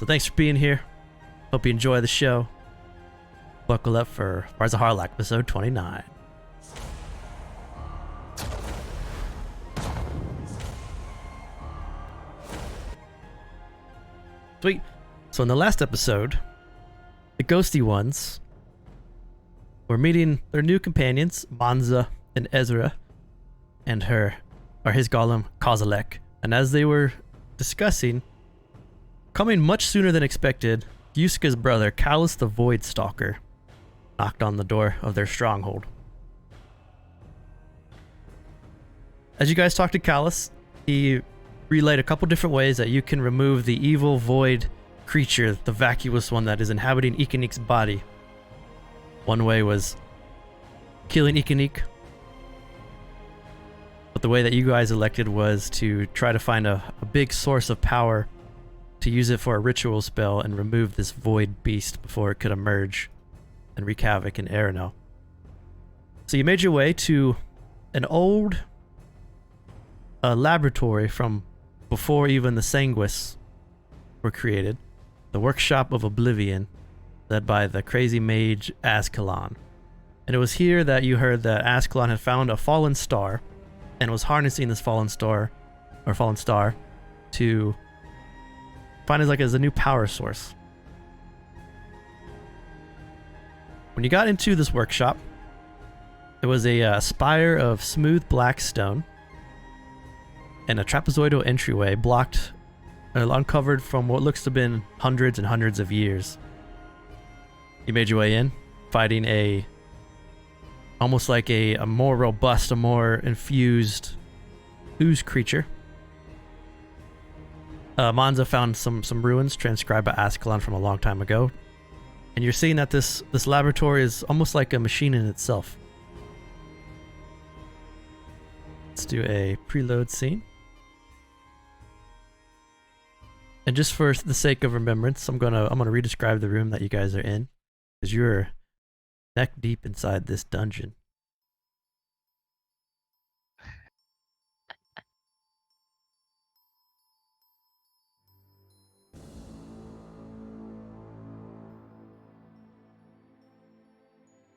So thanks for being here. Hope you enjoy the show. Buckle up for Rise of Harlock, episode 29. Sweet. So in the last episode, the ghosty ones were meeting their new companions, Manza and Ezra, and his golem, Kozilek. And as they were discussing, coming much sooner than expected, Yuska's brother, Callus the Void Stalker, knocked on the door of their stronghold. As you guys talked to Callus, he relayed a couple different ways that you can remove the evil void creature, the vacuous one that is inhabiting Iqiniq's body. One way was killing Iqiniq, but the way that you guys elected was to try to find a big source of power to use it for a ritual spell and remove this void beast before it could emerge and wreak havoc in Erenel. So you made your way to an old laboratory from before even the Sanguis were created, the Workshop of Oblivion, led by the crazy mage Azkalan. And it was here that you heard that Azkalan had found a fallen star and was harnessing this fallen star to find it as a new power source. When you got into this workshop, there was a spire of smooth black stone and a trapezoidal entryway blocked, uncovered from what looks to have been hundreds and hundreds of years. You made your way in, fighting almost like a more robust, a more infused ooze creature. Manza found some ruins transcribed by Azkalan from a long time ago. And you're seeing that this laboratory is almost like a machine in itself. Let's do a preload scene. And just for the sake of remembrance, I'm gonna re-describe the room that you guys are in, because you're neck deep inside this dungeon.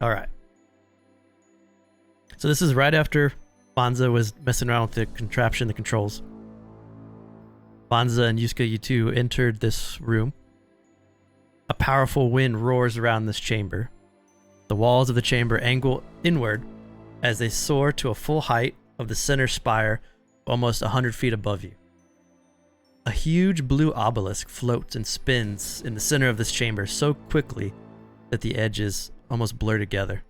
All right. So this is right after Manza was messing around with the contraption, the controls. Manza and Yuska, you two entered this room. A powerful wind roars around this chamber. The walls of the chamber angle inward as they soar to a full height of the center spire, almost 100 feet above you. A huge blue obelisk floats and spins in the center of this chamber so quickly that the edges almost blur together.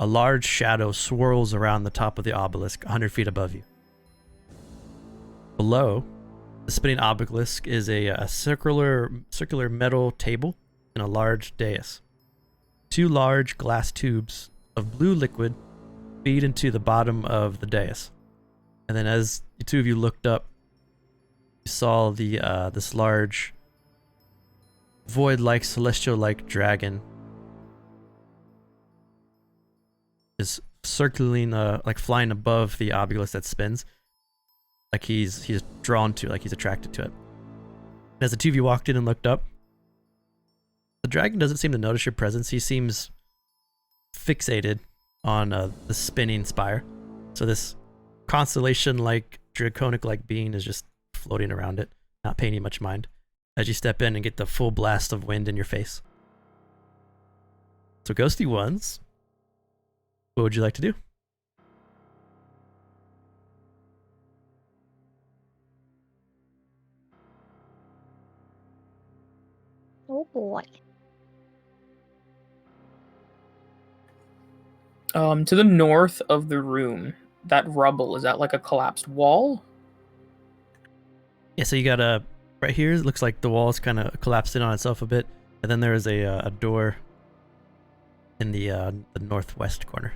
A large shadow swirls around the top of the obelisk 100 feet above you. Below the spinning obelisk is a circular metal table and a large dais. Two large glass tubes of blue liquid feed into the bottom of the dais. And then as the two of you looked up, you saw this large void-like, celestial-like dragon is circling, like flying above the obelisk that spins, like he's drawn to, like he's attracted to it. And as the two of you walked in and looked up, the dragon doesn't seem to notice your presence. He seems fixated on the spinning spire. So this constellation-like, draconic-like being is just floating around it, not paying you much mind, as you step in and get the full blast of wind in your face. So Ghosty ones, what would you like to do? Oh boy. To the north of the room, that rubble, is that like a collapsed wall? Yeah, so you got right here, it looks like the wall's kind of collapsed in on itself a bit, and then there is a door in the northwest corner.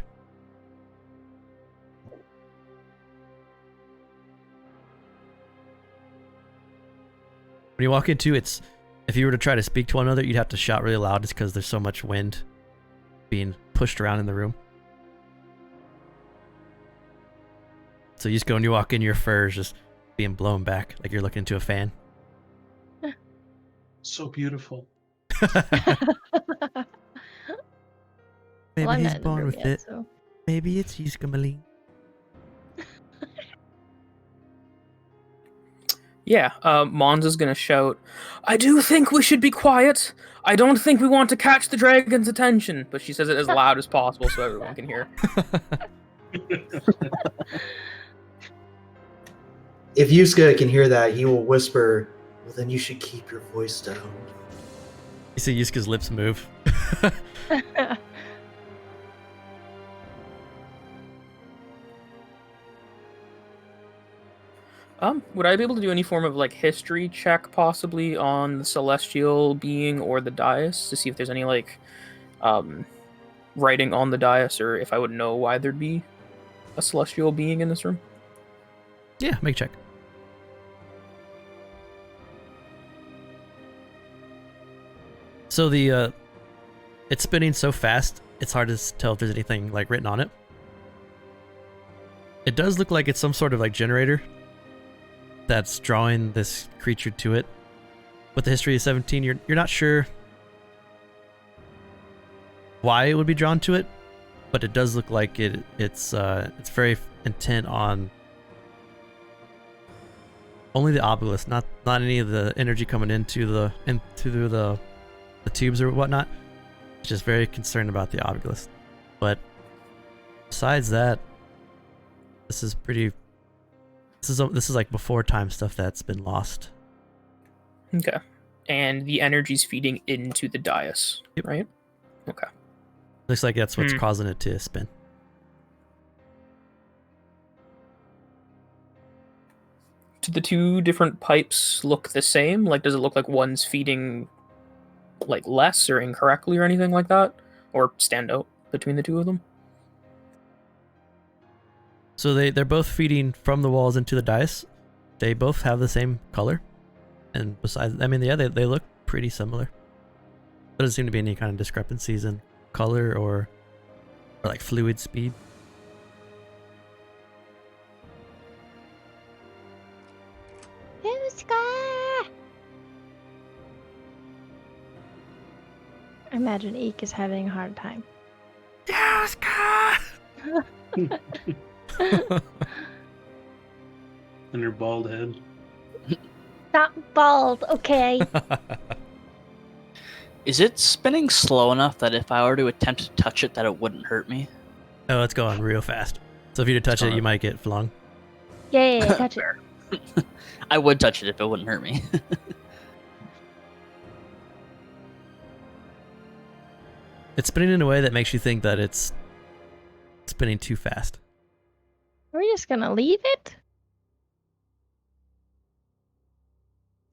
When you walk into it's, if you were to try to speak to one another, you'd have to shout really loud just because there's so much wind being pushed around in the room. So you just go and you walk in, your fur is just being blown back like you're looking into a fan. so beautiful. Maybe I'm he's not in the born room with yet, it. so. Maybe it's Yuskamalin. Yeah, Monza's gonna shout, I do think we should be quiet. I don't think we want to catch the dragon's attention. But she says it as loud as possible so everyone can hear. If Yuska can hear that, he will whisper, well, then you should keep your voice down. You see Yuska's lips move. Would I be able to do any form of like history check possibly on the celestial being or the dais to see if there's any like writing on the dais or if I would know why there'd be a celestial being in this room? Yeah, make a check. So the it's spinning so fast, it's hard to tell if there's anything like written on it. It does look like it's some sort of like generator that's drawing this creature to it. With the history of 17, you're not sure why it would be drawn to it, but it does look like it's very intent on only the obelisk, not any of the energy coming into the tubes or whatnot. It's just very concerned about the obelisk. But besides that, this is like before time stuff that's been lost. Okay. And the energy's feeding into the dais, Yep. right? Okay. Looks like that's what's causing it to spin. Do the two different pipes look the same? Like, does it look like one's feeding like less or incorrectly or anything like that? Or stand out between the two of them? So they're both feeding from the walls into the dais. They both have the same color. And besides, I mean, yeah, they look pretty similar. There doesn't seem to be any kind of discrepancies in color or like fluid speed. Yuska! I imagine Eek is having a hard time. Yuska! And her bald head. Not bald, okay. Is it spinning slow enough that if I were to attempt to touch it, that it wouldn't hurt me? Oh, it's going real fast. So if you touch it, you might get flung. Yeah, touch it. I would touch it if it wouldn't hurt me. It's spinning in a way that makes you think that it's spinning too fast. Are we just gonna leave it?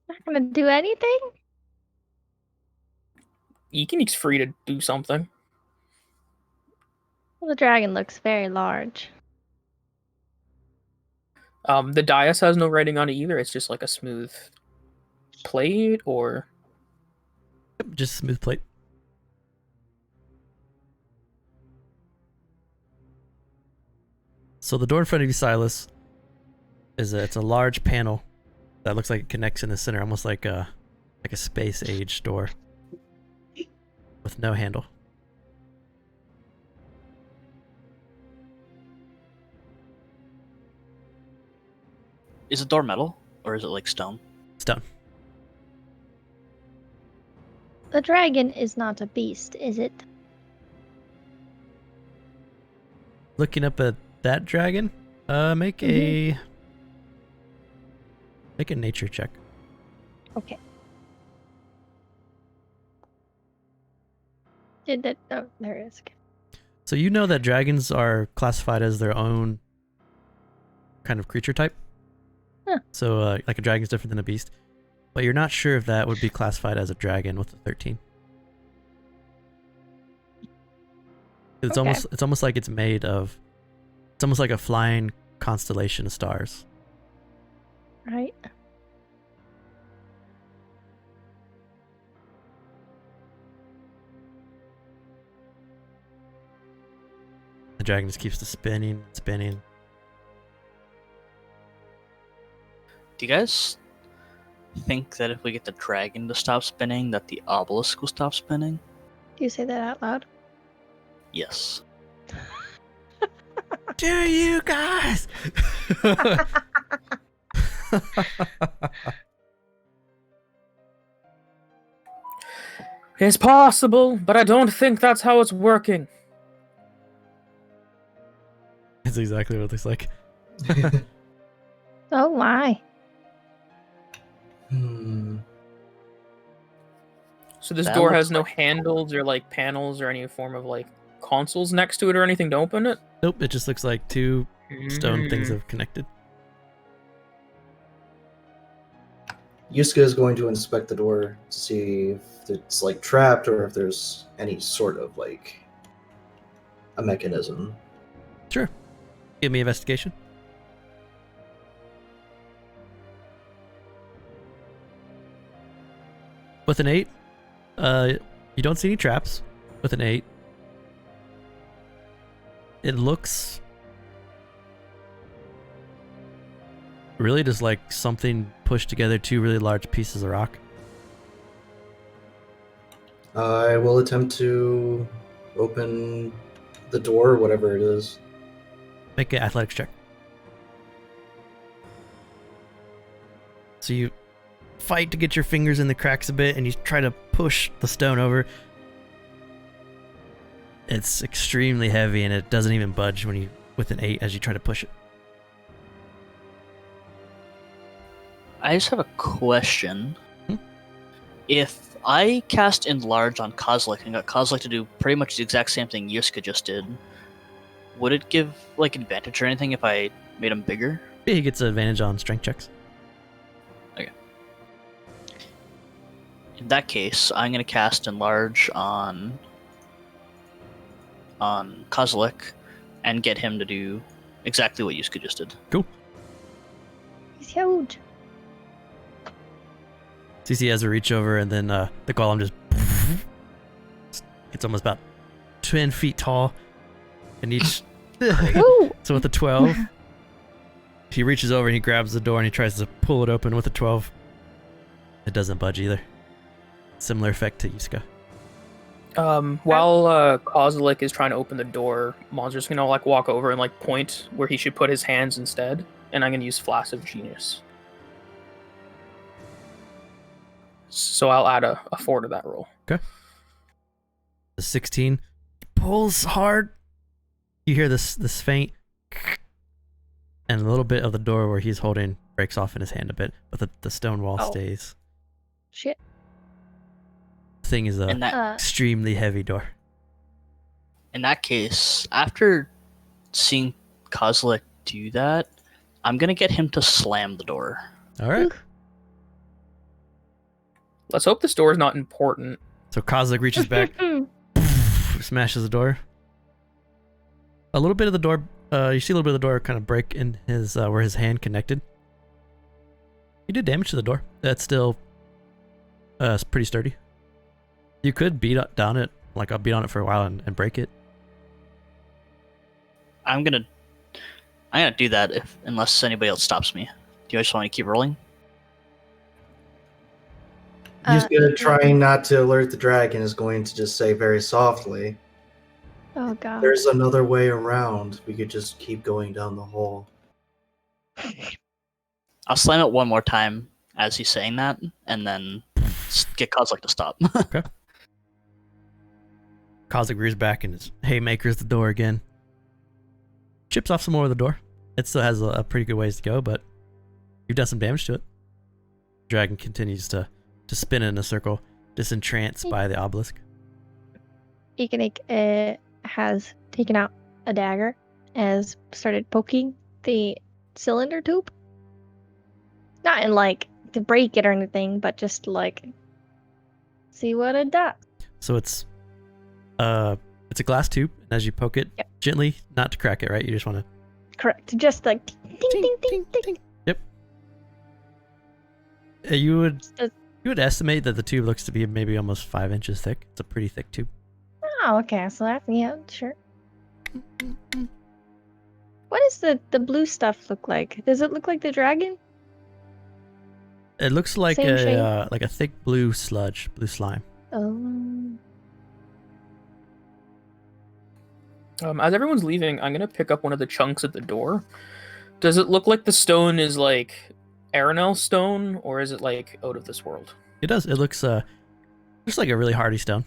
Not gonna do anything? Iqiniq's free to do something. Well, the dragon looks very large. The dais has no writing on it either. It's just like a smooth plate or... Yep, just smooth plate. So the door in front of you, Silas, it's a large panel that looks like it connects in the center, almost like a space age door with no handle. Is the door metal, or is it like stone? Stone. The dragon is not a beast, is it? Looking up at that dragon, make a nature check. Okay. Did that? Oh, there it is. So you know that dragons are classified as their own kind of creature type. Huh. So like a dragon is different than a beast, but you're not sure if that would be classified as a dragon with the 13. It's Okay. almost like it's made of. It's almost like a flying constellation of stars. Right. The dragon just keeps spinning, spinning. Do you guys think that if we get the dragon to stop spinning, that the obelisk will stop spinning? Do you say that out loud? Yes. Do you guys? It's possible, but I don't think that's how it's working. It's exactly what it looks like. Oh my. So this That door looks has no like- handles or like panels or any form of like consoles next to it or anything to open it? Nope, it just looks like two stone things Mm. have connected. Yusuke is going to inspect the door to see if it's like trapped or if there's any sort of like a mechanism. Sure. Give me investigation. With an 8, you don't see any traps. With an 8, it looks really just like something pushed together two really large pieces of rock. I will attempt to open the door, or whatever it is. Make an athletics check. So you fight to get your fingers in the cracks a bit, and you try to push the stone over. It's extremely heavy, and it doesn't even budge when you with an 8 as you try to push it. I just have a question. Hmm? If I cast Enlarge on Kozilek and got Kozilek to do pretty much the exact same thing Yusuke just did, would it give like advantage or anything if I made him bigger? Yeah, he gets an advantage on strength checks. In that case, I'm gonna cast Enlarge on Kozilek and get him to do exactly what Yusuke just did. Cool. He's huge. CC has a reach over, and then the golem just it's almost about 10 feet tall, and each. Woo! So with a 12, he reaches over and he grabs the door and he tries to pull it open with a 12. It doesn't budge either. Similar effect to Yusuke. While Kozilek is trying to open the door, Monster's gonna like walk over and like point where he should put his hands instead, and I'm gonna use Flash of Genius. So I'll add a 4 to that roll. The 16 pulls hard. You hear this faint, and a little bit of the door where he's holding breaks off in his hand a bit, but the stone wall Oh. stays. Shit. Thing is a In that extremely heavy door. in that case, after seeing Kozilek do that, I'm gonna get him to slam the door. All right. Let's hope this door is not important. So Kozilek reaches back, smashes the door. A little bit of the door, you see a little bit of the door kind of break in his where his hand connected. He did damage to the door. That's still it's pretty sturdy. You could beat down it, like I'll beat on it for a while and break it. I'm gonna do that unless anybody else stops me. Do you just want to keep rolling? Yusuke, trying not to alert the dragon, is going to just say very softly, Oh god. "There's another way around. We could just keep going down the hole." I'll slam it one more time as he's saying that, and then get Kozilek to stop. Kozilek rears back and his haymakers the door again. Chips off some more of the door. It still has a pretty good ways to go, but you've done some damage to it. Dragon continues to spin in a circle, disentranced by the obelisk. Iqiniq has taken out a dagger, has started poking the cylinder tube. Not in like to break it or anything, but just like see what it does. So it's a glass tube, and as you poke it Yep. gently, not to crack it, right? You just want to Correct. Just like ding ding ding ding. Yep. You would Uh, estimate that the tube looks to be maybe almost 5 inches thick. It's a pretty thick tube. Oh, okay. So that's yeah, sure. What does the blue stuff look like? Does it look like the dragon? It looks like Same shape. a thick blue sludge, blue slime. Oh. As everyone's leaving, I'm gonna pick up one of the chunks at the door. Does it look like the stone is like Erenel stone, or is it like out of this world? It does. It looks just like a really hardy stone.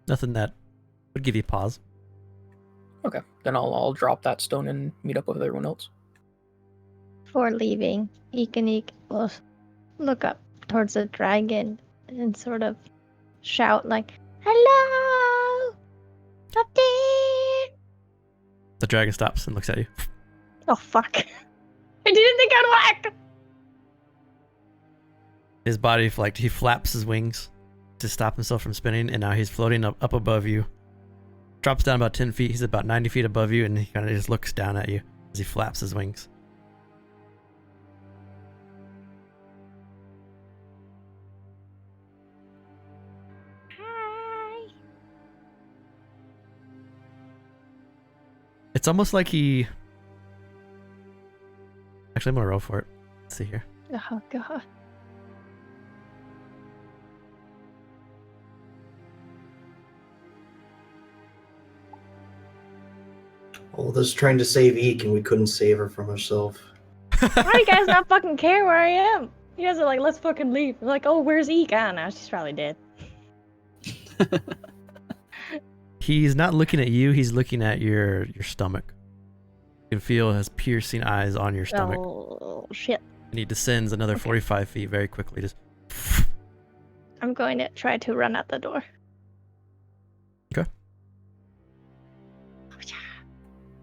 Nothing that would give you pause. Okay, then I'll drop that stone and meet up with everyone else. Before leaving, Iqiniq will look up towards the dragon and sort of shout like, "Hello! Up there!" The dragon stops and looks at you. Oh fuck! I didn't think I'd whack. His body, like, he flaps his wings to stop himself from spinning, and now he's floating up above you. Drops down about 10 feet. He's about 90 feet above you, and he kind of just looks down at you as he flaps his wings. Hi. It's almost like he... Actually, I'm gonna roll for it. Let's see here. Oh god. All this trying to save Eek and we couldn't save her from herself. Why do you guys not fucking care where I am? You guys are like, let's fucking leave. I'm like, oh, where's Eek? I don't know. She's probably dead. He's not looking at you. He's looking at your stomach. You can feel his piercing eyes on your stomach. Oh shit. And he descends another Okay. 45 feet very quickly. Just I'm going to try to run out the door. Okay.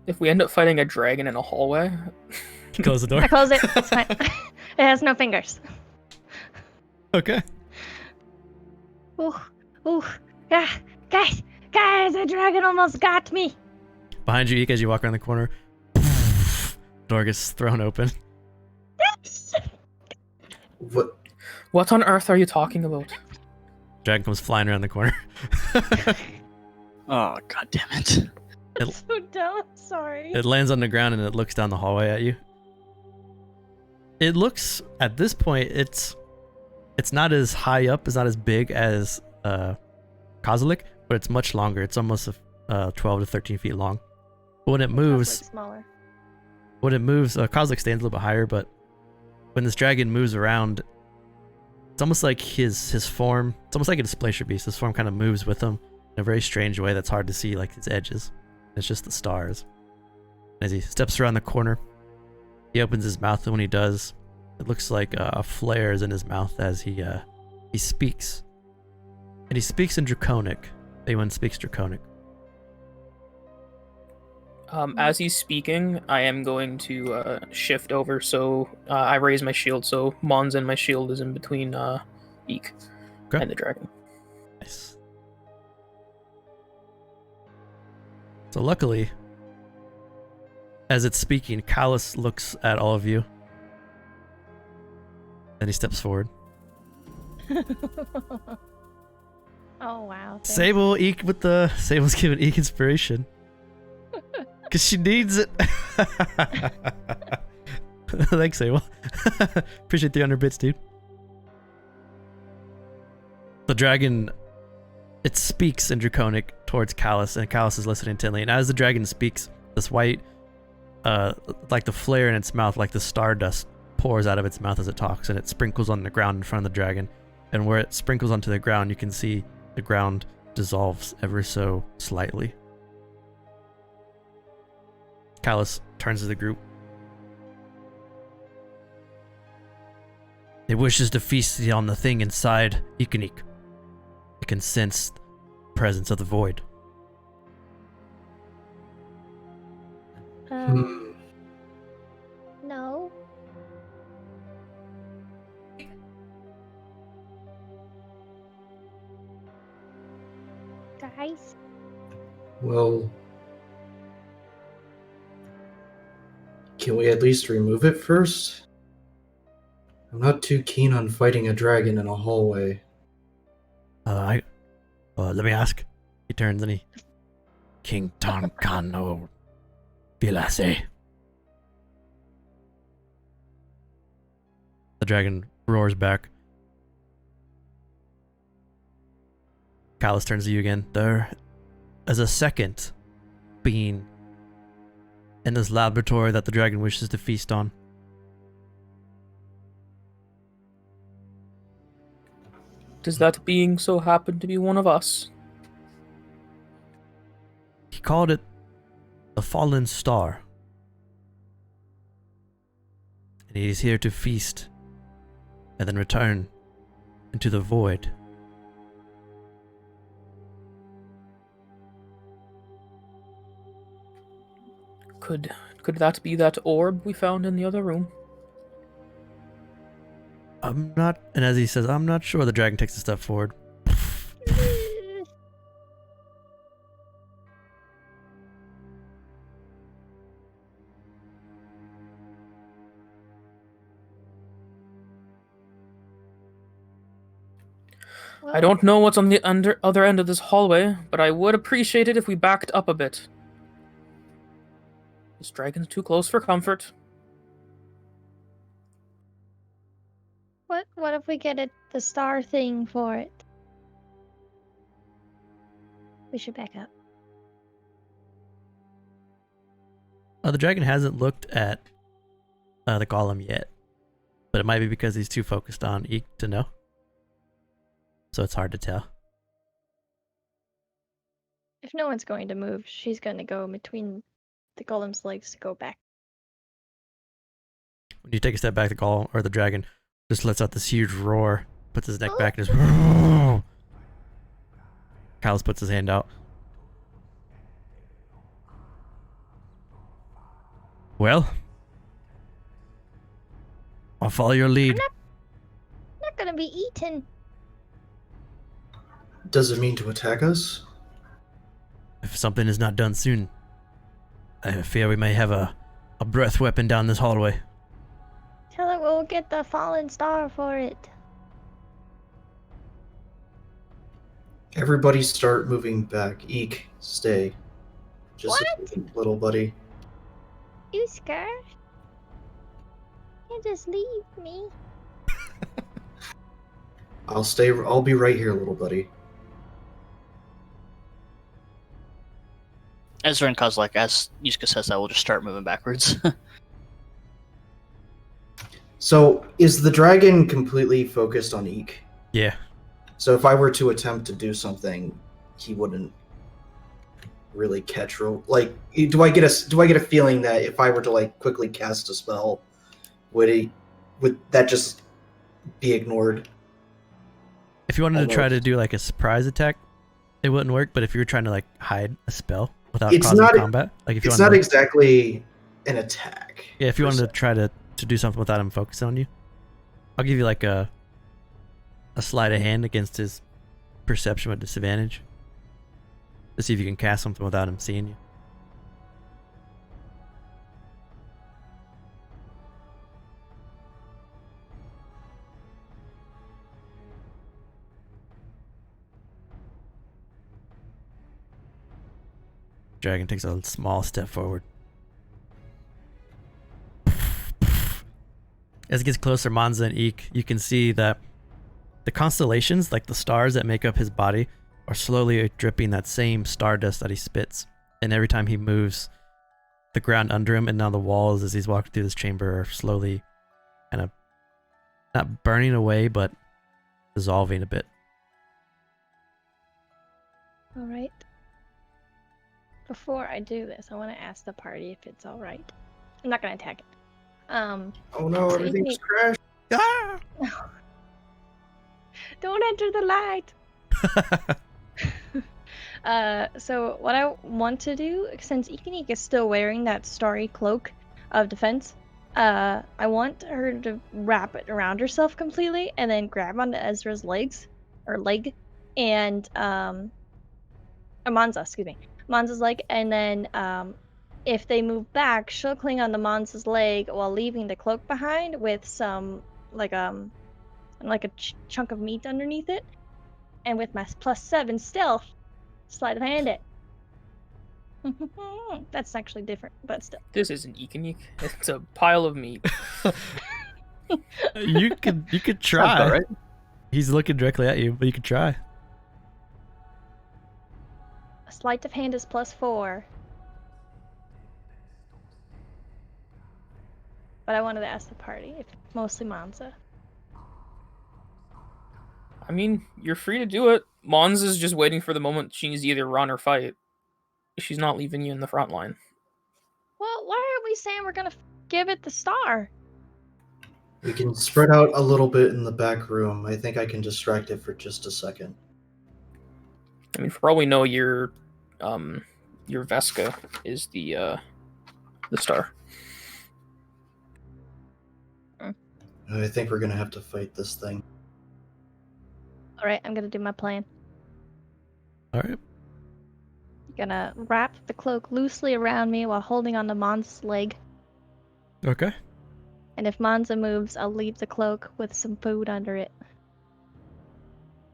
If we end up fighting a dragon in a hallway, close the door. I close it. It's fine. It has no fingers. Okay. Ooh, ooh. Ah, guys, the dragon almost got me. Behind you, Eek, as you walk around the corner, door gets thrown open. What? what on earth are you talking about? Dragon comes flying around the corner. Oh, god damn it. That's so dumb. Sorry. It lands on the ground and it looks down the hallway at you. It looks, at this point, it's not as high up, it's not as big as Kozilek, but it's much longer. It's almost 12 to 13 feet long. But when it moves, Smaller. Kozilek stands a little bit higher, but when this dragon moves around, it's almost like his form, it's almost like a displacer beast. His form kind of moves with him in a very strange way that's hard to see, like his edges. It's just the stars. As he steps around the corner, he opens his mouth, and when he does, it looks like a flare is in his mouth as he speaks. And he speaks in Draconic. Anyone speaks Draconic. As he's speaking, I am going to shift over, so I raise my shield, so Mons and my shield is in between Eek Okay. and the dragon. Nice. So luckily, as it's speaking, Callus looks at all of you. Then he steps forward. Oh wow. thanks. Sable's giving Eek inspiration. Because she needs it. Thanks, Sable. Appreciate 300 bits, dude. The dragon, it speaks in Draconic towards Callus, and Callus is listening intently. And as the dragon speaks, this white, like the flare in its mouth, like the stardust pours out of its mouth as it talks, and it sprinkles on the ground in front of the dragon. And where it sprinkles onto the ground, you can see the ground dissolves ever so slightly. Callus turns to the group. It wishes to feast on the thing inside Iqiniq. It can sense the presence of the void. No. Guys. Well, can we at least remove it first? I'm not too keen on fighting a dragon in a hallway. Let me ask. He turns and he... King Tonkano Vilase. The dragon roars back. Callus turns to you again. There is a second being in this laboratory that the dragon wishes to feast on. Does that being so happen to be one of us? He called it the Fallen Star. And he is here to feast and then return into the void. Could that be that orb we found in the other room? I'm not, and as he says, I'm not sure. The dragon takes a step forward. I don't know what's on the other end of this hallway, but I would appreciate it if we backed up a bit. This dragon's too close for comfort. What if we get the star thing for it? We should back up. The dragon hasn't looked at the golem yet, but it might be because he's too focused on Eek to know. So it's hard to tell. If no one's going to move, she's going to go between the golem's legs to go back. When you take a step back, the golem or the dragon just lets out this huge roar, puts his neck back, and just. Callus puts his hand out. Well, I'll follow your lead. I'm not going to be eaten. Does it mean to attack us? If something is not done soon, I fear we may have a breath weapon down this hallway. Tell it we'll get the fallen star for it. Everybody start moving back. Eek, stay. Just a What? little buddy. You scared? You just leave me. I'll stay. I'll be right here, little buddy. Ezra and Kozlek, as Yuska says that, we'll just start moving backwards. So, is the dragon completely focused on Eek? Yeah. So if I were to attempt to do something, he wouldn't really catch like. Do I get a feeling that if I were to like quickly cast a spell, would that just be ignored? If you wanted to try to do like a surprise attack, it wouldn't work. But if you were trying to like hide a spell without causing combat, like if you it's wanted not to, exactly an attack. yeah, if you wanted to try to do something without him focusing on you, I'll give you like a sleight of hand against his perception with disadvantage to see if you can cast something without him seeing you. Dragon takes a small step forward. As it gets closer, Manza and Eek, you can see that the constellations, like the stars that make up his body, are slowly dripping that same stardust that he spits. And every time he moves, the ground under him and now the walls as he's walking through this chamber are slowly kind of not burning away, but dissolving a bit. All right. Before I do this, I want to ask the party if it's all right. I'm not going to attack it. Oh no, so everything's crashed. Ah! Don't enter the light. So what I want to do, since Iqiniq is still wearing that starry cloak of defense, I want her to wrap it around herself completely and then grab onto Ezra's leg, and Manza, excuse me, Manza's leg, and then if they move back, she'll cling onto Manza's leg while leaving the cloak behind with some like a chunk of meat underneath it, and with my +7 stealth, sleight of hand it. That's actually different, but still. This isn't Iqiniq. It's a pile of meat. You could Sounds about try. right. He's looking directly at you, but you could try. A sleight of hand is +4. But I wanted to ask the party, if mostly Monza. I mean, you're free to do it. Mons is just waiting for the moment she needs to either run or fight. She's not leaving you in the front line. Well, why aren't we saying we're gonna give it the star? We can spread out a little bit in the back room. I think I can distract it for just a second. I mean, for all we know, your Vesca is the star. I think we're gonna have to fight this thing. Alright, I'm gonna do my plan. All right. Gonna wrap the cloak loosely around me while holding onto Monza's leg. Okay. And if Monza moves, I'll leave the cloak with some food under it.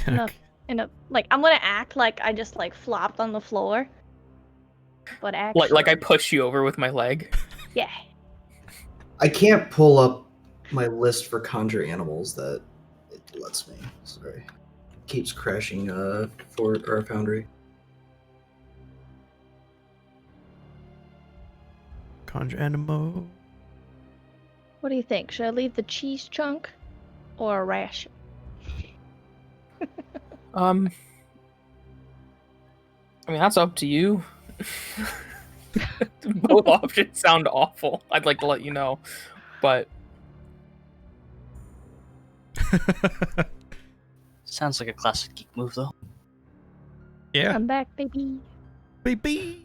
Enough. Like, I'm gonna act like I just like flopped on the floor. But actually, Like I pushed you over with my leg. yeah. I can't pull up my list for conjure animals that it lets me. Sorry. Keeps crashing for our Foundry. Conjure animal. What do you think? Should I leave the cheese chunk or a ration? I mean, that's up to you. Both options sound awful. I'd like to let you know, but Sounds like a classic geek move, though. Yeah. I'm back, baby. Baby.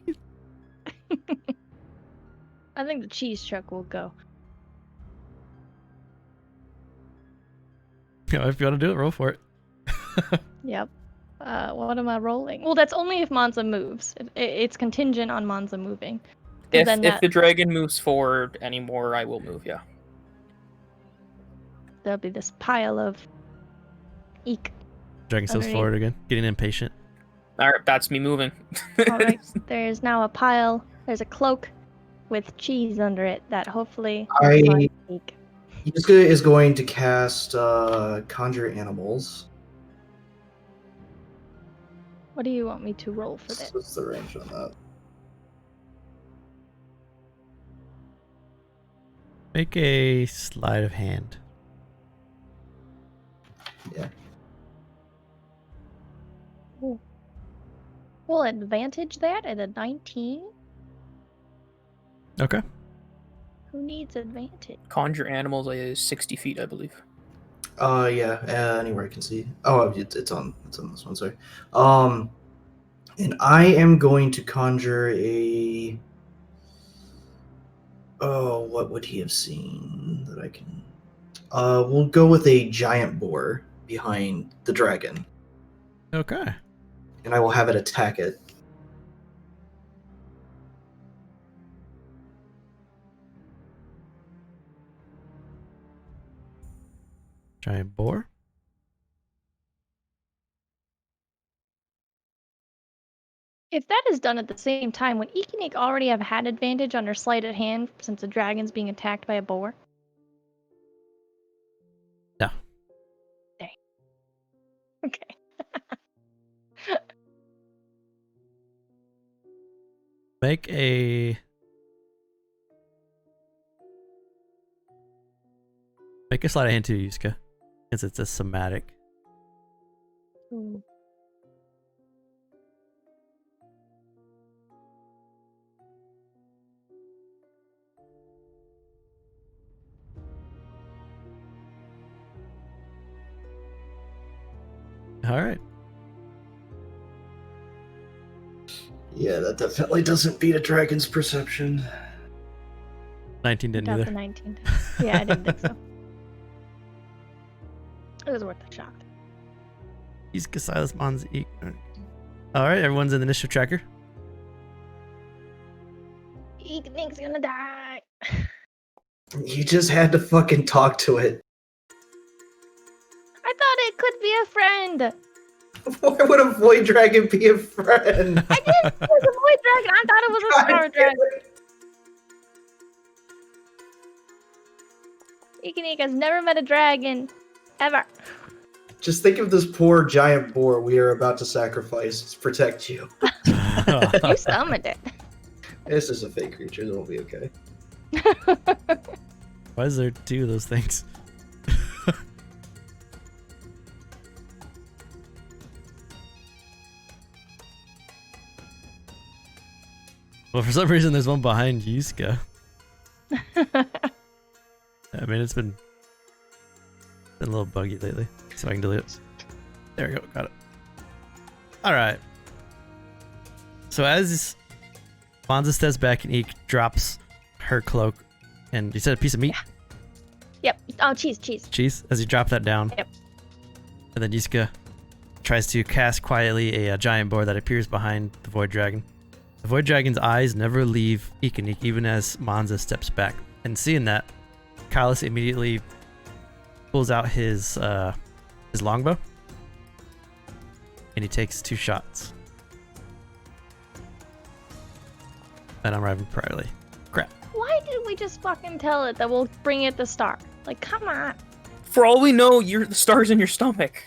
I think the cheese truck will go. Yeah, if you want to do it, roll for it. Yep. What am I rolling? Well, that's only if Monza moves. It's contingent on Monza moving. 'Cause if then the dragon moves forward anymore, I will move. Yeah. there'll be this pile of eek. Dragging steps Underneath. forward again, getting impatient. All right, that's me moving. Alright, there's now a pile. There's a cloak with cheese under it that hopefully I- looks like eek. Yusuke is going to cast conjure animals. What do you want me to roll for this? What's the range on that? Make a sleight of hand. Yeah. We'll advantage that at a 19. Okay. Who needs advantage? Conjure animals is 60 feet, I believe. Yeah, anywhere I can see. Oh, it's on this one, sorry. And I am going to conjure a... Oh, what would he have seen that I can... we'll go with a giant boar behind the dragon, Okay. and I will have it attack it. Giant boar. If that is done at the same time, would Iqiniq already have had advantage on her sleight of hand since the dragon's being attacked by a boar? No. Dang. Okay. Make a sleight of hand too, Yusuke, since it's a somatic. Hmm. All right. Yeah, that definitely doesn't beat a dragon's perception. 19 didn't Got the either. 19. Yeah, I didn't think so. It was worth a shot. Yusuke, Silas, Mons, Eek. All right, everyone's in the initiative tracker. Iqiniq's gonna die. You just had to fucking talk to it. I thought it could be a friend. Why would a void dragon be a friend? I did. It was a void dragon. I thought it was a star dragon. Iqiniq has never met a dragon. Ever. Just think of this poor giant boar we are about to sacrifice to protect you. You summoned it. This is a fake creature. It'll be okay. Why is there 2 of those things? Well, for some reason, there's one behind Yuska. I mean, it's been a little buggy lately. So I can delete it. There we go. Got it. All right. So as Bonza steps back and Eek drops her cloak, and you said a piece of meat? Yep. Oh, cheese. Cheese? As you drop that down. Yep. And then Yuska tries to cast quietly a giant boar that appears behind the Void Dragon. The Void Dragon's eyes never leave Iqiniq, even as Monza steps back. And seeing that, Kylus immediately pulls out his longbow, and he takes 2 shots. And I'm arriving priorly. Crap. Why didn't we just fucking tell it that we'll bring it the star? Like, come on. For all we know, the star's in your stomach.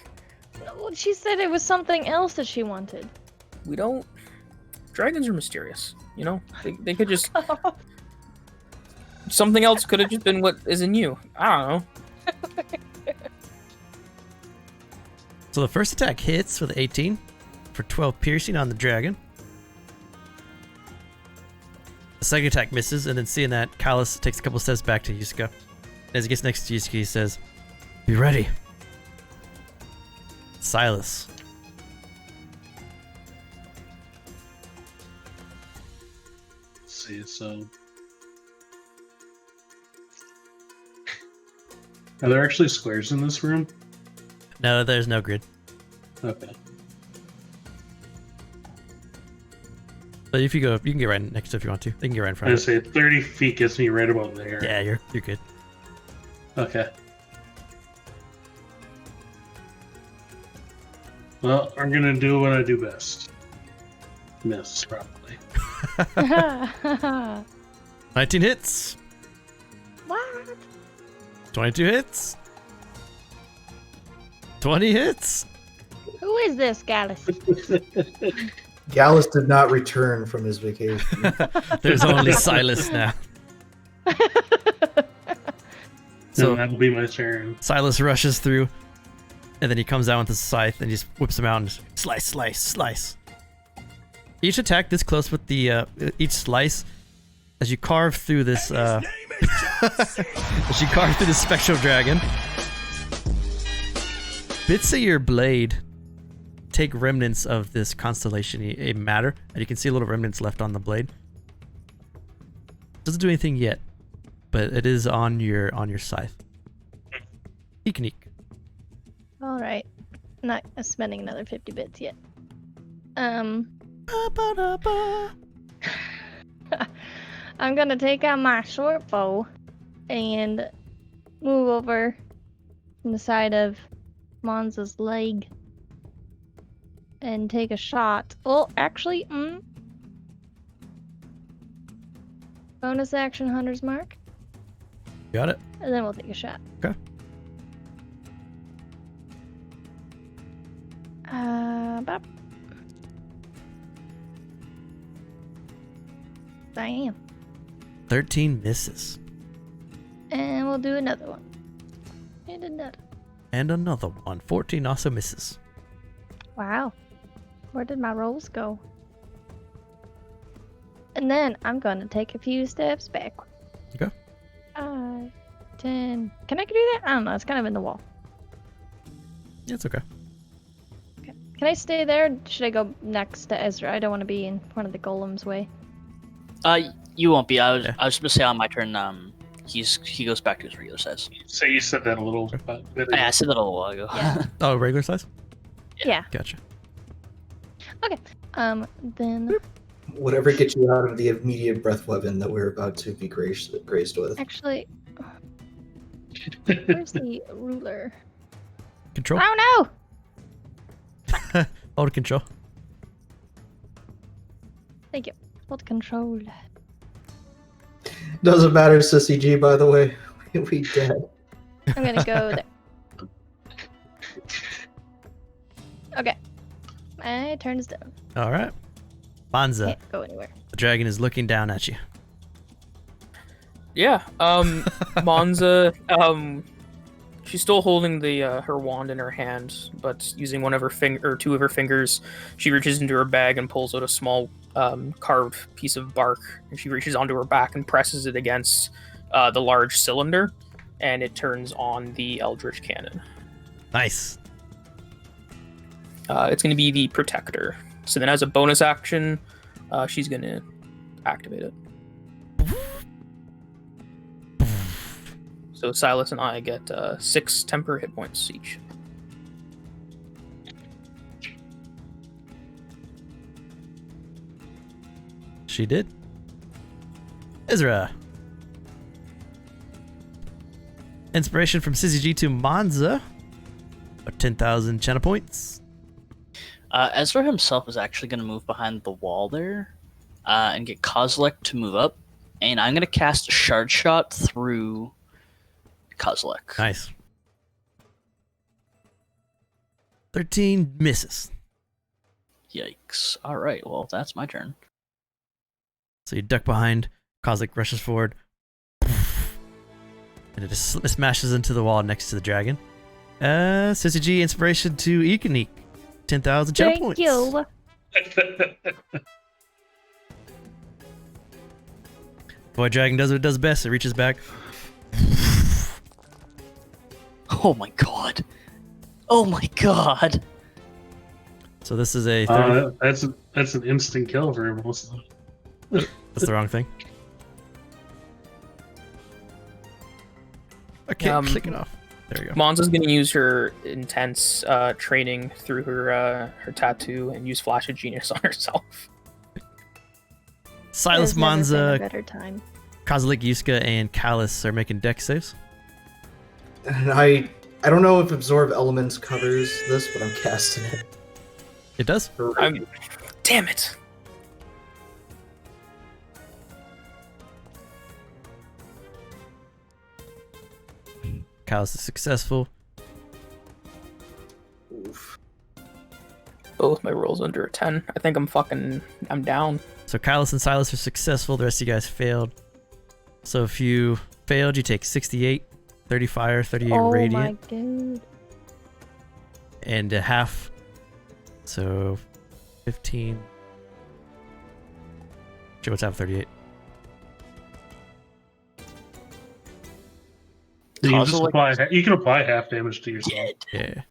Well, she said it was something else that she wanted. We don't. Dragons are mysterious. You know, they could just. Something else could have just been what is in you. I don't know. So the first attack hits with 18 for 12 piercing on the dragon. The second attack misses, and then seeing that, Kylus takes a couple steps back to Yuska. As he gets next to Yuska, he says, "Be ready." Silas. Let's see, so. Are there actually squares in this room? No, there's no grid. Okay. But if you go, you can get right next to it if you want to. They can get right in I front of it. say 30 feet gets me right about there. Yeah, you're good. Okay. Well, I'm gonna do what I do best. Miss, probably. 19 hits. What? 22 hits. 20 hits. Who is this, Gallus? Gallus did not return from his vacation. There's only Silas now. So So that'll be my turn. Silas rushes through, and then he comes out with his scythe and just whips him out and just slice, slice, slice. Each attack this close with the each slice, as you carve through this as you carve through this spectral dragon, bits of your blade take remnants of this constellation matter, and you can see little remnants left on the blade. Doesn't do anything yet, but it is on your scythe. Iqiniq. All right. Not spending another 50 bits yet. I'm gonna take out my short bow and move over from the side of Monza's leg and take a shot. Oh, actually, bonus action Hunter's Mark, Got it. and then we'll take a shot. Okay. Bop. Bam. 13 misses. And we'll do another one. And another. And another one. 14 also misses. Wow. Where did my rolls go? And then I'm gonna take a few steps back. Okay. 5, 10. Can I do that? I don't know. It's kind of in the wall. Yeah, it's okay. Okay. Can I stay there? Or should I go next to Ezra? I don't want to be in front of the golem's way. You won't be. I was Yeah. just gonna say on my turn. He goes back to his regular size. So you said that a little bit. Yeah, I said that a little while ago. Yeah. Oh, regular size? Yeah. Gotcha. Then Whatever gets you out of the immediate breath weapon that we're about to be graced with. actually, where's the ruler? Control. Oh no! Hold control. Thank you. Hold control. Doesn't matter, Sissy G, by the way. We dead. I'm gonna go there. Okay. My turn is done. All right. Bonza, Can't go anywhere. the dragon is looking down at you. Yeah. Monza. She's still holding the her wand in her hand, but using one of her two of her fingers, she reaches into her bag and pulls out a small carved piece of bark, and she reaches onto her back and presses it against the large cylinder, and it turns on the Eldritch Cannon. Nice. It's going to be the Protector. So then, as a bonus action, she's going to activate it. So Silas and I get 6 temper hit points each. She did. Ezra. Inspiration from Sizzy G to Monza. 10,000 Chena points. Ezra himself is actually going to move behind the wall there and get Kozilek to move up. And I'm going to cast Shard Shot through Kozilek. Nice. 13 misses. Yikes. All right, well, that's my turn. So you duck behind. Kozilek rushes forward. And it just smashes into the wall next to the dragon. Sissy G, inspiration to Iqiniq. 10,000 Chena Thank points. you. Boy, dragon does what it does best. It reaches back. Oh my god. Oh my god. So this is a 30. That's an instant kill for him. Also. That's the wrong thing. I can't click it off. There we go. Monza's going to use her intense training through her tattoo and use Flash of Genius on herself. Silas, There's never been a Monza, better time. Kozilek, Yuska, and Callus are making deck saves. And I don't know if Absorb Elements covers this, but I'm casting it. It does. Damn it! Callus is successful. Oof. Both my rolls under a 10. I think I'm down. So Callus and Silas are successful. The rest of you guys failed. So if you failed, you take 68, 30 fire, 38 Oh radiant, my god. and a half. So 15. Sure, what's half 38? You can, just Kozilek- you can apply half damage to yourself. Yeah.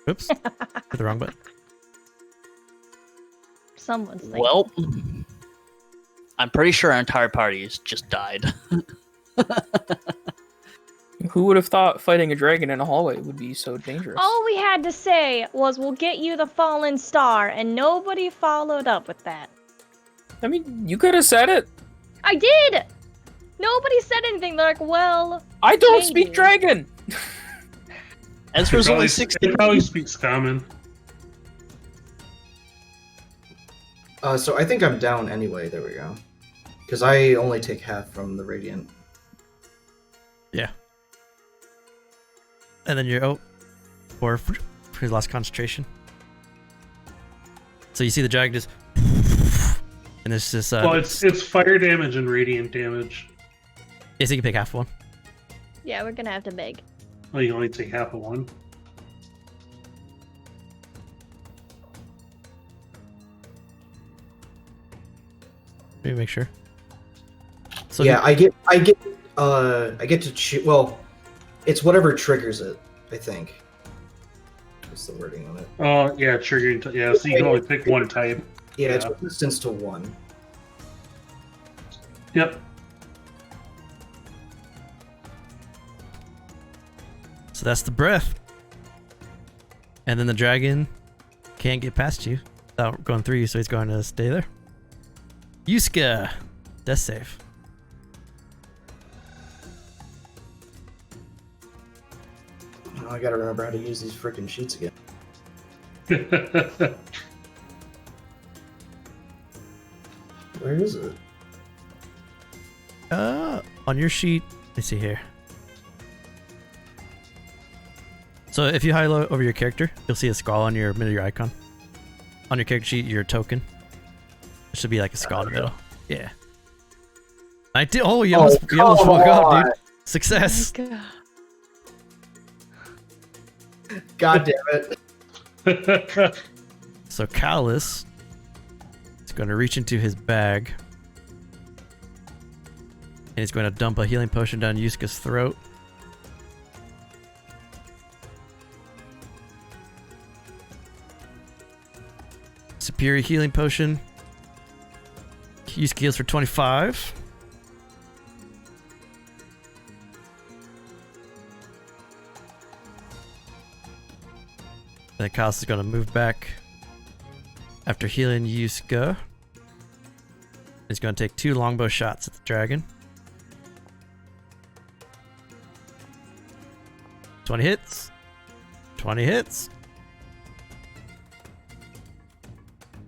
Oops. Hit the wrong button. Someone's thinking. Well, I'm pretty sure our entire party has just died. Who would have thought fighting a dragon in a hallway would be so dangerous? All we had to say was, we'll get you the fallen star, and nobody followed up with that. I mean, you could have said it. I did! Nobody said anything. They're like, well, I don't maybe. speak dragon. Ezra's only It 16. probably speaks common. So I think I'm down anyway. There we go. Because I only take half from the Radiant. Yeah. And then you're or for his lost concentration. So you see the dragon just, and it's just Well, it's fire damage and radiant damage. yes, you can pick half one. Yeah, we're gonna have to beg. Well, you only take half of one. Let me make sure. So Yeah, I get to choose. Well, it's whatever triggers it. I think. What's the wording on it? Oh, yeah, triggering. Yeah, so you can only pick one type. Yeah, it's Yeah. resistance to 1. Yep. So that's the breath. And then the dragon can't get past you without going through you, so he's going to stay there. Yuska, death save. Oh, I gotta remember how to use these freaking sheets again. Where is it? On your sheet, Let's see here. So if you highlight over your character, you'll see a skull on your middle of your icon. On your character sheet, your token. It should be like a skull in the middle. Yeah. I did. Oh, you almost woke up, dude. Success. Oh my God God. damn it. So Callus is going to reach into his bag. And he's going to dump a healing potion down Yuska's throat. Superior healing potion. Yuska heals for 25. Then Callus is going to move back after healing Yuska. He's going to take 2 longbow shots at the dragon. 20 hits. 20 hits.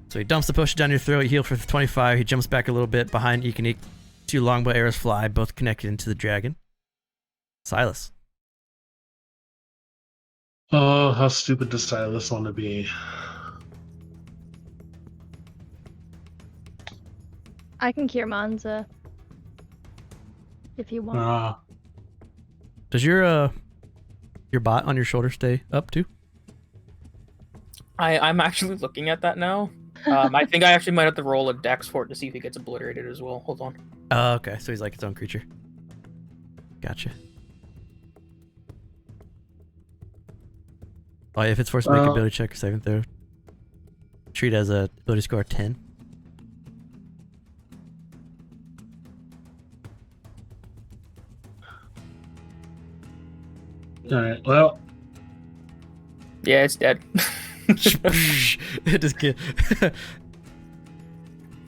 So he dumps the potion down your throat, you heal for 25, he jumps back a little bit behind Iqiniq. 2 longbow arrows fly, both connected into the dragon. Silas. Oh, how stupid does Silas want to be? I can cure Monza. If you want. Does your bot on your shoulder stay up too? I'm actually looking at that now. I think I actually might have to roll a dex for it to see if he gets obliterated as well. Hold on. Okay, so he's like its own creature. Gotcha. Oh, yeah, if it's forced to make an ability check or saving throw, treat it as a ability score 10. Alright, well. Yeah, it's dead. It just get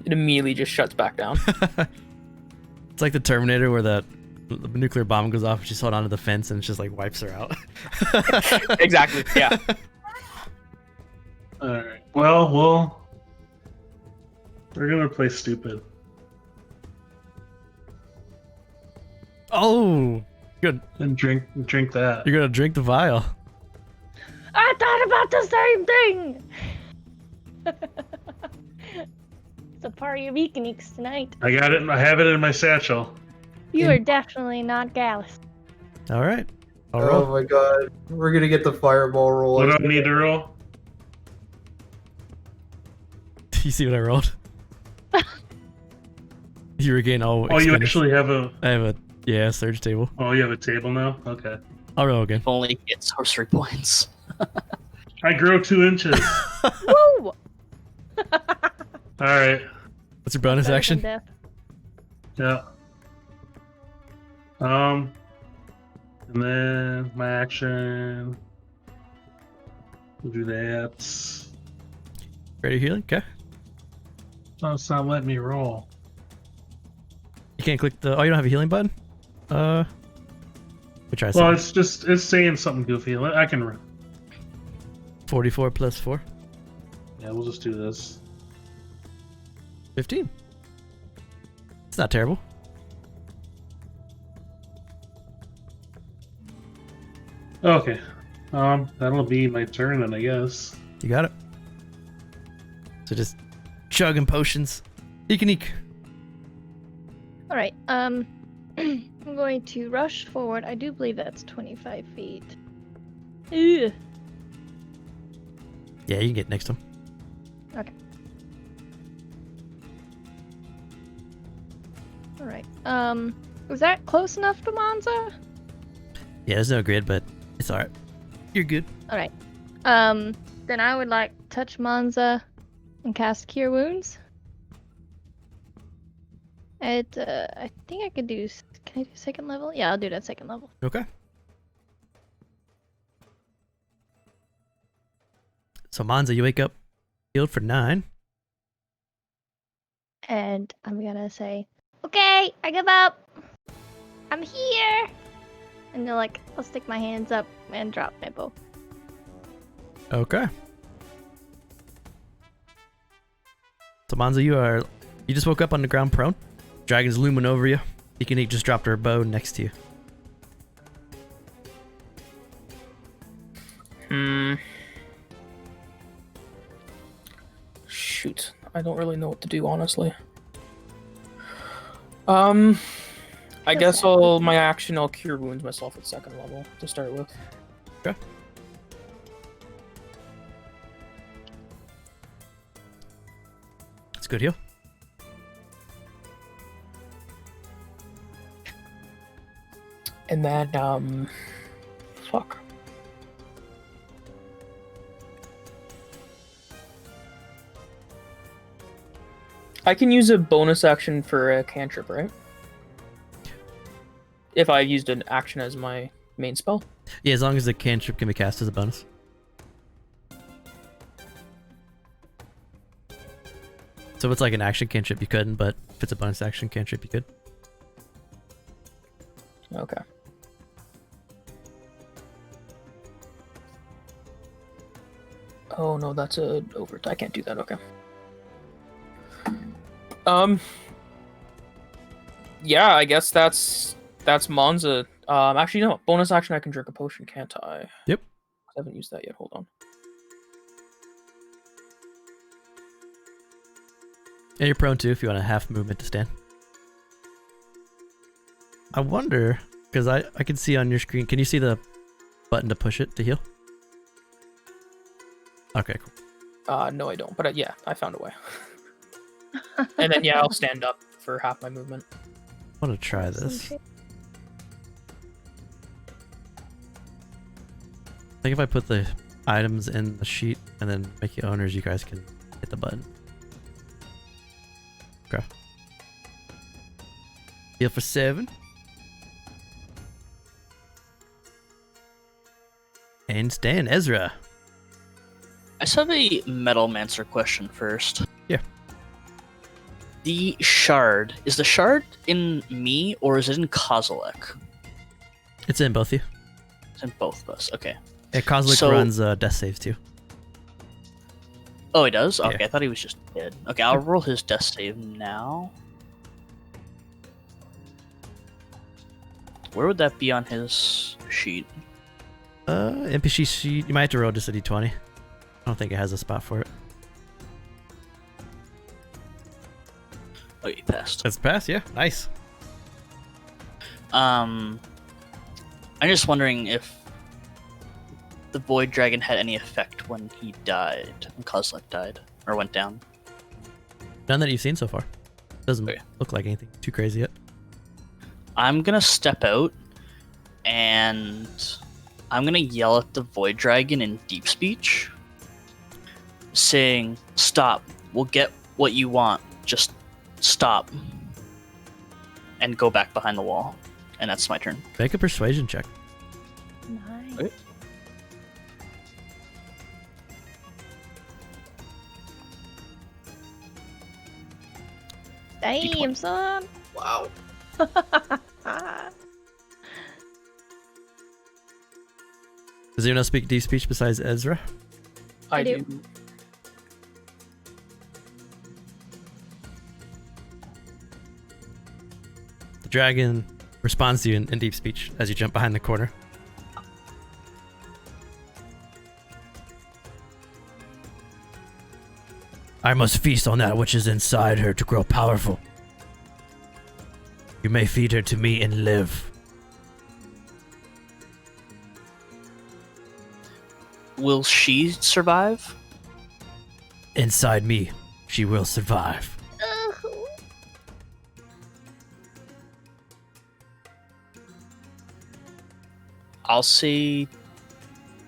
It immediately just shuts back down. It's like the Terminator where the nuclear bomb goes off and she's held onto the fence and it just like wipes her out. Exactly, yeah. Alright, well, we're gonna play stupid. Oh, good. And drink that. You're gonna drink the vial. I thought about the same thing! It's a party of Iqiniqs tonight. I got it. I have it in my satchel. You are definitely not Gallus. All right. I'll Oh roll. my god. We're gonna get the fireball roll. What do I need to roll? You see what I rolled? You regain all. Oh, you expended- actually have a. I have a surge table. Oh, you have a table now. Okay. I'll roll again. If only get sorcery points. I grow 2 inches. Woo! All right. What's your bonus Better than action? death. Yeah. And then my action. We'll do that. Ready healing? Okay. Oh, it's not letting me roll. You can't click the. Oh, you don't have a healing button. We try. Well, it's saying something goofy. I can. 44 plus 4. Yeah, we'll just do this. 15. It's not terrible. Okay. That'll be my turn then, I guess. You got it. So just chugging potions. Iqiniq. Alright, I'm going to rush forward. I do believe that's 25 feet. Ugh. Yeah, you can get next to him. Okay. Alright, was that close enough to Monza? Yeah, there's no grid, but it's alright. You're good. Alright. Then I would like to touch Monza and cast Cure Wounds. I think I could do. Can I do 2nd level? Yeah, I'll do that 2nd level. Okay. So Monza, you wake up, healed for 9. And I'm gonna say, okay, I give up. I'm here. And then I'll stick my hands up and drop my bow. Okay. So Monza, you just woke up on the ground prone. Dragon's looming over you. Iqiniq just dropped her bow next to you. Shoot, I don't really know what to do, honestly. I guess I'll cure wounds myself at 2nd level to start with. Okay. That's good heal. And then, fuck. I can use a bonus action for a cantrip, right? If I used an action as my main spell? Yeah, as long as the cantrip can be cast as a bonus. So if it's like an action cantrip, you couldn't, but if it's a bonus action cantrip, you could. Okay. Oh no, that's a overt. I can't do that. Okay. Yeah, I guess that's Monza. Actually, no. Bonus action, I can drink a potion, can't I? Yep. I haven't used that yet. Hold on. And you're prone too if you want a half movement to stand. I wonder, because I can see on your screen, can you see the button to push it to heal? Okay, cool. No, I don't. But yeah, I found a way. And then, yeah, I'll stand up for half my movement. I want to try this. I think if I put the items in the sheet and then make you owners, you guys can hit the button. Okay. Heal for 7. And stand, Ezra. I just have a Metalmancer question first. Yeah. The shard. Is the shard in me or is it in Kozilek? It's in both of you. It's in both of us. Okay. Yeah, Kozilek runs death saves too. Oh, he does? Okay, Yeah. I thought he was just dead. Okay, I'll roll his death save now. Where would that be on his sheet? NPC sheet. You might have to roll just a d20. I don't think it has a spot for it. Oh, you passed. That's pass, yeah. Nice. I'm just wondering if the Void Dragon had any effect when he died, when Kozilek died, or went down. None that you've seen so far. Doesn't Okay. look like anything too crazy yet. I'm gonna step out, and I'm gonna yell at the Void Dragon in Deep Speech, saying, "Stop, we'll get what you want, just stop." And go back behind the wall. And that's my turn. Make a persuasion check. Nice. Okay. Damn, son. Wow. Does anyone else speak deep speech besides Ezra? I do. The dragon responds to you in deep speech as you jump behind the corner. I must feast on that which is inside her to grow powerful. You may feed her to me and live. Will she survive? Inside me, she will survive. I'll say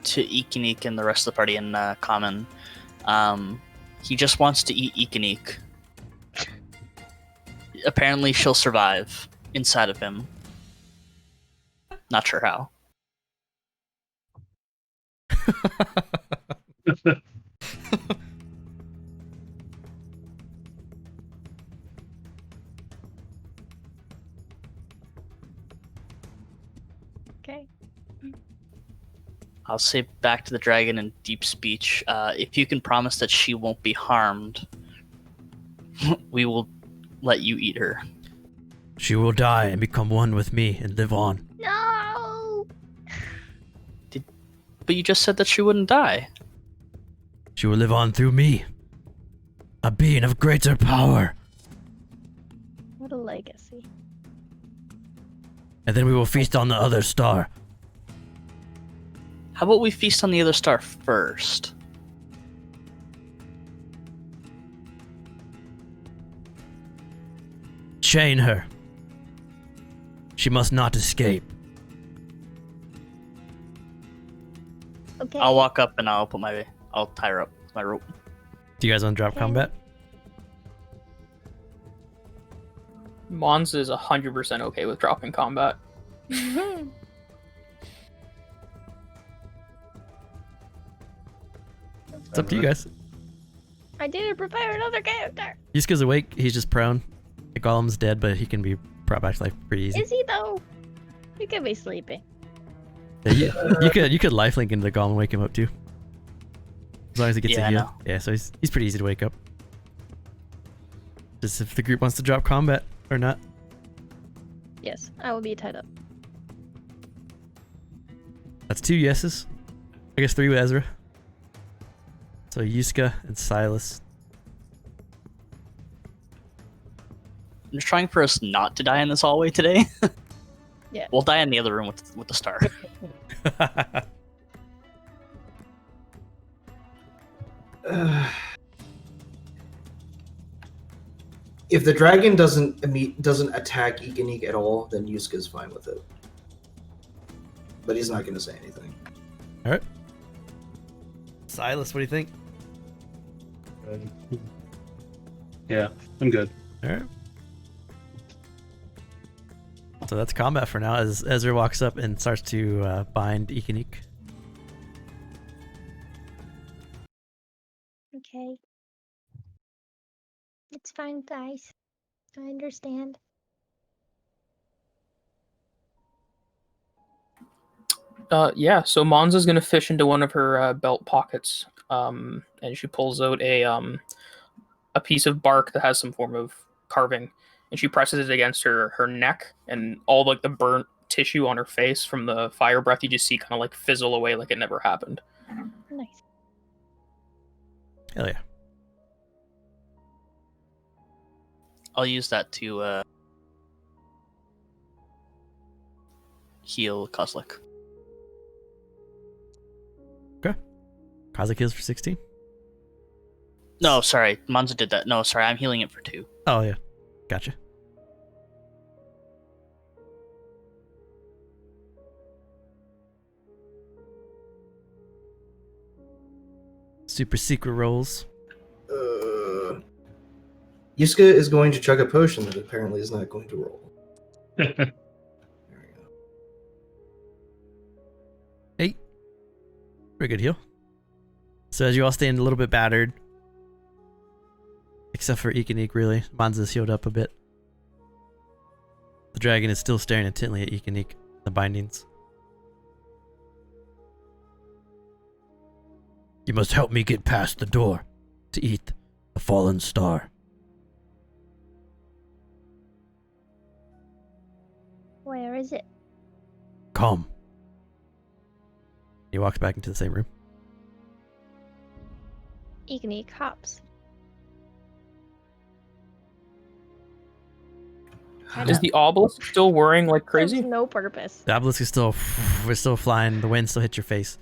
to Iqiniq and the rest of the party in common, he just wants to eat Iqiniq. Apparently she'll survive inside of him. Not sure how. Okay. I'll say back to the dragon in deep speech, if you can promise that she won't be harmed, we will let you eat her. She will die and become one with me and live on. No. But you just said that she wouldn't die. She will live on through me. A being of greater power. What a legacy. And then we will feast on the other star. How about we feast on the other star first? Chain her. She must not escape. Okay. I'll walk up and I'll tie her up with my rope. Do you guys want to drop Okay. combat? Mons is 100% okay with dropping combat. It's up to you guys. I didn't prepare another character. Yusuke's awake. He's just prone. The golem's dead, but he can be brought back to life pretty easy. Is he though? He could be sleeping. Yeah, you could lifelink into the golem and wake him up too. As long as he gets Yeah, a I heal. know. Yeah, so he's pretty easy to wake up. Just if the group wants to drop combat or not. Yes, I will be tied up. That's 2 yeses. I guess 3 with Ezra. So Yusuke and Silas. I'm just trying for us not to die in this hallway today. Yeah. We'll die in the other room with the star. If the dragon doesn't attack Iqiniq at all, then Yusuke's fine with it. But he's not going to say anything. Alright. Silas, what do you think? Yeah, I'm good. Alright. So that's combat for now as Ezra walks up and starts to bind Iqiniq. Okay. It's fine, guys. I understand. Yeah, so Monza's gonna fish into one of her belt pockets, and she pulls out a piece of bark that has some form of carving, and she presses it against her neck, and all like the burnt tissue on her face from the fire breath you just see kind of like fizzle away like it never happened. Nice. Hell yeah. I'll use that to heal Kozlik. Kozlik heals for 16. No, sorry, Monza did that. No, sorry, I'm healing it for 2. Oh yeah. Gotcha. Super secret rolls. Yusuke is going to chug a potion that apparently is not going to roll. There we go. 8. Pretty good heal. So as you all stand a little bit battered, except for Iqiniq, really, Monza's healed up a bit. The dragon is still staring intently at Iqiniq, the bindings. You must help me get past the door to eat the fallen star. Where is it? Come. He walks back into the same room. Iqiniq hops. Is the obelisk still whirring like crazy? Serves no purpose. The obelisk is still, we're still flying. The wind still hits your face.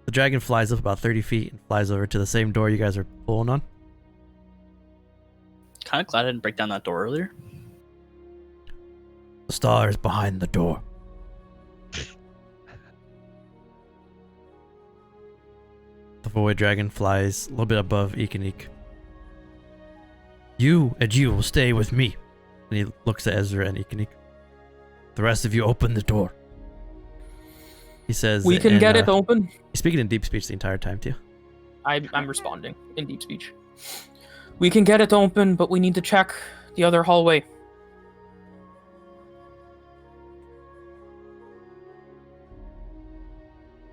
The dragon flies up about 30 feet and flies over to the same door you guys are pulling on. Kind of glad I didn't break down that door earlier. The star is behind the door. The void dragon flies a little bit above Iqiniq. You and you will stay with me. And he looks at Ezra and Iqiniq. The rest of you open the door. He says, We can get it open. He's speaking in deep speech the entire time too. I'm responding in deep speech. We can get it open, but we need to check the other hallway.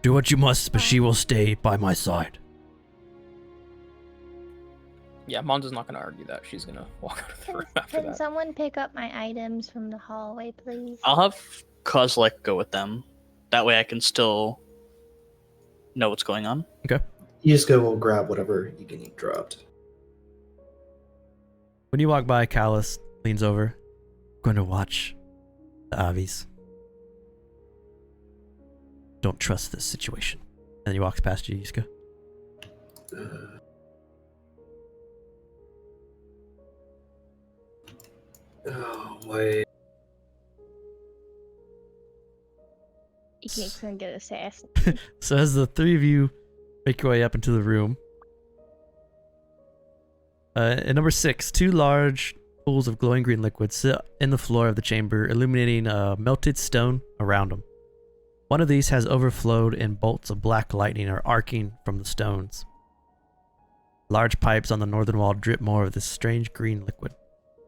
Do what you must, but she will stay by my side. Yeah, Monza's not going to argue that. She's going to walk out of the room after Can that. someone pick up my items from the hallway, please? I'll have Kozlik go with them. That way I can still know what's going on. Yusuke will grab whatever Iqiniq dropped. When you walk by, Callus leans over. Going to watch the Avis. Don't trust this situation. And then he walks past you, Yusuke. Oh, wait. Iqiniq's gonna get assassinated. So as the three of you make your way up into the room, at number 6, 2 large pools of glowing green liquid sit in the floor of the chamber, illuminating melted stone around them. One of these has overflowed and bolts of black lightning are arcing from the stones. Large pipes on the northern wall drip more of this strange green liquid.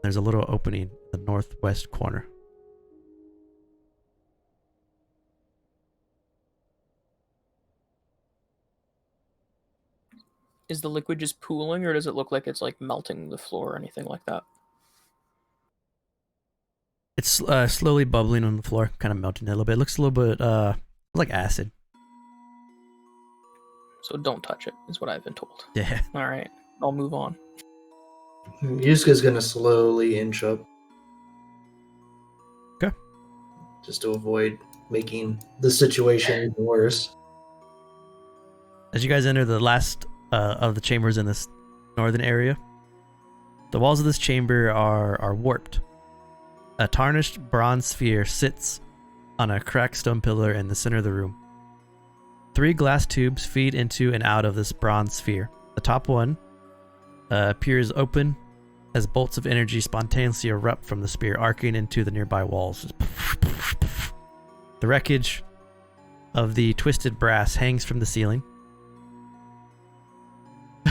There's a little opening in the northwest corner. Is the liquid just pooling, or does it look like it's like melting the floor or anything like that? It's slowly bubbling on the floor, kind of melting a little bit. It looks a little bit like acid. So don't touch it, is what I've been told. Yeah. All right, I'll move on. Yusuke's gonna slowly inch up. Okay. Just to avoid making the situation even worse. As you guys enter the last of the chambers in this northern area, the walls of this chamber are warped. A tarnished bronze sphere sits on a cracked stone pillar in the center of the room. 3 glass tubes feed into and out of this bronze sphere. The top one appears open as bolts of energy spontaneously erupt from the sphere, arcing into the nearby walls. The wreckage of the twisted brass hangs from the ceiling.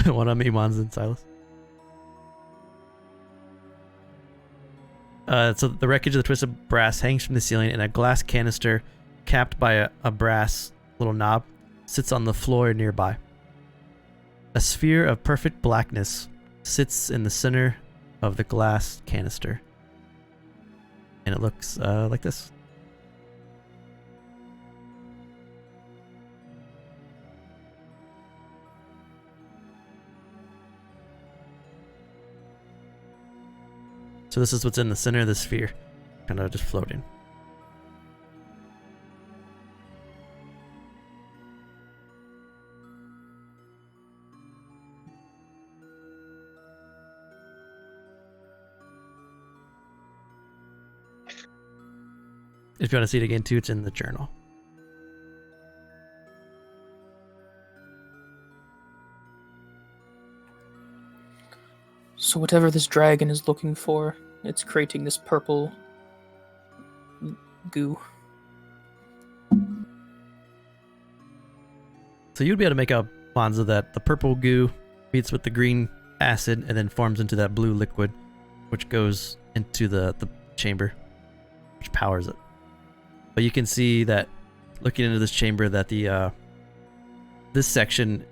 One on me, Mons and Silas. So the wreckage of the twisted brass hangs from the ceiling, and a glass canister capped by a brass little knob sits on the floor nearby. A sphere of perfect blackness sits in the center of the glass canister, and it looks like this. So this is what's in the center of the sphere, kind of just floating. If you want to see it again too, it's in the journal. So whatever this dragon is looking for, it's creating this purple goo. So you'd be able to make out, Monza, that the purple goo meets with the green acid and then forms into that blue liquid, which goes into the chamber, which powers it. But you can see that, looking into this chamber, that the this section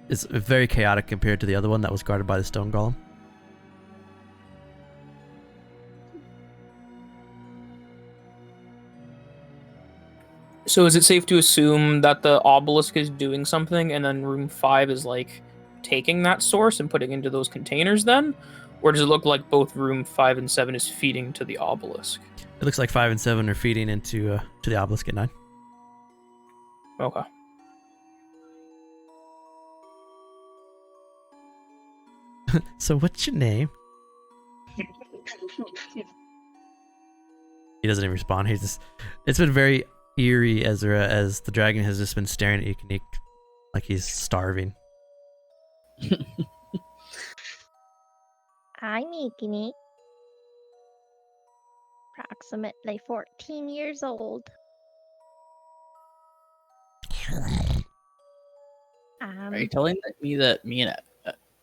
is very chaotic compared to the other one that was guarded by the stone golem. So is it safe to assume that the obelisk is doing something, and then room 5 is like taking that source and putting it into those containers then? Or does it look like both room 5 and 7 is feeding to the obelisk? It looks like 5 and 7 are feeding into to the obelisk at 9. Okay. So what's your name? He doesn't even respond. He's just. It's been very eerie, Ezra, as the dragon has just been staring at Iqiniq like he's starving. I'm Iqiniq. Approximately 14 years old. Are you telling me that me and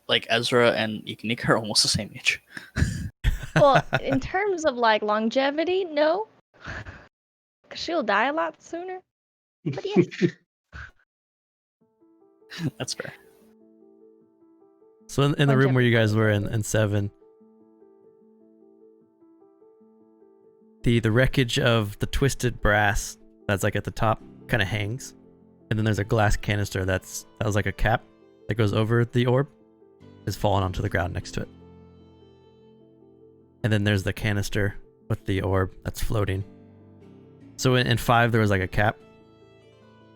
like Ezra and Iqiniq are almost the same age? Well, in terms of like longevity, no. Because she'll die a lot sooner. But yeah. That's fair. So in the room where you guys were in 7, the wreckage of the twisted brass that's like at the top kind of hangs. And then there's a glass canister that was like a cap that goes over the orb, is falling onto the ground next to it. And then there's the canister with the orb that's floating. So in 5 there was like a cap,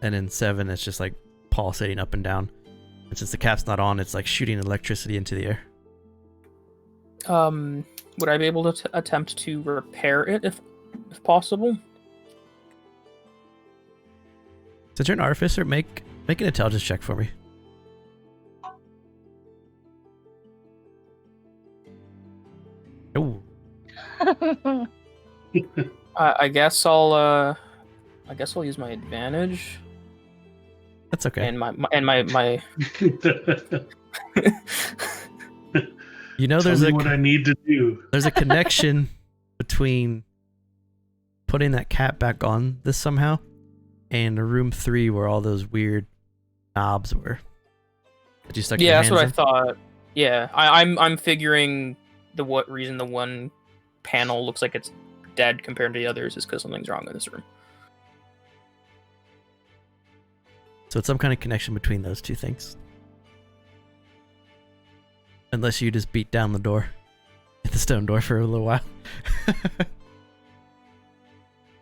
and in 7 it's just like pulsating up and down. And since the cap's not on, it's like shooting electricity into the air. Would I be able to attempt to repair it if possible? Since you're an artificer, make an intelligence check for me. Oh, I guess I'll use my advantage that's okay. and my You know, Tell me what I need to do. there's a connection between putting that cap back on this somehow and room 3 where all those weird knobs were. Did you stuck your that's hands what I in? thought. Yeah, I'm figuring what reason the one panel looks like it's dead compared to the others is because something's wrong in this room. So it's some kind of connection between those two things. Unless you just beat down the door. Hit the stone door for a little while.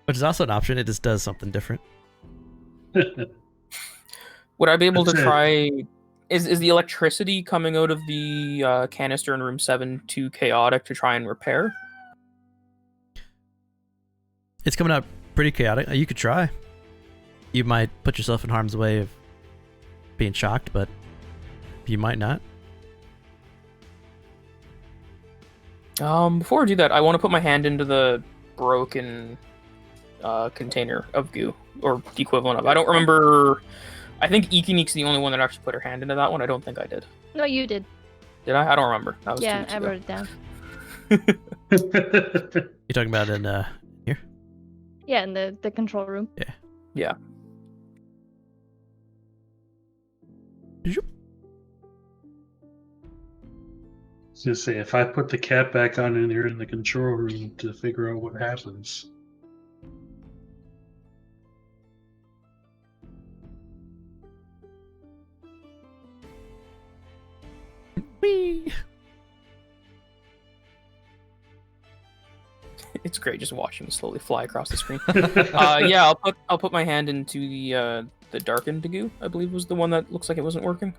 Which is also an option, it just does something different. Would I be able to That's it. try? Is the electricity coming out of the canister in room 7 too chaotic to try and repair? It's coming out pretty chaotic. You could try. You might put yourself in harm's way of being shocked, but you might not. Before I do that, I want to put my hand into the broken container of goo, or the equivalent of. I don't remember. I think Iqiniq's the only one that actually put her hand into that one. I don't think I did. No, you did. Did I? I don't remember. That was 2 Yeah, weeks I ago. wrote it down. You talking about in here? Yeah, in the control room. Yeah. Zoop. I was gonna say, if I put the cap back on in there in the control room to figure out what happens. Whee! It's great just watching me slowly fly across the screen. Yeah, I'll put my hand into the darkened goo. I believe was the one that looks like it wasn't working.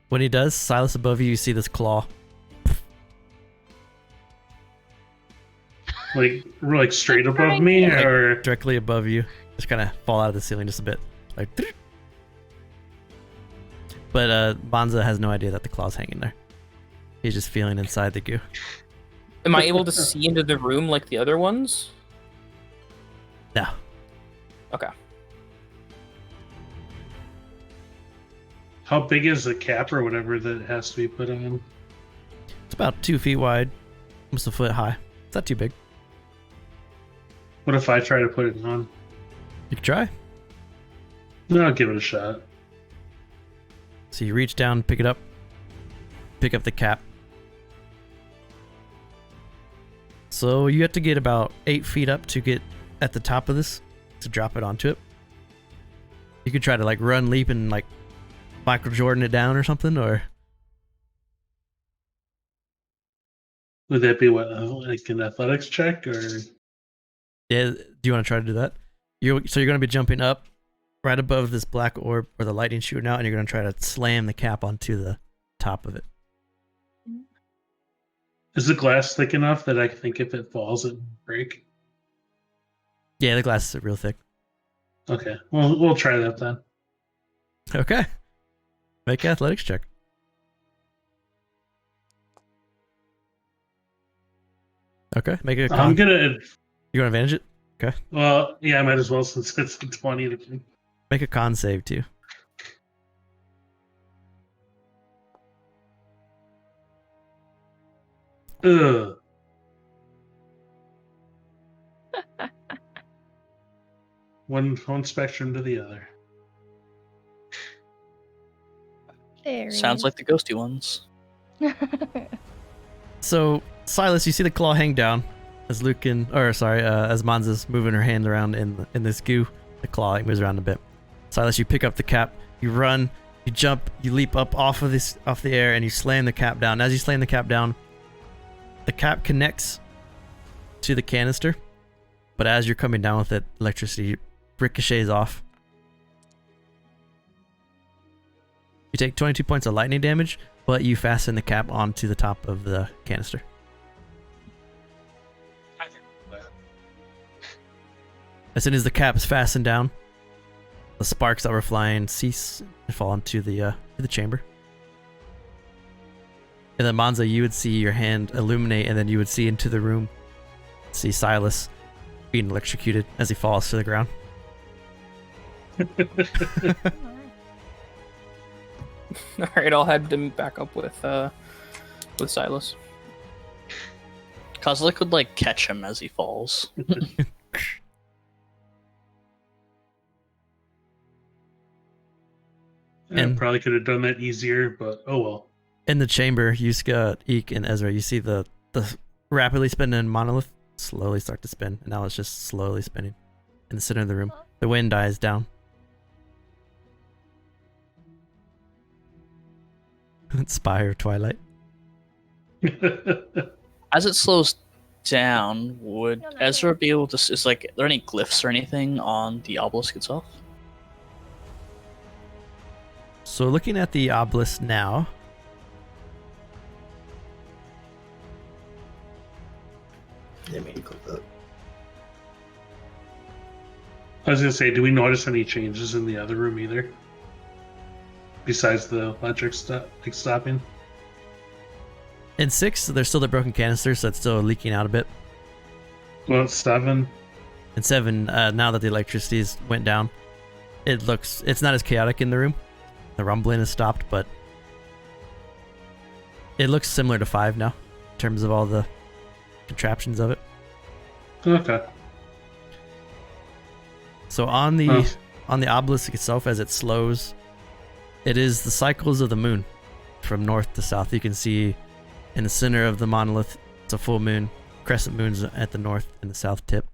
When he does, Silas above you see this claw. Like straight above me, or Directly above you. Just kind of fall out of the ceiling just a bit. Like, but Bonza has no idea that the claw's hanging there. He's just feeling inside the goo. Am I able to see into the room like the other ones? No. Okay. how big is the cap or whatever that has to be put on? It's about 2 feet wide, almost a foot high. It's not too big. What if I try to put it on? You can try. No, I'll give it a shot. So you reach down, pick it up, pick up the cap. So you have to get about 8 feet up to get at the top of this to drop it onto it. You could try to like run, leap, and like Michael Jordan it down or something, or Would that be what, like an athletics check, or? yeah. Do you want to try to do that? So you're going to be jumping up right above this black orb where the lightning's shooting out, and you're going to try to slam the cap onto the top of it. Is the glass thick enough that I think if it falls, it won't break? Yeah, the glass is real thick. Okay, well, we'll try that then. Okay. Make an athletics check. Okay, make it a con. I'm gonna. You want to advantage it? Well, yeah, I might as well since it's a 20. Make a con save too. Ugh. One spectrum to the other. There. Sounds like the ghosty ones. So, Silas, you see the claw hang down, as as Monza's moving her hand around in this goo, the claw like, moves around a bit. Silas, you pick up the cap, you run, you jump, you leap up off the air, and you slam the cap down. As you slam the cap down, the cap connects to the canister, but as you're coming down with it, electricity ricochets off. You take 22 points of lightning damage, but you fasten the cap onto the top of the canister. As soon as the cap is fastened down, the sparks that were flying cease and fall into the chamber. And then Monza, you would see your hand illuminate, and then you would see into the room, see Silas being electrocuted as he falls to the ground. All right, I'll head to back up with Silas. Kozilek could like catch him as he falls. And- probably could have done that easier, but oh well. In the chamber, Yuska, Eek, and Ezra, you see the rapidly spinning monolith slowly start to spin, and now it's just slowly spinning in the center of the room. The wind dies down. Spire of Twilight. As it slows down, would Ezra be able to? Is like, are there any glyphs or anything on the obelisk itself? So looking at the obelisk now, Didn't mean to click that. I was gonna say, do we notice any changes in the other room either? Besides the electric stopping? in 6, there's still the broken canister, so it's still leaking out a bit. Well, it's 7. In 7, now that the electricity's went down, it's not as chaotic in the room. The rumbling has stopped, but it looks similar to 5 now in terms of all the contraptions of it. Okay. So on the obelisk itself, as it slows, it is the cycles of the moon from north to south. You can see in the center of the monolith, it's a full moon, crescent moons at the north and the south tip.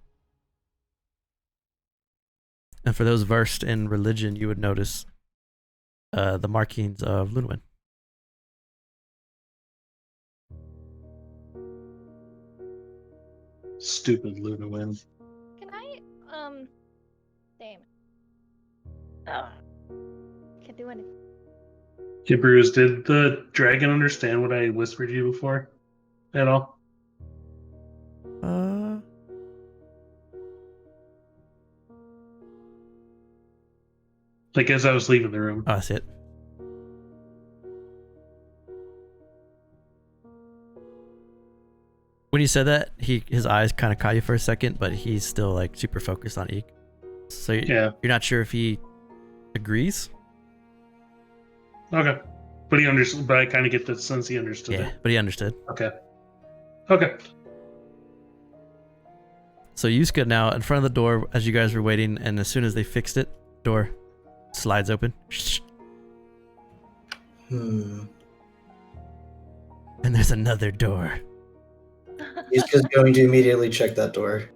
And for those versed in religion, you would notice the markings of Lunwin. Stupid Luna win. Can I, damn. Oh. Can't do anything. Okay, Brews, did the dragon understand what I whispered to you before? At all? Like as I was leaving the room. Oh, that's it. When you said that, his eyes kind of caught you for a second, but he's still like super focused on Eek. So Yeah. you're not sure if he agrees? Okay. But he understood. But I kind of get the sense he understood Yeah, it. but he understood. Okay. Okay. So Yuska now in front of the door as you guys were waiting, and as soon as they fixed it, door slides open. And there's another door. He's just going to immediately check that door.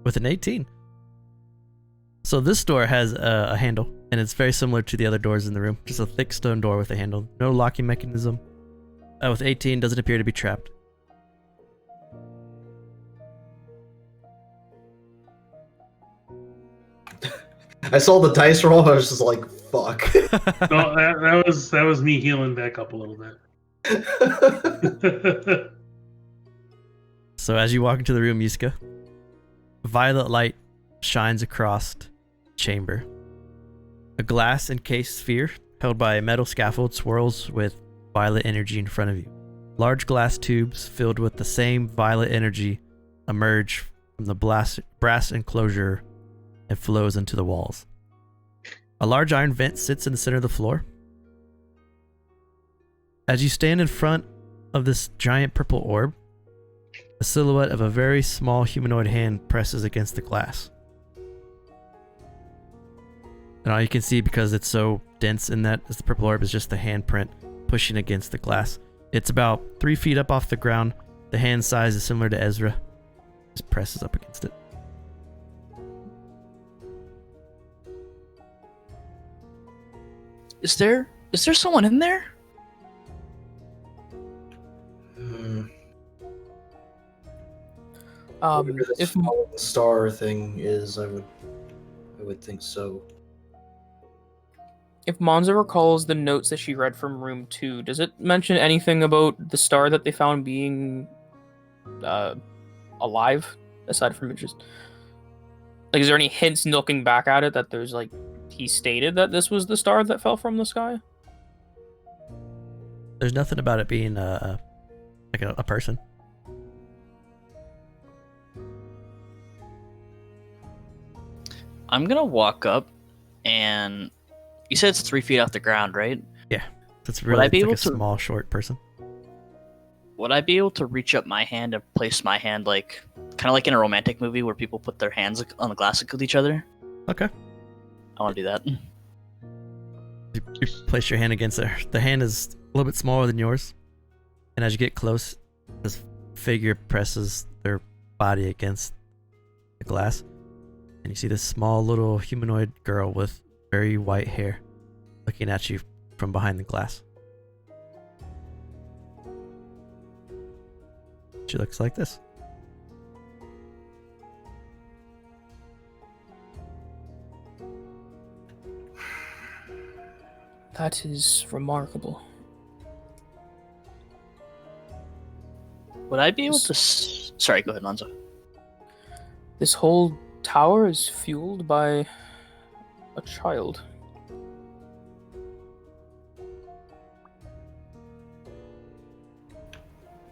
With an 18. So this door has a handle, and it's very similar to the other doors in the room. Just a thick stone door with a handle. No locking mechanism. With 18, doesn't appear to be trapped. I saw the dice roll. I was just like, "Fuck." No, that was me healing back up a little bit. So as you walk into the room, Yuska, violet light shines across the chamber. A glass encased sphere held by a metal scaffold swirls with violet energy in front of you. Large glass tubes filled with the same violet energy emerge from the brass enclosure and flows into the walls. A large iron vent sits in the center of the floor. As you stand in front of this giant purple orb, the silhouette of a very small humanoid hand presses against the glass. And all you can see, because it's so dense in that, is the purple orb, is just the handprint pushing against the glass. It's about 3 feet up off the ground. The hand size is similar to Ezra. Just presses up against it. Is there someone in there? Whatever this If fallen star thing is, I would think so. If Monza recalls the notes that she read from room 2, does it mention anything about the star that they found being alive, aside from it just... Like, is there any hints looking back at it that there's, like, he stated that this was the star that fell from the sky? There's nothing about it being like a person. I'm gonna walk up, and you said it's 3 feet off the ground, right? Yeah, it's really I be it's like able a to- small, short person. Would I be able to reach up my hand and place my hand like, kind of like in a romantic movie where people put their hands on the glass with each other? Okay. I want to do that. You place your hand against it. The hand is a little bit smaller than yours, and as you get close, this figure presses their body against the glass, and you see this small little humanoid girl with very white hair looking at you from behind the glass. She looks like this. That is remarkable. Would I be able to... Sorry, go ahead, Lonzo. This whole tower is fueled by a child.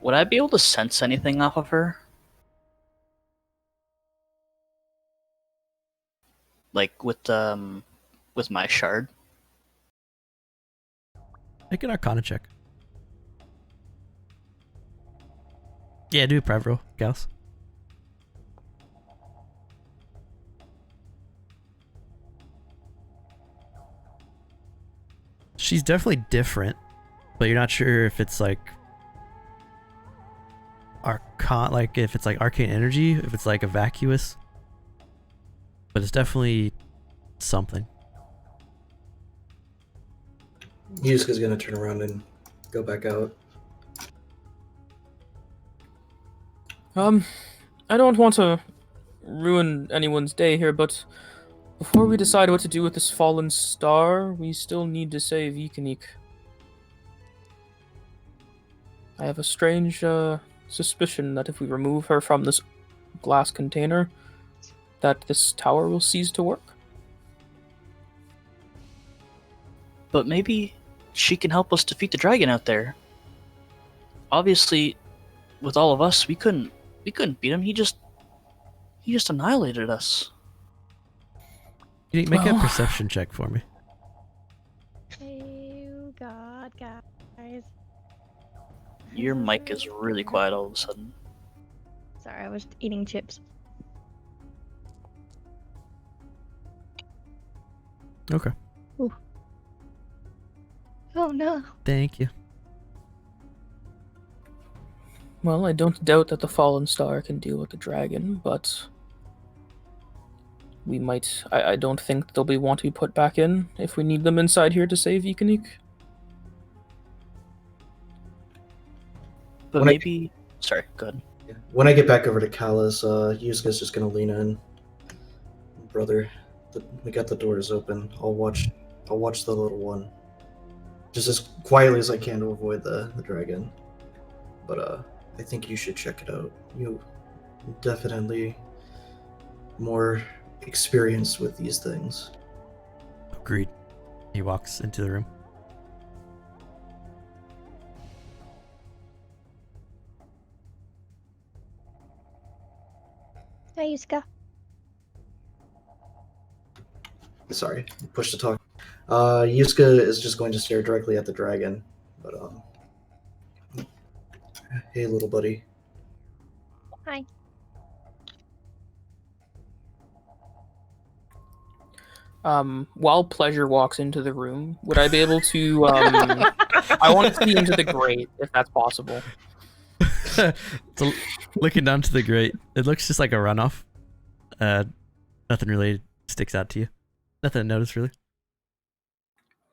Would I be able to sense anything off of her? Like with my shard? Make an Arcana check. Yeah, do a Prav roll, Gauss. She's definitely different, but you're not sure if it's like if it's like arcane energy, if it's like a vacuous. But it's definitely something. Yusuke's gonna turn around and go back out. I don't want to ruin anyone's day here, but before we decide what to do with this fallen star, we still need to save Iqiniq. I have a strange suspicion that if we remove her from this glass container, that this tower will cease to work. But maybe she can help us defeat the dragon out there. Obviously, with all of us, we couldn't beat him. He just annihilated us. You make a Well- perception check for me. Oh God, guys. Your mic is really quiet all of a sudden. Sorry, I was eating chips. Okay. Oh no. Thank you. Well, I don't doubt that the fallen star can deal with the dragon, but we might... I don't think they'll want to be put back in if we need them inside here to save Iqiniq. But When I- maybe... Sorry, go ahead. Yeah. When I get back over to Callus, Yusuke's just gonna lean in. Brother, we got the doors open. I'll watch the little one. Just as quietly as I can to avoid the dragon. But I think you should check it out. You definitely more experienced with these things. Agreed. He walks into the room. Hi, Yusuke. Sorry, push to talk. Yusuke is just going to stare directly at the dragon. But hey, little buddy. Hi. while Pleasure walks into the room, would I be able to? I want to see into the grate, if that's possible. So, looking down to the grate, it looks just like a runoff. Nothing really sticks out to you. Nothing to notice, really.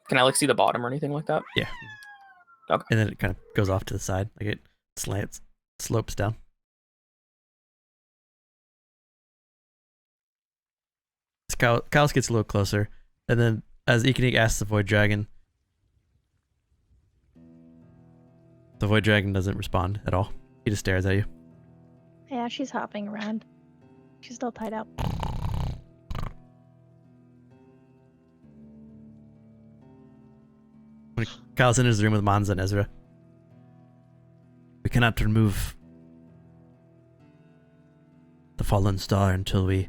Can I like see the bottom or anything like that? Yeah. Okay. And then it kind of goes off to the side, like it slopes down. Kalos gets a little closer, and then as Iqiniq asks the Void Dragon, the Void Dragon doesn't respond at all. He just stares at you. Yeah, she's hopping around. She's still tied up. When Kalos enters the room with Manza and Ezra, we cannot remove the fallen star until we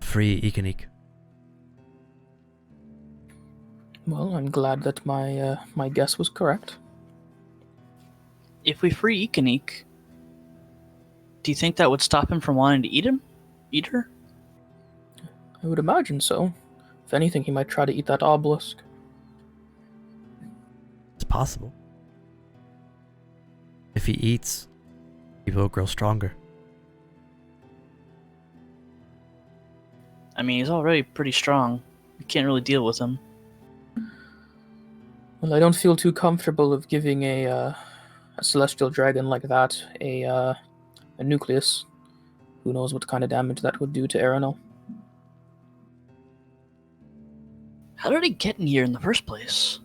free Iqiniq. Well, I'm glad that my guess was correct. If we free Iqiniq, do you think that would stop him from wanting to eat her? I would imagine so. If anything, he might try to eat that obelisk. It's possible. If he eats, he will grow stronger. I mean, he's already pretty strong. We can't really deal with him. Well, I don't feel too comfortable of giving a celestial dragon like that a nucleus. Who knows what kind of damage that would do to Erenel? How did he get in here in the first place?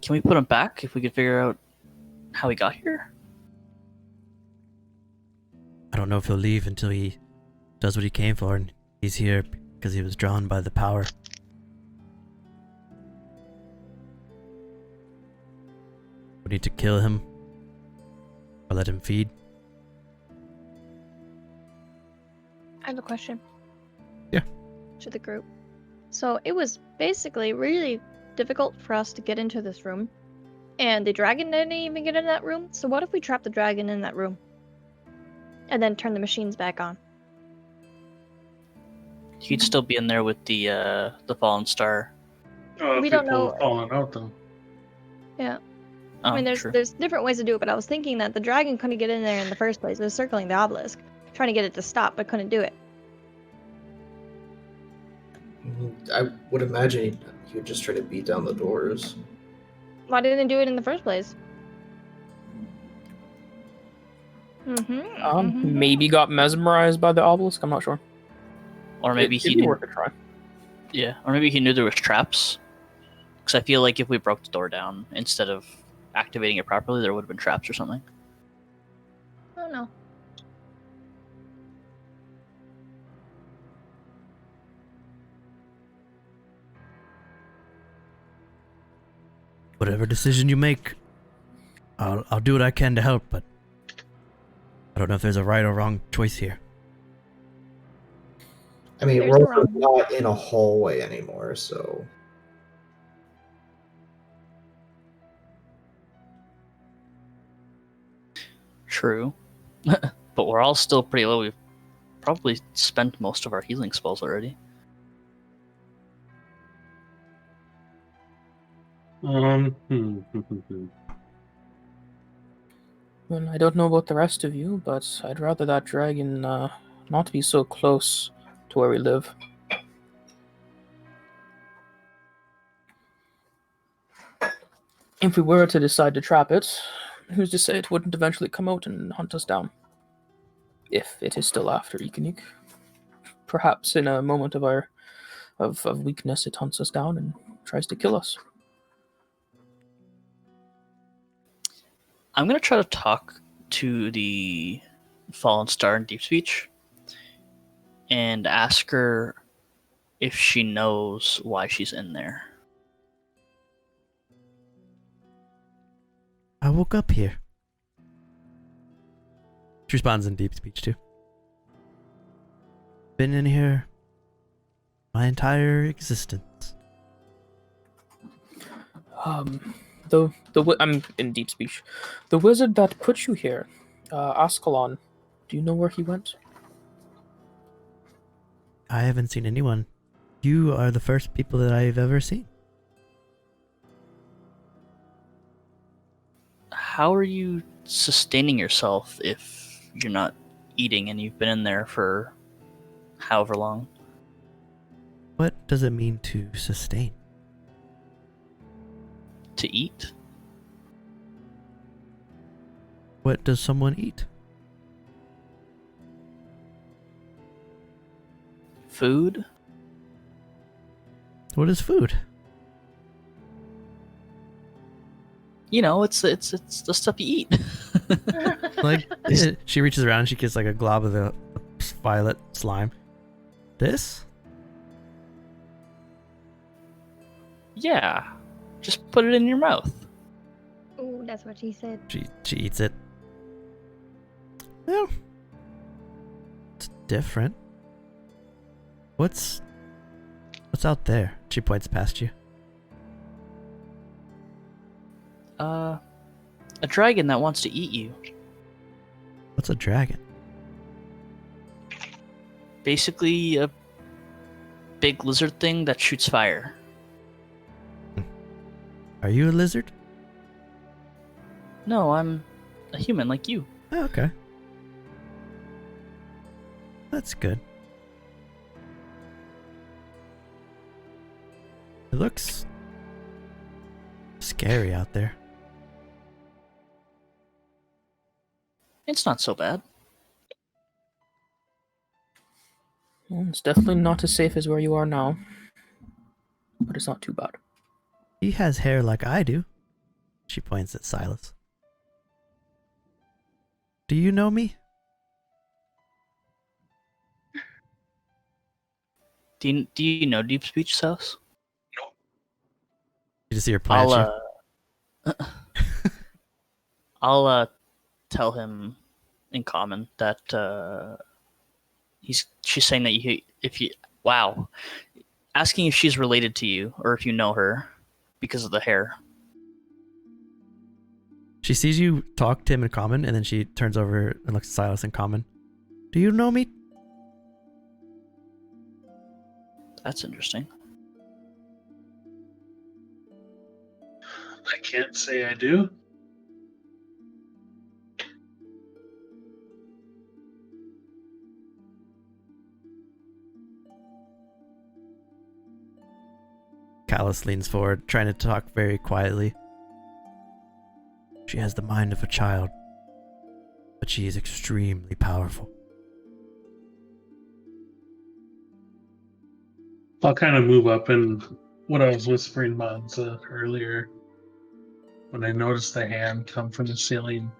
Can we put him back if we could figure out how he got here? I don't know if he'll leave until he does what he came for, and he's here because he was drawn by the power. We need to kill him or let him feed. I have a question. Yeah. To the group. So it was basically really difficult for us to get into this room. And the dragon didn't even get in that room. So what if we trap the dragon in that room? And then turn the machines back on? He'd still be in there with the fallen star. Oh, We if don't people know- have fallen out, though. Yeah. Oh, I mean, true. there's different ways to do it, but I was thinking that the dragon couldn't get in there in the first place. It was circling the obelisk, trying to get it to stop, but couldn't do it. I would imagine he would just try to beat down the doors. Why didn't it do it in the first place? Mm-hmm. Maybe got mesmerized by the obelisk. I'm not sure. Or maybe It'd he be knew. worth a try. Yeah, or maybe he knew there was traps. Because I feel like if we broke the door down instead of activating it properly, there would have been traps or something. I don't know. Whatever decision you make, I'll do what I can to help, but I don't know if there's a right or wrong choice here. I mean, There's we're no also wrong- not in a hallway anymore, so True. But we're all still pretty low. We've probably spent most of our healing spells already. Hmm. Well, I don't know about the rest of you, but I'd rather that dragon not be so close to where we live. If we were to decide to trap it, who's to say it wouldn't eventually come out and hunt us down? If it is still after Iqiniq. Perhaps in a moment of our of weakness it hunts us down and tries to kill us. I'm going to try to talk to the Fallen Star in Deep Speech and ask her if she knows why she's in there. I woke up here. She responds in deep speech too. Been in here my entire existence. I'm in deep speech. The wizard that put you here, Ascalon, do you know where he went? I haven't seen anyone. You are the first people that I've ever seen. How are you sustaining yourself if you're not eating and you've been in there for however long? What does it mean to sustain? To eat? What does someone eat? Food? What is food? You know, it's the stuff you eat. Like, she reaches around and she gets like a glob of the violet slime. This? Yeah. Just put it in your mouth. Ooh, that's what she said. She eats it. Well, it's different. What's out there? She points past you. A dragon that wants to eat you. What's a dragon? Basically a big lizard thing that shoots fire. Are you a lizard? No, I'm a human like you. Oh, okay. That's good. It looks scary out there. It's not so bad. Well, it's definitely not as safe as where you are now, but it's not too bad. He has hair like I do. She points at Silas. Do you know me? Do you know Deep Speech's house? You just see her point at you. I'll tell him in common that she's saying that wow, asking if she's related to you or if you know her because of the hair. She sees you talk to him in common, and then she turns over and looks at Silas in common. Do you know me? That's interesting. I can't say I do. Callus leans forward, trying to talk very quietly. She has the mind of a child, but she is extremely powerful. I'll kind of move up, and what I was whispering Monza earlier, when I noticed the hand come from the ceiling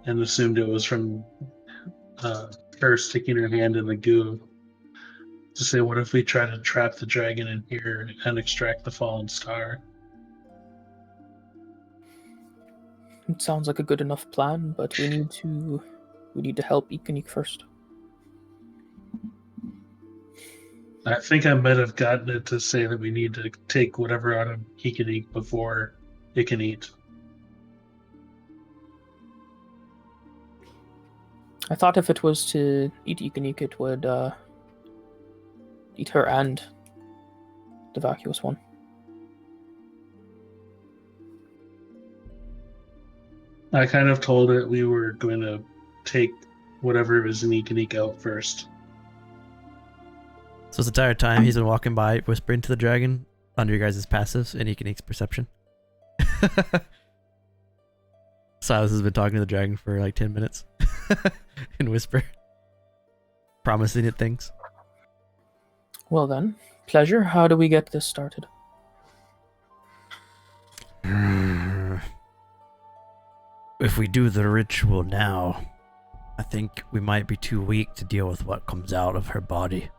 and assumed it was from her sticking her hand in the goo, to say, what if we try to trap the dragon in here and extract the fallen star? It sounds like a good enough plan, but we need to help Iqiniq first. I think I might have gotten it to say that we need to take whatever out of Iqiniq before it can eat. I thought if it was to eat Iqiniq, it would eat her and the vacuous one. I kind of told it we were going to take whatever was in Iqiniq out first. So this entire time he's been walking by, whispering to the dragon under your guys' passives and Iqiniq's perception. Silas has been talking to the dragon for like 10 minutes in whisper, promising it things. Well then, pleasure. How do we get this started? If we do the ritual now, I think we might be too weak to deal with what comes out of her body.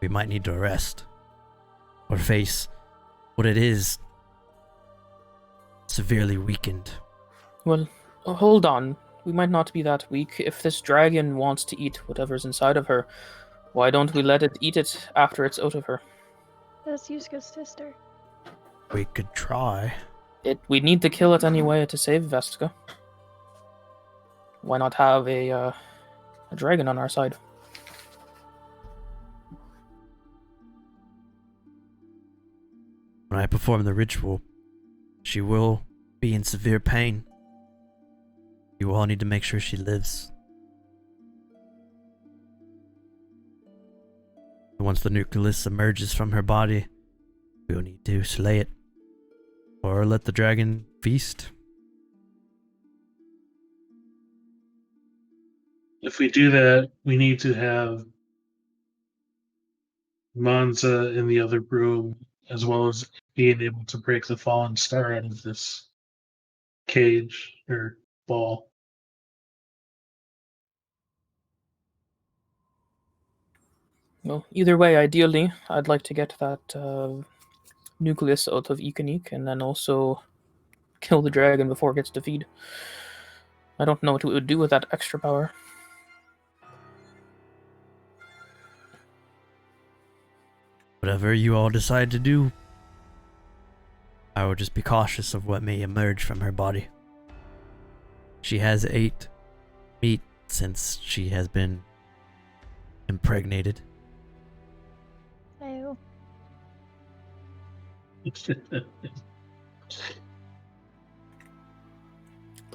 We might need to rest or face what it is severely weakened. Well, hold on. We might not be that weak. If this dragon wants to eat whatever's inside of her, why don't we let it eat it after it's out of her? That's Yuska's sister. We could try. We need to kill it anyway to save Vestka. Why not have a dragon on our side? when I perform the ritual, she will be in severe pain. You all need to make sure she lives. Once the nucleus emerges from her body, we'll need to slay it. Or let the dragon feast. If we do that, we need to have Monza in the other room, as well as being able to break the fallen star out of this cage or ball. Well, either way, ideally, I'd like to get that nucleus out of Iqiniq and then also kill the dragon before it gets to feed. I don't know what it would do with that extra power. Whatever you all decide to do, I will just be cautious of what may emerge from her body. She has ate meat since she has been impregnated. Ew.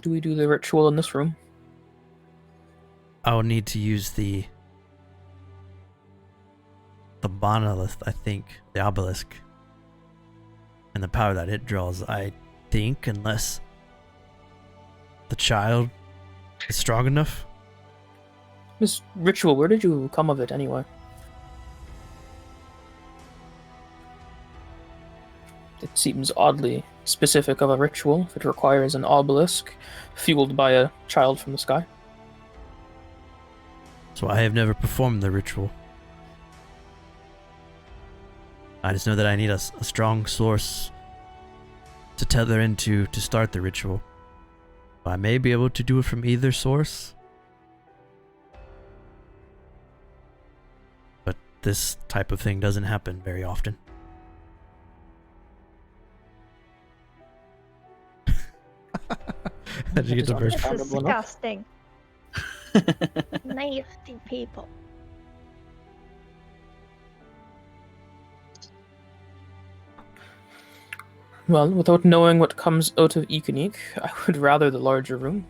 Do we do the ritual in this room? I will need to use the monolith, I think, the obelisk, and the power that it draws, I think, unless the child is strong enough. This ritual, where did you come of it anyway? It seems oddly specific of a ritual if it requires an obelisk fueled by a child from the sky. So I have never performed the ritual. I just know that I need a strong source to tether into to start the ritual. I may be able to do it from either source, but this type of thing doesn't happen very often. How'd you get the first? It's disgusting. Nasty people. Well, without knowing what comes out of Iqiniq, I would rather the larger room.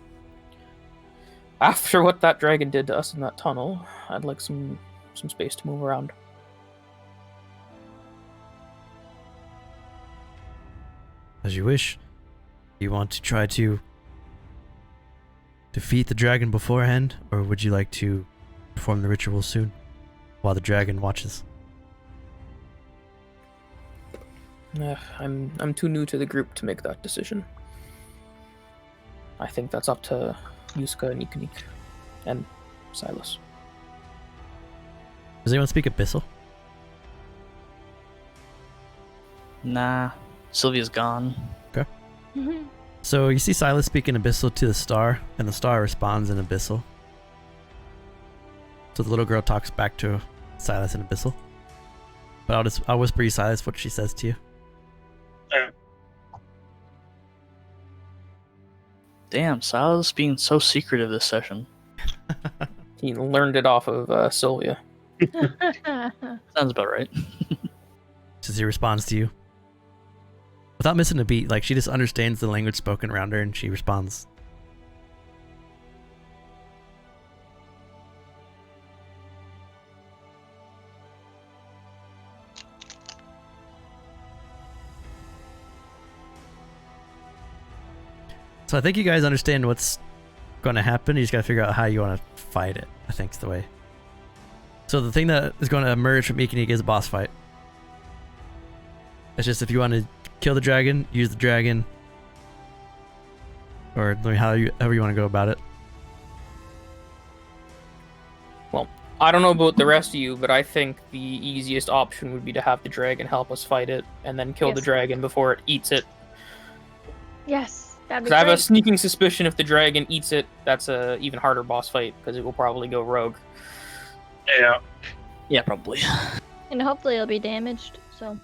After what that dragon did to us in that tunnel, I'd like some space to move around. As you wish. You want to try to defeat the dragon beforehand, or would you like to perform the ritual soon, while the dragon watches? I'm too new to the group to make that decision. I think that's up to Yuska and Iqiniq and Silas. Does anyone speak Abyssal? Nah, Sylvia's gone. So you see Silas speaking Abyssal to the star, and the star responds in Abyssal. So the little girl talks back to Silas in Abyssal. But I'll whisper you, Silas, what she says to you. Damn, Silas being so secretive this session. He learned it off of Sylvia. Sounds about right. As he responds to you. Without missing a beat, like she just understands the language spoken around her and she responds. So I think you guys understand what's going to happen. You just got to figure out how you want to fight it, I think is the way. So the thing that is going to emerge from Iqiniq is a boss fight. It's just if you want to kill the dragon, use the dragon, or however you want to go about it. Well, I don't know about the rest of you, but I think the easiest option would be to have the dragon help us fight it, and then kill the Yes. dragon before it eats it. Yes, that'd be Because I have a great. sneaking suspicion if the dragon eats it, that's a even harder boss fight, because it will probably go rogue. Yeah. Yeah, probably. And hopefully it'll be damaged, so.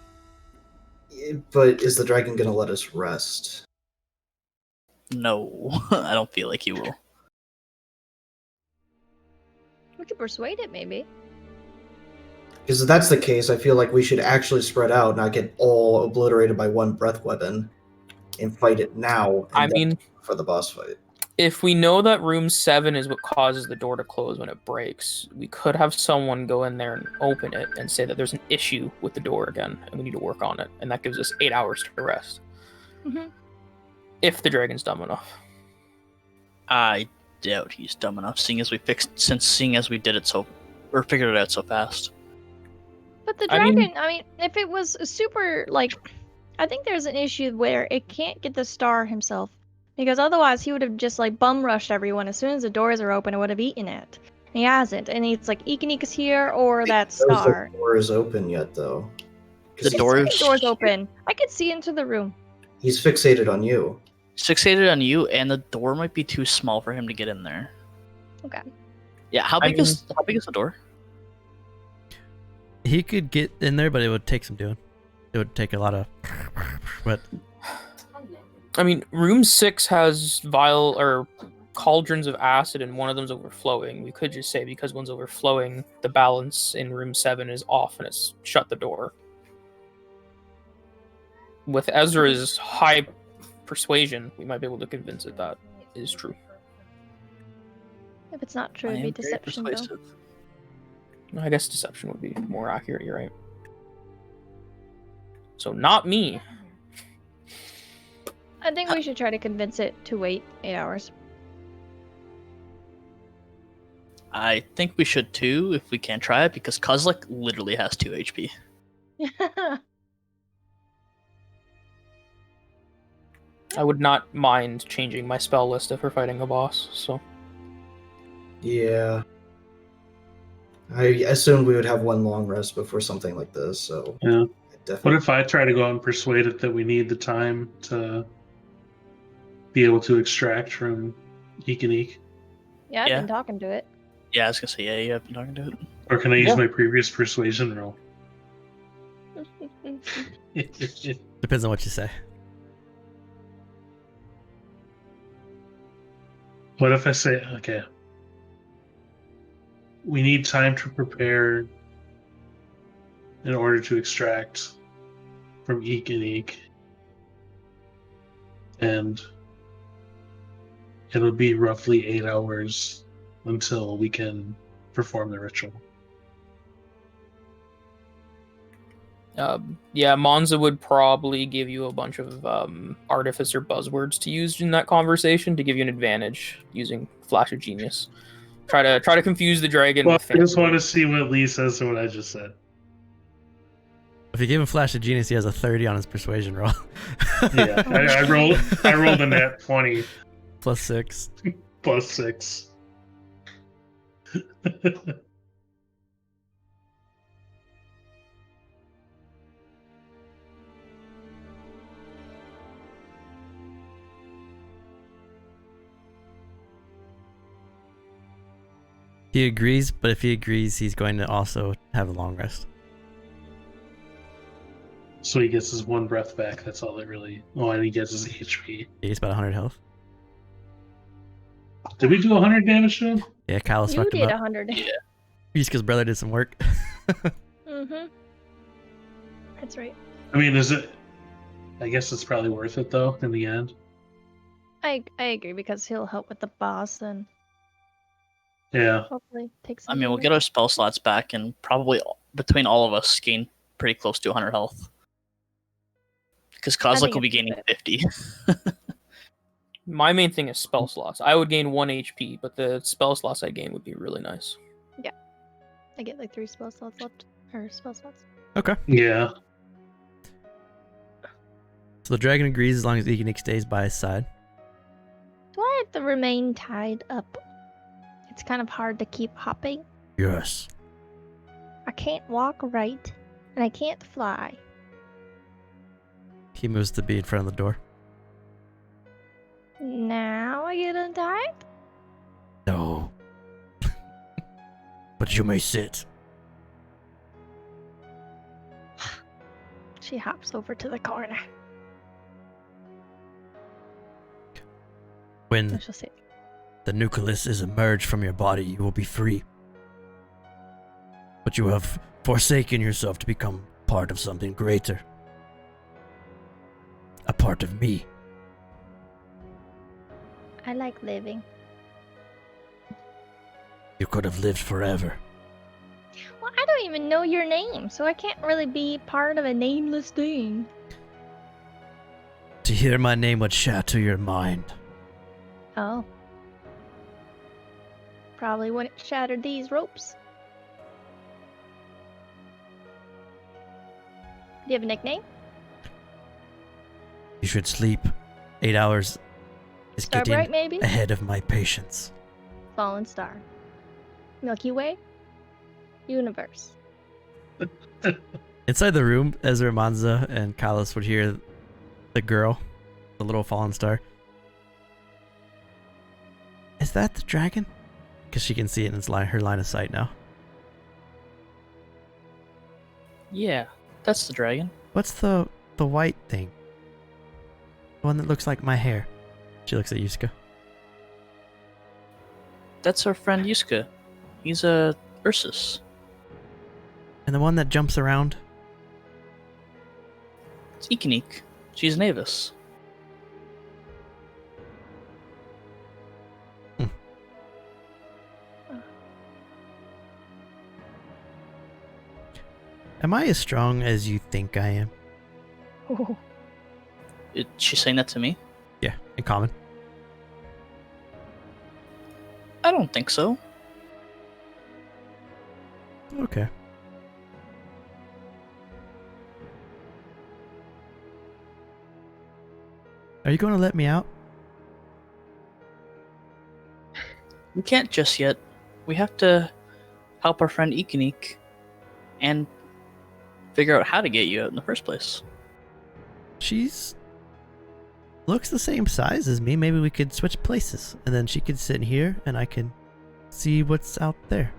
But is the dragon gonna let us rest? No, I don't feel like he will. We could persuade it, maybe. Because if that's the case, I feel like we should actually spread out, not get all obliterated by one breath weapon, and fight it now. I And then mean, for the boss fight. if we know that room 7 is what causes the door to close when it breaks, we could have someone go in there and open it and say that there's an issue with the door again, and we need to work on it, and that gives us 8 hours to rest. Mhm. If the dragon's dumb enough. I doubt he's dumb enough, seeing as we did it so, or figured it out so fast. But the I dragon, mean- I mean, if it was super, like, I think there's an issue where it can't get the star himself. Because otherwise he would have just, like, bum rushed everyone. As soon as the doors are open, it would have eaten it. And he hasn't. And it's like, Iqiniq is here or that Knows star. the door is open yet, though. 'Cause The The door's door's open. I could see into the room. He's fixated on you. fixated on you, and the door might be too small for him to get in there. Okay. Yeah, how big is the door? He could get in there, but it would take some doing. It would take a lot of. But I mean, room 6 has vial or cauldrons of acid, and one of them's overflowing. We could just say because one's overflowing, the balance in room 7 is off, and it's shut the door. With Ezra's high persuasion, we might be able to convince it that is true. If it's not true, I it'd am be very deception, though. persuasive. I guess deception would be more accurate. You're right. So not me. I think we should try to convince it to wait 8 hours. I think we should too, if we can try it, because Kozlik literally has 2 HP. I would not mind changing my spell list if we're fighting a boss. So Yeah. I assumed we would have one long rest before something like this, so Yeah. What definitely. if I try to go out and persuade it that we need the time to be able to extract from Iqiniq? Yeah, I've Yeah. been talking to it. Yeah, I was gonna say, yeah, you have been talking to it. Or can I use Yeah. my previous persuasion roll? depends on what you say. What if I say, okay, we need time to prepare in order to extract from Iqiniq, and it'll be roughly 8 hours until we can perform the ritual. Yeah, Monza would probably give you a bunch of artificer buzzwords to use in that conversation to give you an advantage using Flash of Genius. Try to confuse the dragon. Well, with I just want to see what Lee says to what I just said. If you give him Flash of Genius, he has a 30 on his persuasion roll. Yeah, I rolled a nat 20 Plus 6. plus 6. He agrees, but if he agrees, he's going to also have a long rest. So he gets his 1 breath back. That's all that really. Oh, and he gets his HP. He gets about 100 health. Did we do 100 damage to him? Yeah, Callus You fucked him did up. 100. Yeah. Just because brother did some work. Mm-hmm. That's right. I mean, is it? I guess it's probably worth it though in the end. I agree because he'll help with the boss and Yeah. hopefully take some. I mean, we'll damage. get our spell slots back, and probably between all of us gain pretty close to 100 health. Because Kozlik think will be it's gaining good. 50. My main thing is spell slots. I would gain 1 HP, but the spell slots I gain would be really nice. I get like 3 spell slots left. Or spell slots. Okay. Yeah. So the dragon agrees as long as Iqiniq stays by his side. Do I have to remain tied up? It's kind of hard to keep hopping. Yes. I can't walk right, and I can't fly. He moves to be in front of the door. Now I get untied? No. But you may sit. She hops over to the corner. When And she'll say, the nucleus is emerged from your body, you will be free. But you have forsaken yourself to become part of something greater. A part of me. I like living. You could have lived forever. Well, I don't even know your name, so I can't really be part of a nameless thing. To hear my name would shatter your mind. Oh. Probably wouldn't shatter these ropes. Do you have a nickname? You should sleep. 8 hours is getting Starbright, maybe? ahead of my patience. Fallen Star. Milky Way? Universe. Inside the room, Ezra, Manza, and Kalos would hear the girl, the little fallen star. Is that the dragon? Because she can see it in her line of sight now. Yeah, that's the dragon. What's the white thing? The one that looks like my hair. She looks at Yusuke. That's our friend Yusuke. He's a Ursus. And the one that jumps around? It's Iqiniq. She's an Avis. Am I as strong as you think I am? Oh. She's saying that to me? Yeah, in common. I don't think so. Okay. Are you going to let me out? We can't just yet. We have to help our friend Iqiniq and figure out how to get you out in the first place. She's looks the same size as me. Maybe we could switch places, and then she could sit in here, and I can see what's out there.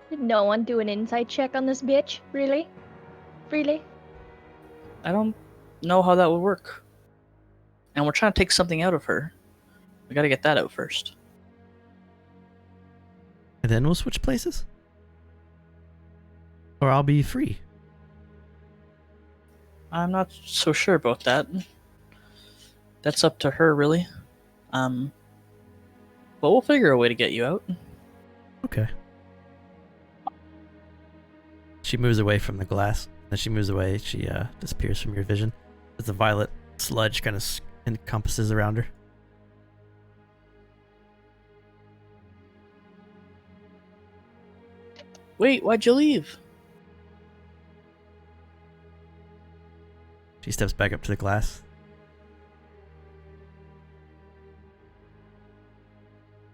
Did no one do an insight check on this bitch? Really? Really? I don't know how that would work. And we're trying to take something out of her. We gotta get that out first. And then we'll switch places? Or I'll be free. I'm not so sure about that. That's up to her, really. But we'll figure a way to get you out. Okay. She moves away from the glass. As she moves away, she disappears from your vision. As the violet sludge kind of encompasses around her. Wait, why'd you leave? She steps back up to the glass.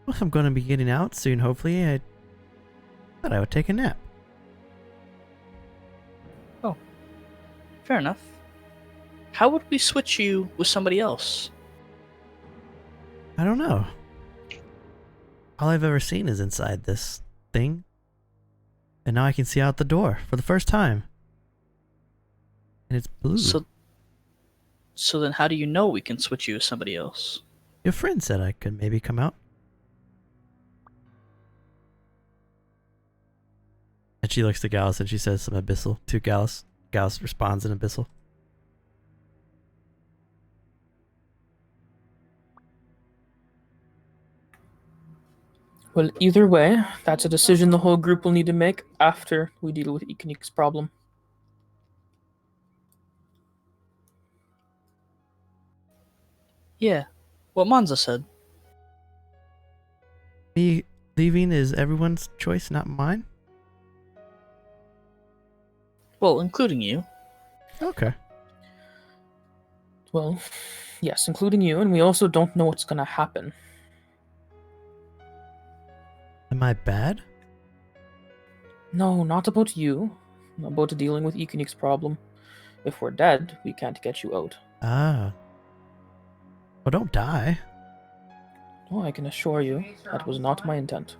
Well, I'm going to be getting out soon, hopefully. I thought I would take a nap. Fair enough. How would we switch you with somebody else? I don't know. All I've ever seen is inside this thing. And now I can see out the door for the first time. And it's blue. So then how do you know we can switch you with somebody else? Your friend said I could maybe come out. And she looks to Gallus and she says some abyssal to Gallus. Gallus responds in abyssal. Well, either way, that's a decision the whole group will need to make after we deal with Iqiniq's problem. Yeah, what Manza said. Me leaving is everyone's choice, not mine? Well, including you. Okay. Well, yes, including you, and we also don't know what's gonna happen. Am I bad? No, not about you. About dealing with Iqiniq's problem. If we're dead, we can't get you out. Ah. Well, don't die. Oh, I can assure you, that was not my intent.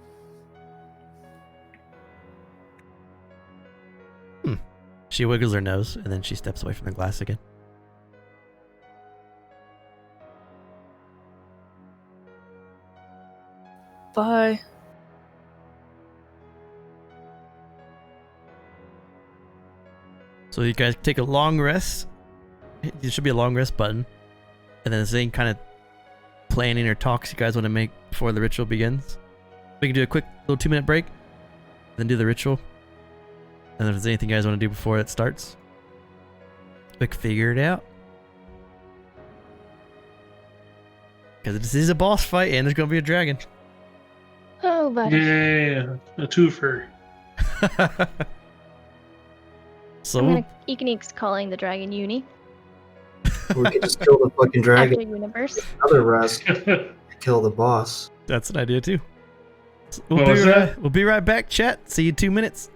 She wiggles her nose, and then she steps away from the glass again. Bye. So you guys take a long rest. There should be a long rest button. And then is there any kind of planning or talks you guys want to make before the ritual begins? We can do a quick little 2-minute break, then do the ritual. And if there's anything you guys want to do before it starts, quick figure it out. Because this is a boss fight and there's going to be a dragon. Oh, buddy. Yeah, a twofer. So I'm gonna Iqiniq's calling the dragon Uni. We could just kill the fucking dragon. After universe. Another rest. Kill the boss. that's an idea too. So What was that? we'll be right back, chat. See you in 2 minutes.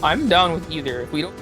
I'm down with either. If we don't.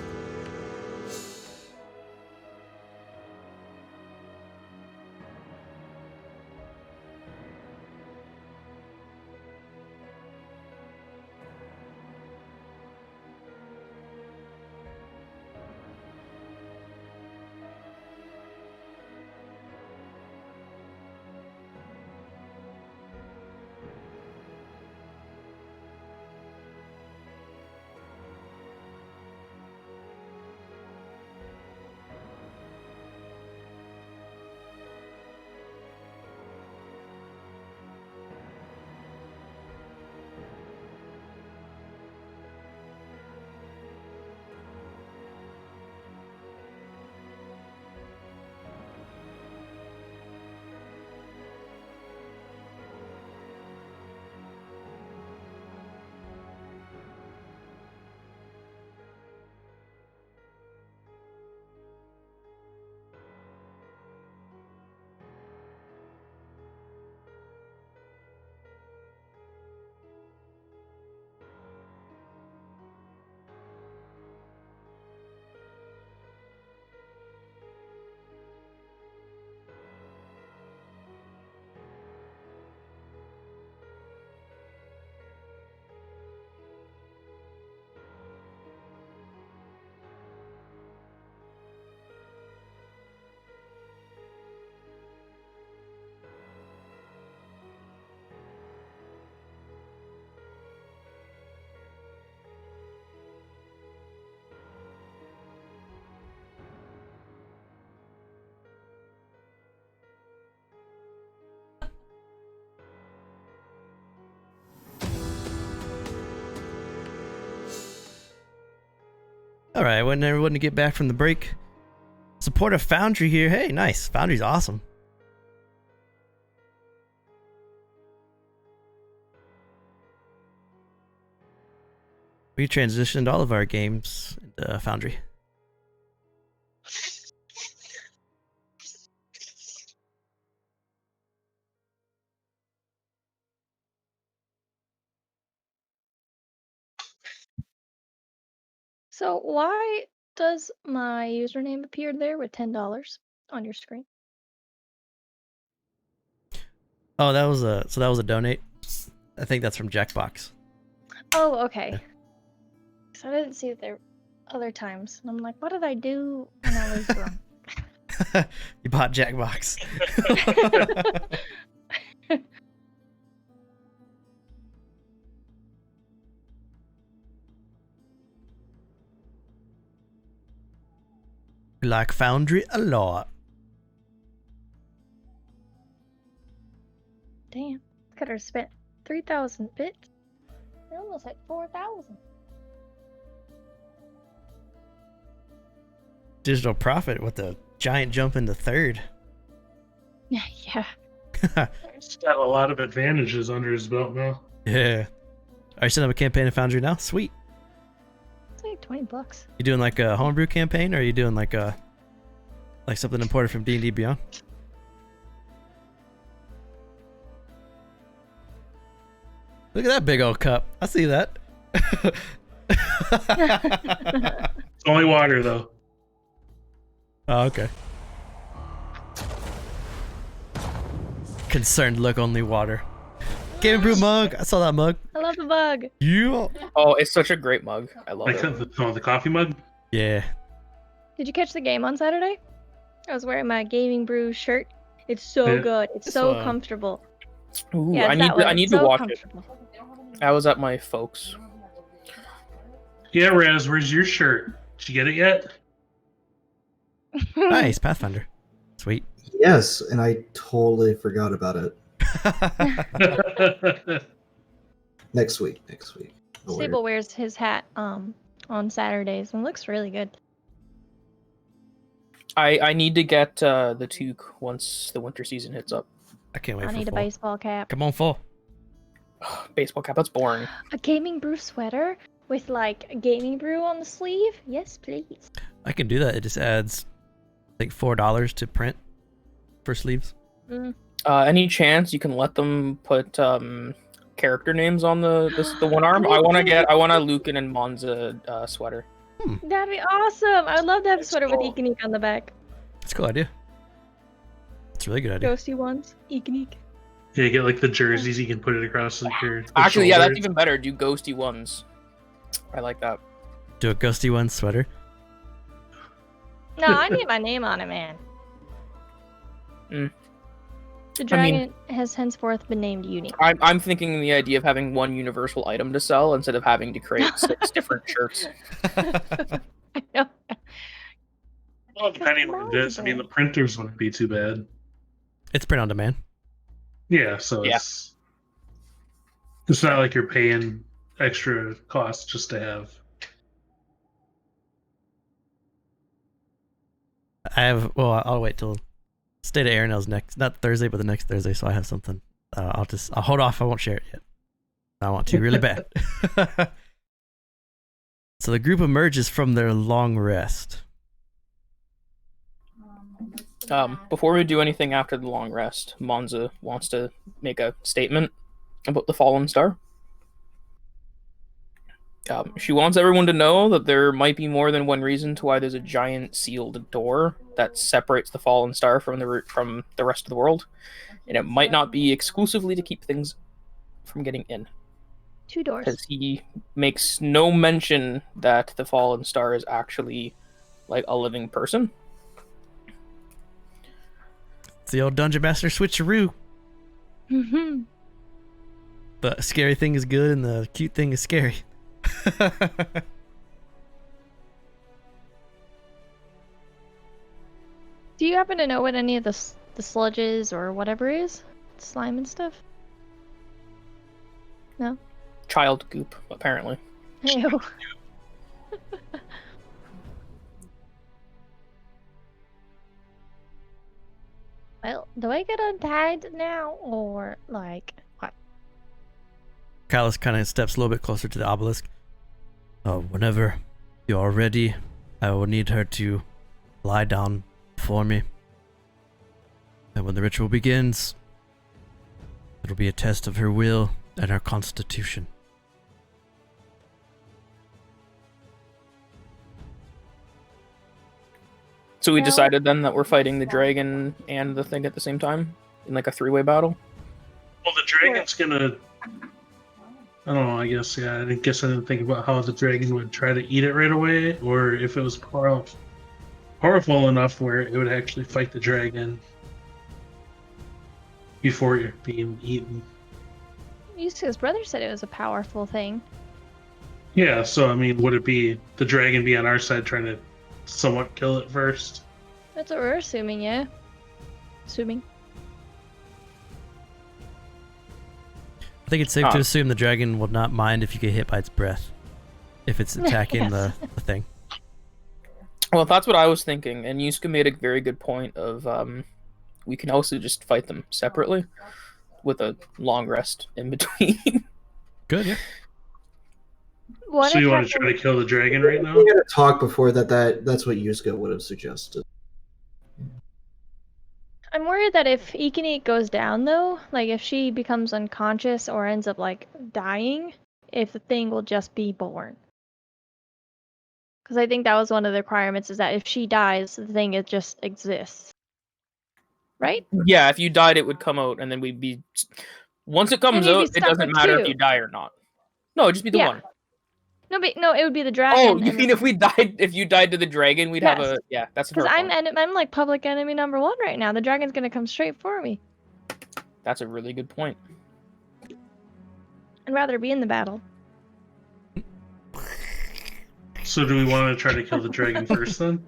All right, waiting everyone to get back from the break. Support a Foundry here. Hey, nice. Foundry's awesome. We transitioned all of our games into Foundry. So why does my username appear there with $10 on your screen? Oh, that was a donate. I think that's from Jackbox. Oh, okay. So I didn't see it there other times. And I'm like, what did I do when I was drunk? You bought Jackbox. We like Foundry a lot. Damn. Could have spent 3,000 bits. I almost had 4,000. Digital Profit with a giant jump into third. Yeah. He's got a lot of advantages under his belt now. Yeah. Are you setting up a campaign in Foundry now? Sweet. It's like $20. You doing like a homebrew campaign, or are you doing like something imported from D&D Beyond? Look at that big old cup. I see that. It's only water, though. Oh, okay. Concerned look, only water. Gamingbrew mug. I saw that mug. I love the bug. Yeah. Oh, it's such a great mug. I love Like it. the coffee mug? Yeah. Did you catch the game on Saturday? I was wearing my Gamingbrew shirt. It's so Yeah. good. It's This so one. comfortable. Ooh, Yeah, I it's need that to, one. I need It's to so watch it. comfortable. I was at my folks. Yeah, Raz, where's your shirt? Did you get it yet? Nice, Pathfinder. Sweet. Yes, and I totally forgot about it. Next week. I'll wear it. Sable wears his hat on Saturdays and looks really good. I need to get the toque once the winter season hits up. I can't wait I for need a fall. baseball cap. Come on, fall. Baseball cap, that's boring. A Gamingbrew sweater with like a Gamingbrew on the sleeve? Yes, please. I can do that. It just adds like $4 to print for sleeves. Any chance you can let them put character names on the one arm? I want a Lucan and Monza sweater. That'd be awesome. I would love to have a That's sweater cool. with Iqiniq on the back. That's a cool idea. It's a really good idea. Ghosty ones. Iqiniq. Yeah, you get like the jerseys. You can put it across like your. Actually, yeah, that's shoulders. even better. Do ghosty ones. I like that. Do a Ghosty one sweater. No, I need my name on it, man. Mm. The dragon has henceforth been named Unique. I'm thinking the idea of having one universal item to sell instead of having to create 6 different shirts. I know. Well, depending on this, I mean, the printers wouldn't be too bad. It's print on demand. Yeah, so Yeah. it's not like you're paying extra costs just to have. I'll wait till State of Erenel's next, not Thursday, but the next Thursday, so I have something. I'll hold off. I won't share it yet. I want to really bad. So the group emerges from their long rest. Before we do anything after the long rest, Monza wants to make a statement about the Fallen Star. She wants everyone to know that there might be more than one reason to why there's a giant sealed door that separates the Fallen Star from the rest of the world, and it might not be exclusively to keep things from getting in. 2 doors. Because he makes no mention that the Fallen Star is actually like a living person. It's the old Dungeon Master switcheroo. Mm-hmm. The scary thing is good and the cute thing is scary. Do you happen to know what any of the sludges or whatever is? Slime and stuff? No? Child goop, apparently. Ew. Well, do I get untied now, or like what? Callus kind of steps a little bit closer to the obelisk. Whenever you are ready, I will need her to lie down before me. And when the ritual begins, it'll be a test of her will and her constitution. So we Well- decided then that we're fighting the dragon and the thing at the same time in like a 3-way battle. Well, the dragon's gonna. I don't know. I guess I didn't think about how the dragon would try to eat it right away, or if it was powerful enough where it would actually fight the dragon before you're being eaten. Yusuke's brother said it was a powerful thing. Yeah. So I mean, would it be the dragon be on our side trying to somewhat kill it first? That's what we're assuming, yeah. Assuming. I think it's safe to assume the dragon will not mind if you get hit by its breath. If it's attacking Yes. the thing. Well, that's what I was thinking, and Yusuke made a very good point of we can also just fight them separately with a long rest in between. Good, yeah. What So if you want to happened- try to kill the dragon right now? We had a talk before that's what Yusuke would have suggested. I'm worried that if Iqiniq goes down though, like if she becomes unconscious or ends up like dying, if the thing will just be born. Because I think that was one of the requirements, is that if she dies, the thing it just exists. Right? Yeah, if you died, it would come out, and then we'd be. Once it comes you'd be out, it stuck doesn't with matter if 2. you die or not. No, it'd just be the Yeah. one. No, it would be the dragon. Oh, you mean if we died? If you died to the dragon, we'd have Yes. a. Yeah, that's a Because fair point. I'm like public enemy number 1 right now. The dragon's gonna come straight for me. That's a really good point. I'd rather be in the battle. So do we want to try to kill the dragon first then?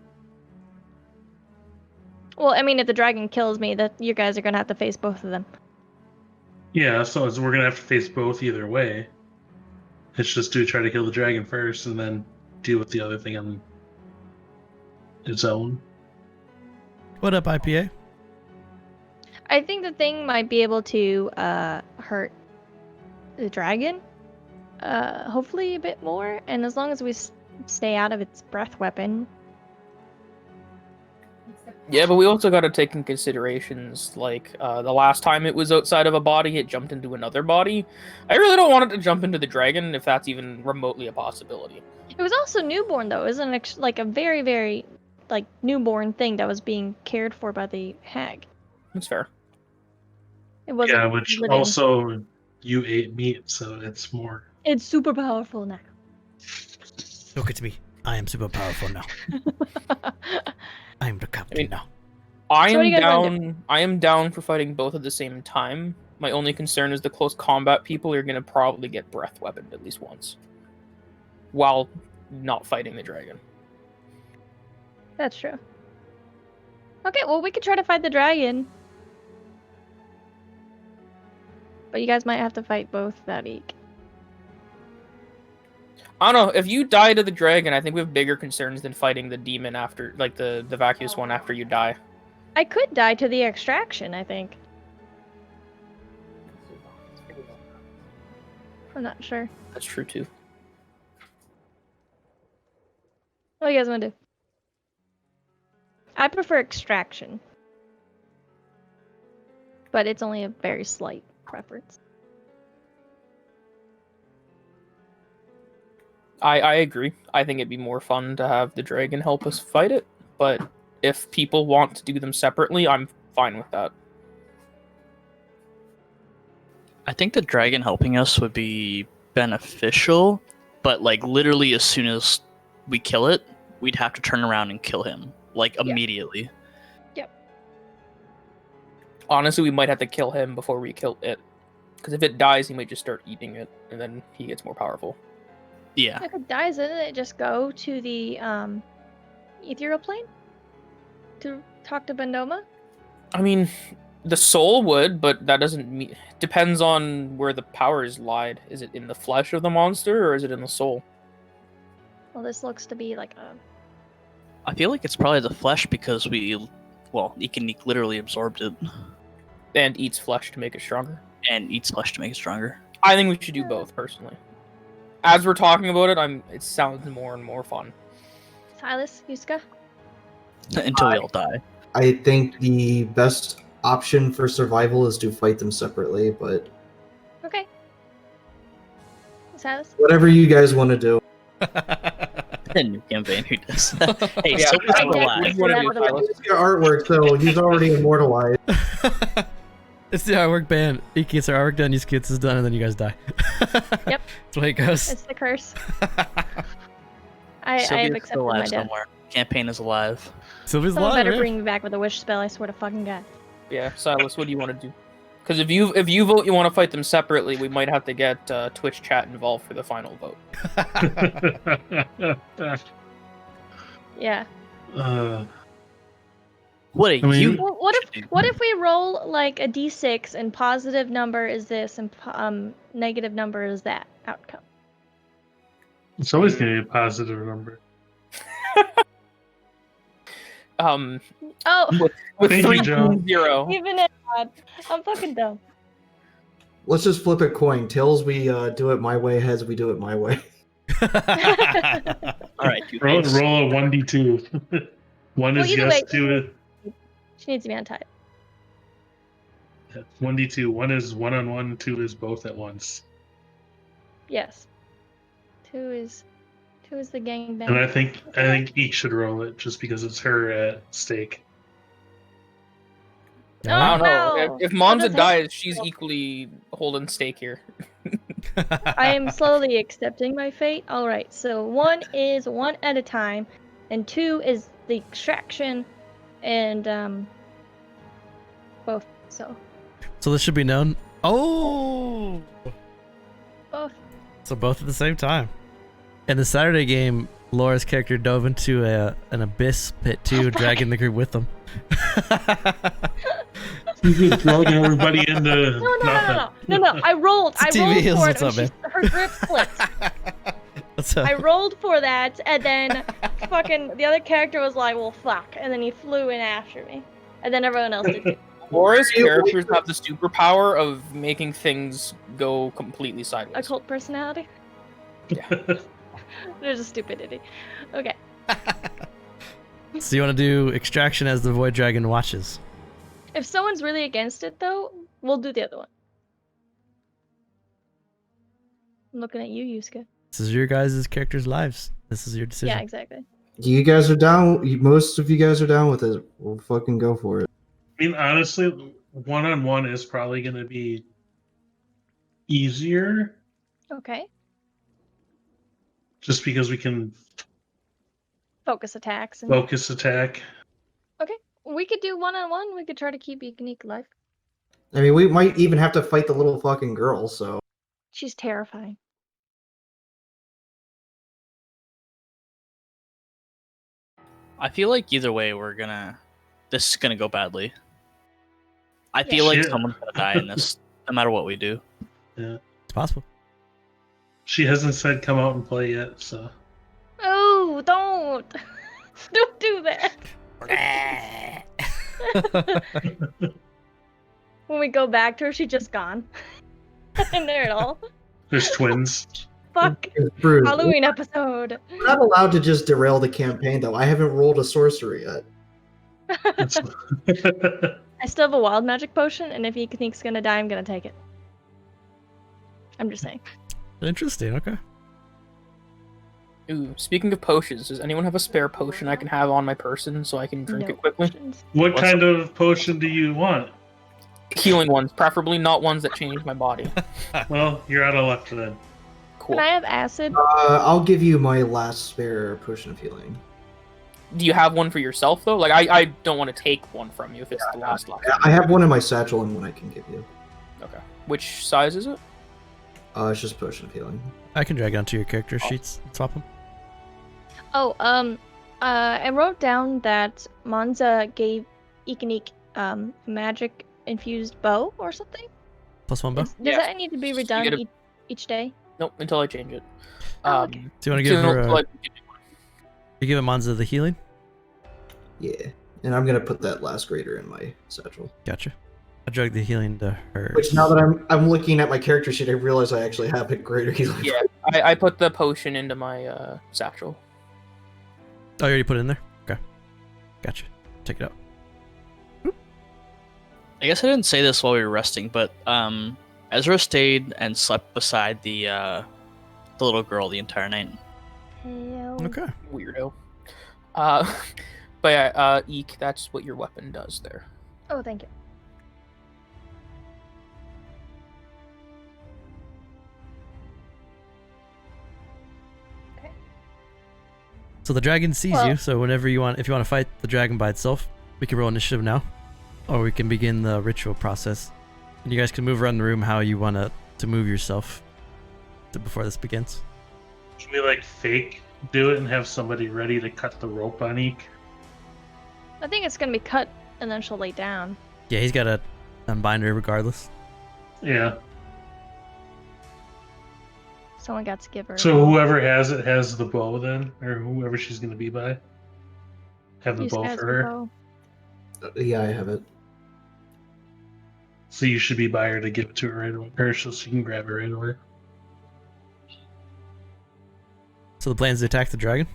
Well, I mean, if the dragon kills me, that you guys are gonna have to face both of them. Yeah, so we're gonna have to face both either way. It's just to try to kill the dragon first and then deal with the other thing on its own. What up, IPA? I think the thing might be able to hurt the dragon, hopefully a bit more, and as long as we stay out of its breath weapon. Yeah, but we also got to take in considerations, like, the last time it was outside of a body, it jumped into another body. I really don't want it to jump into the dragon, if that's even remotely a possibility. It was also newborn, though. It wasn't like a very, very, like, newborn thing that was being cared for by the hag. That's fair. It wasn't Yeah, which living. also you ate meat, so it's more. It's super powerful now. Look at me. I am super powerful now. I am the captain now. I So what do you guys wanna I am down for fighting both at the same time. My only concern is the close combat people are going to probably get breath weaponed at least once, while not fighting the dragon. That's true. Okay, well, we could try to fight the dragon. But you guys might have to fight both that week. I don't know. If you die to the dragon, I think we have bigger concerns than fighting the demon after, like the vacuous one after you die. I could die to the extraction, I think. I'm not sure. That's true too. What do you guys want to do? I prefer extraction. But it's only a very slight preference. I agree. I think it'd be more fun to have the dragon help us fight it, but if people want to do them separately, I'm fine with that. I think the dragon helping us would be beneficial, but like literally as soon as we kill it, we'd have to turn around and kill him, like immediately. Honestly, we might have to kill him before we kill it, because if it dies, he might just start eating it, and then he gets more powerful. Yeah. If it dies, doesn't it just go to the ethereal plane? To talk to Bendoma? I mean, the soul would, but that doesn't mean... Depends on where the power is lied. Is it in the flesh of the monster, or is it in the soul? Well, this looks to be like a... I feel like it's probably the flesh because Iqiniq literally absorbed it. And eats flesh to make it stronger. And eats flesh to make it stronger. I think we should do both, personally. As we're talking about it, it sounds more and more fun. Silas, Yuska? Until we all die. I think the best option for survival is to fight them separately, but Okay. Silas? whatever you guys want to do. A new campaign, who does? Hey, Yeah, so I still get alive. it. What do you do, Silas? It's your artwork, so he's already immortalized. It's the artwork ban. He gets our artwork done, he gets his done, and then you guys die. Yep. That's the way it goes. It's the curse. I have Sylvia's accepted still my alive death. somewhere. Campaign is alive. Sylvia's Someone alive, better yeah. bring me back with a wish spell, I swear to fucking God. Yeah, Silas, what do you want to do? Because if you vote you want to fight them separately, we might have to get Twitch chat involved for the final vote. Yeah. What a I mean- you? Well, what if we roll like a d6 and positive number is this and negative number is that outcome? It's always going to be a positive number. Oh, With Thank you, 3 Joe. 0. even it. I'm fucking dumb. Let's just flip a coin. Tails, we do it my way. Heads, we do it my way. All right, Roll a Two-Face. 1d2. One Well, is either yes, way- 2 is... She needs to be untied. 1d2. 1 is one-on-one, 2 is both at once. Yes. Two is the gangbang. And I think each should roll it just because it's her at stake. I don't know. no. If Monza does dies, she's equally holding stake here. I am slowly accepting my fate. All right, so 1 is 1 at a time, and 2 is the extraction, and both. So So this should be known. Oh! both. So both at the same time. In the Saturday game, Laura's character dove into an abyss pit too, dragging the group with them. She's just dragging everybody into No. I rolled. I rolled TV for what's it. up, man? Her grip slipped. What's up? I rolled for that, and then fucking the other character was like, "Well, fuck," and then he flew in after me, and then everyone else did too. Laura's characters have the superpower of making things go completely sideways. Occult personality. Yeah. There's a stupidity. Okay. So you want to do extraction as the void dragon watches? If someone's really against it, though, we'll do the other one. I'm looking at you, Yusuke. This is your guys' characters' lives. This is your decision. Yeah, exactly. You guys are down. Most of you guys are down with it. We'll fucking go for it. I mean, honestly, one-on-one is probably going to be easier, Okay. just because we can Focus attacks. And... focus attack. We could do one-on-one. We could try to keep Iqiniq alive. I mean, we might even have to fight the little fucking girl. So She's terrifying. I feel like either way, this is gonna go badly. I feel like Shit. someone's gonna die in this, no matter what we do. Yeah, It's possible. she hasn't said come out and play yet, so. Oh, don't! Don't do that! When we go back to her, she's just gone. In there at all. There's twins. Fuck. Brews, Halloween episode. we're not allowed to just derail the campaign, though. I haven't rolled a sorcery yet. I still have a wild magic potion, and if Iqiniq's gonna die, I'm gonna take it. I'm just saying. Interesting. Okay. Ooh, speaking of potions, does anyone have a spare potion I can have on my person so I can drink No it quickly? potions. What kind of potion do you want? Healing ones, preferably not ones that change my body. Well, you're out of luck then. Cool. Can I have acid? I'll give you my last spare potion of healing. Do you have one for yourself though? Like I don't want to take one from you if it's the last lot. I have one in my satchel and one I can give you. Okay. Which size is it? It's just potion of healing. I can drag onto your character sheets and swap them. Oh, I wrote down that Monza gave Iqiniq magic infused bow or something. +1 bow. Does Yeah. that need to be You redone get a- each day? Nope, until I change it. Oh, okay. Do you want to give until- her? until I- You give Monza the healing. Yeah, and I'm gonna put that last grader in my satchel. Gotcha. I drag the healing to her. Which now that I'm looking at my character sheet, I realize I actually have a greater healing. Yeah, I put the potion into my satchel. Oh, you already put it in there. Okay. Gotcha. Take it out. I guess I didn't say this while we were resting, but Ezra stayed and slept beside the little girl the entire night. Hell. Okay. Weirdo. But yeah, Eek, that's what your weapon does there. Oh, thank you. So the dragon sees Well- you. So whenever you want, if you want to fight the dragon by itself, we can roll initiative now, or we can begin the ritual process. And you guys can move around the room how you want to move yourself before this begins. Should we like fake do it and have somebody ready to cut the rope on Eek? I think it's gonna be cut, and then she'll lay down. Yeah, he's got to unbind her regardless. Yeah. Someone got to give her. So whoever has it has the bow then, or whoever she's gonna be by. Have the Use bow as for the her. bow. Yeah, I have it. So you should be by her to give it to her right away, or so she can grab it right away. So the plan is to attack the dragon.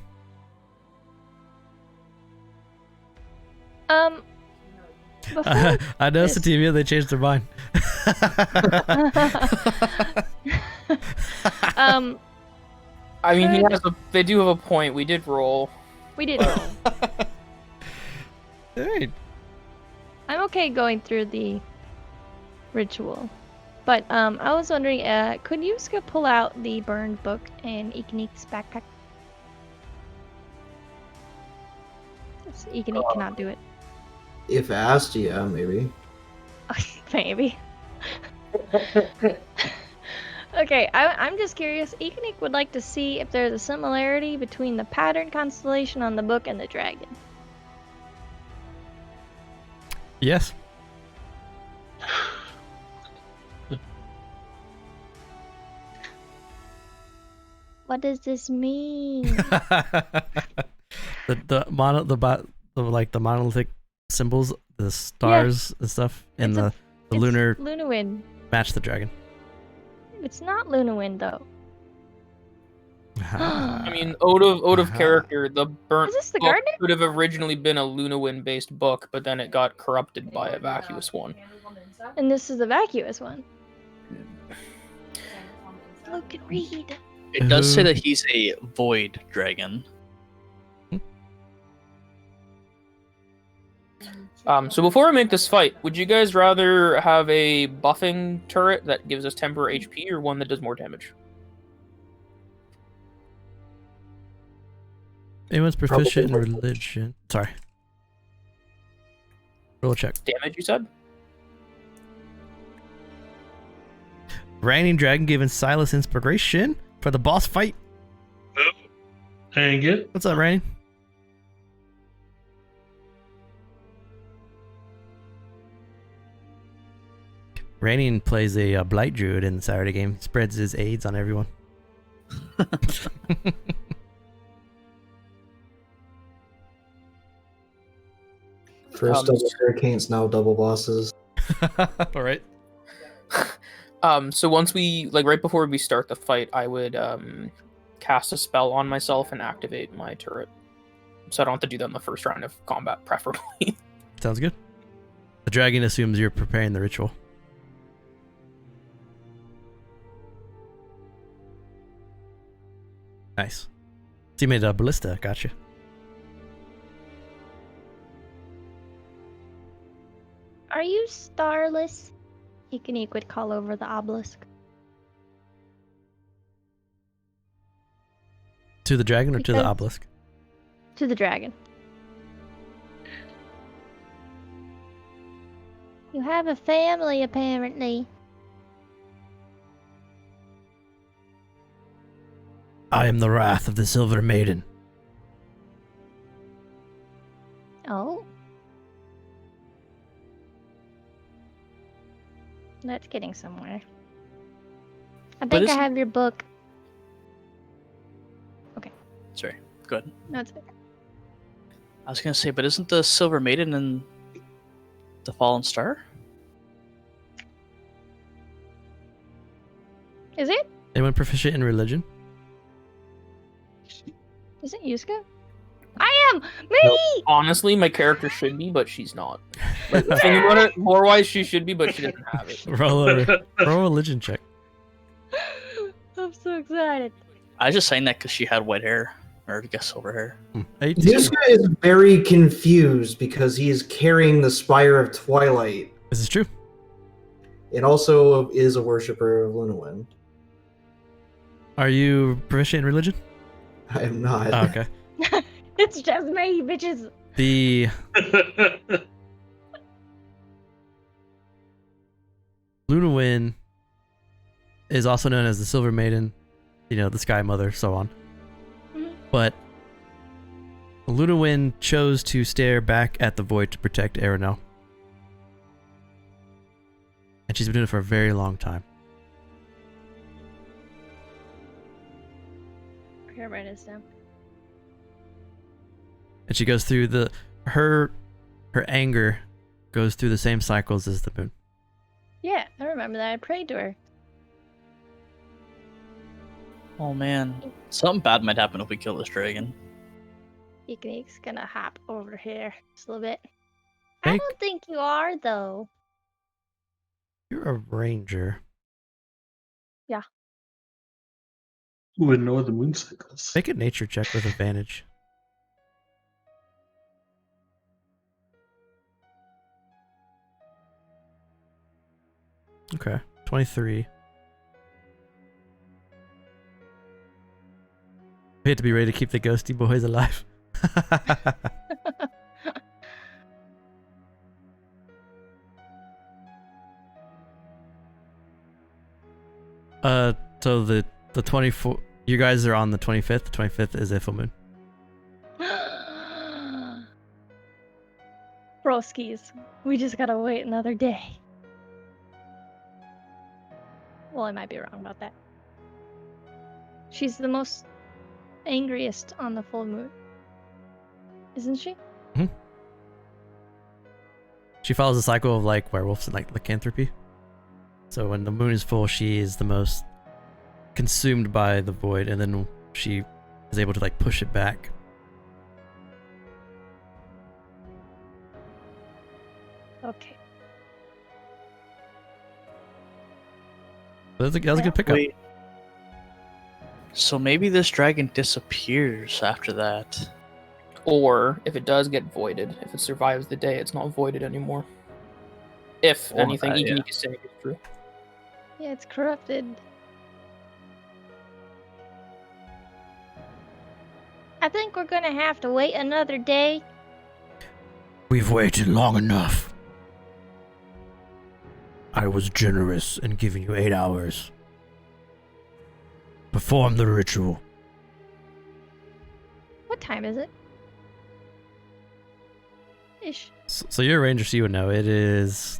Before I noticed this- the TV, they changed their mind. I mean, Could- they do have a point. We did roll. we did roll. Hey, I'm okay going through the ritual, but I was wondering, could Yusuke pull out the burned book in Iqiniq's backpack? Since Iqiniq cannot do it. If asked, yeah, maybe. Maybe. Okay, I'm just curious. Iqiniq would like to see if there's a similarity between the pattern constellation on the book and the dragon. Yes. What does this mean? the monolithic symbols, the stars and stuff, and the lunar Lunawind. match the dragon. It's not Lunawind though. I mean, out of character, the burnt Is this the book gardener? could have originally been a Lunawind-based book, but then it got corrupted by a vacuous one. And this is the vacuous one. Look and read. It does say that he's a void dragon. So before I make this fight, would you guys rather have a buffing turret that gives us temporary HP, or one that does more damage? Anyone's proficient in religion. Sorry. Roll a check. Damage, you said? Reigning dragon giving Silas inspiration for the boss fight. Dang it. What's up, Reigning? Reigning plays a blight druid in the Saturday game. Spreads his aids on everyone. First double hurricanes, now double bosses. All right. So once we, right before we start the fight, I would cast a spell on myself and activate my turret. So I don't have to do that in the first round of combat, preferably. Sounds good. The dragon assumes you're preparing the ritual. Nice. So you made a ballista, gotcha. Are you starless? Iqiniq would call over the obelisk. To the dragon or to the Because- obelisk? To the dragon. You have a family, apparently. I am the wrath of the Silver Maiden. Oh. That's getting somewhere. I think I isn't- have your book. Sorry, go ahead. No, it's okay. I was gonna say, but isn't the Silver Maiden in the Fallen Star? Is it? Anyone proficient in religion? Is it Yuska? I am! Me! Honestly, my character should be, but she's not. Thinking about it, lore-wise, she should be, but she doesn't have it. roll a religion check. I'm so excited. I just saying that because she had white hair, or I guess silver hair. 18. This guy is very confused because he is carrying the Spire of Twilight This is true. and also is a worshiper of Lunawind. Are you proficient in religion? I am not. Oh, okay. It's just me, bitches. The Lunawind is also known as the Silver Maiden, the Sky Mother, so on. Mhm. But Lunawind chose to stare back at the void to protect Erenel. And she's been doing it for a very long time. Here, write this down. And she goes through her anger goes through the same cycles as the moon. Yeah, I remember that. I prayed to her. Oh man, something bad might happen if we kill this dragon. Iqiniq's gonna hop over here just a little bit. Make- I don't think you are, though. You're a ranger. Who would know the moon cycles? Make a nature check with advantage. Okay, 23. We have to be ready to keep the ghosty boys alive. So the 24. You guys are on the 25th. The 25th is a full moon. Broskies, we just gotta wait another day. Well, I might be wrong about that. She's the most angriest on the full moon, isn't she? She follows the cycle of like werewolves and like lycanthropy. So when the moon is full, she is the most consumed by the void, and then she is able to like push it back. Okay. That was a good pickup. Wait. So maybe this dragon disappears after that. Or if it does get voided, if it survives the day, it's not voided anymore. If Or anything that, yeah. Iqiniq is saying is true. Yeah, it's corrupted. I think we're gonna have to wait another day. We've waited long enough. I was generous in giving you 8 hours. Perform the ritual. What time is it? Ish. So you're a ranger, so you would know. It is...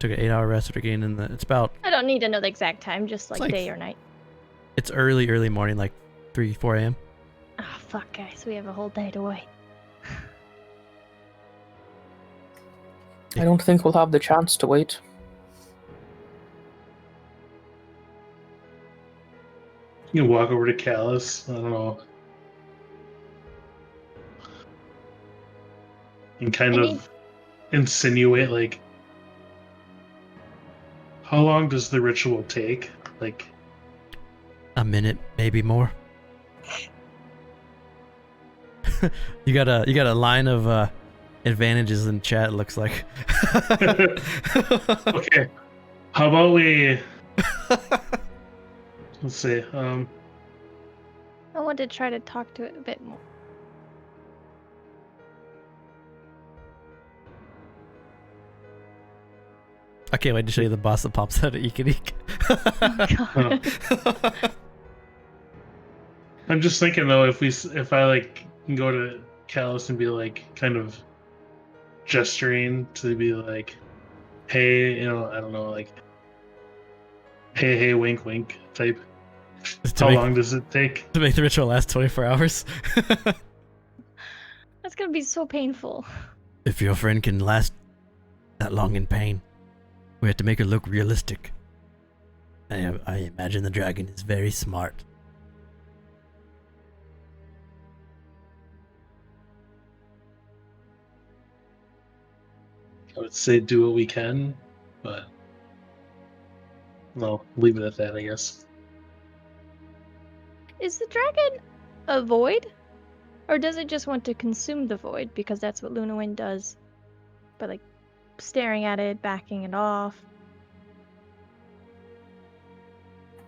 Took an 8-hour rest after getting in the... It's about... I don't need to know the exact time, just like like- day or night. It's early morning, like 3, 4 a.m. Oh, fuck, guys. We have a whole day to wait. I don't think we'll have the chance to wait. You can walk over to Callus. I don't know. And kind I of mean- insinuate, like, how long does the ritual take? Like, A minute, maybe more. You got a line of advantages in chat, it looks like. okay. How about we... Let's see. I want to try to talk to it a bit more. I can't wait to show you the boss that pops out of Iqiniq. Oh, God. I'm just thinking though, if I like can go to Callus and be like kind of gesturing to be like, hey, you know, I don't know, like, hey, wink, wink type. To How make- long does it take? To make the ritual last 24 hours. That's gonna be so painful. If your friend can last that long in pain, we have to make her look realistic. I imagine the dragon is very smart. I would say do what we can, but no, leave it at that, I guess. Is the dragon a void? Or does it just want to consume the void? Because that's what Luna Wind does. By like staring at it, backing it off.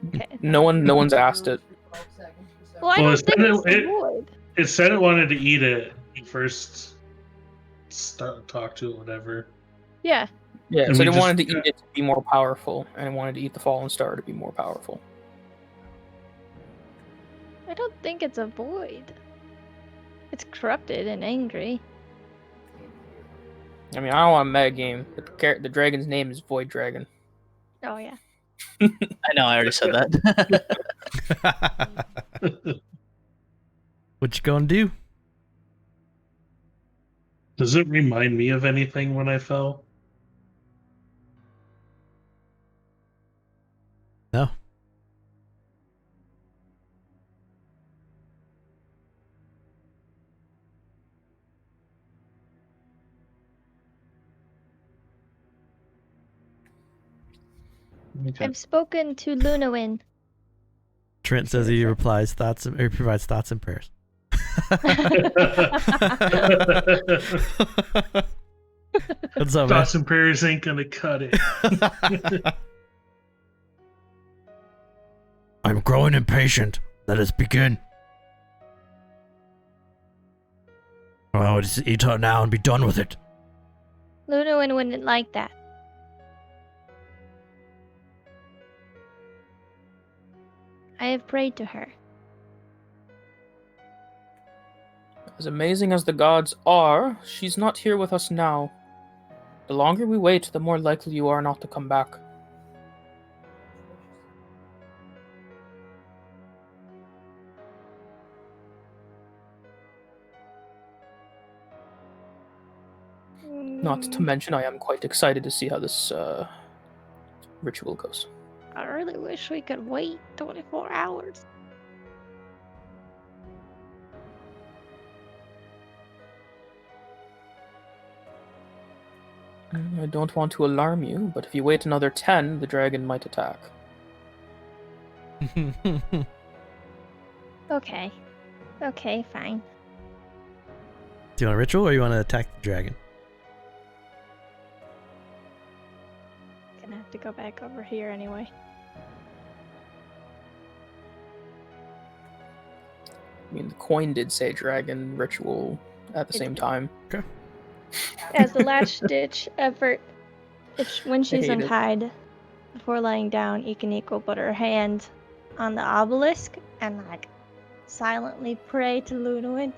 Okay. No one's asked it. Well, I Well, don't it's think kinda- it's the it- void. It said it wanted to eat it. You first talk to it, whatever. Yeah. Yeah, And so we it just- wanted to eat it to be more powerful, and it wanted to eat the fallen star to be more powerful. I don't think it's a void. It's corrupted and angry. I mean, I don't want a meta game, but the dragon's name is Void Dragon. Oh, yeah. I know, I already said that. What you gonna do? Does it remind me of anything when I fell? No. Okay. I've spoken to Lunawin. Trent says he replies thoughts and he provides thoughts and prayers. What's up, man? Thoughts and prayers ain't gonna cut it. I'm growing impatient. Let us begin. Well, just eat her now and be done with it. Lunawin wouldn't like that. I have prayed to her. As amazing as the gods are, she's not here with us now. The longer we wait, the more likely you are not to come back. Not to mention, I am quite excited to see how this ritual goes. I really wish we could wait 24 hours. I don't want to alarm you, but if you wait another 10, the dragon might attack. Okay. Okay, fine. Do you want a ritual or you want to attack the dragon? Gonna have to go back over here anyway. I mean, the coin did say dragon ritual at the same time. Okay. As a last-ditch effort, when she's hate it. untied, before lying down, Iqiniq will put her hand on the obelisk and like silently pray to Lunuin.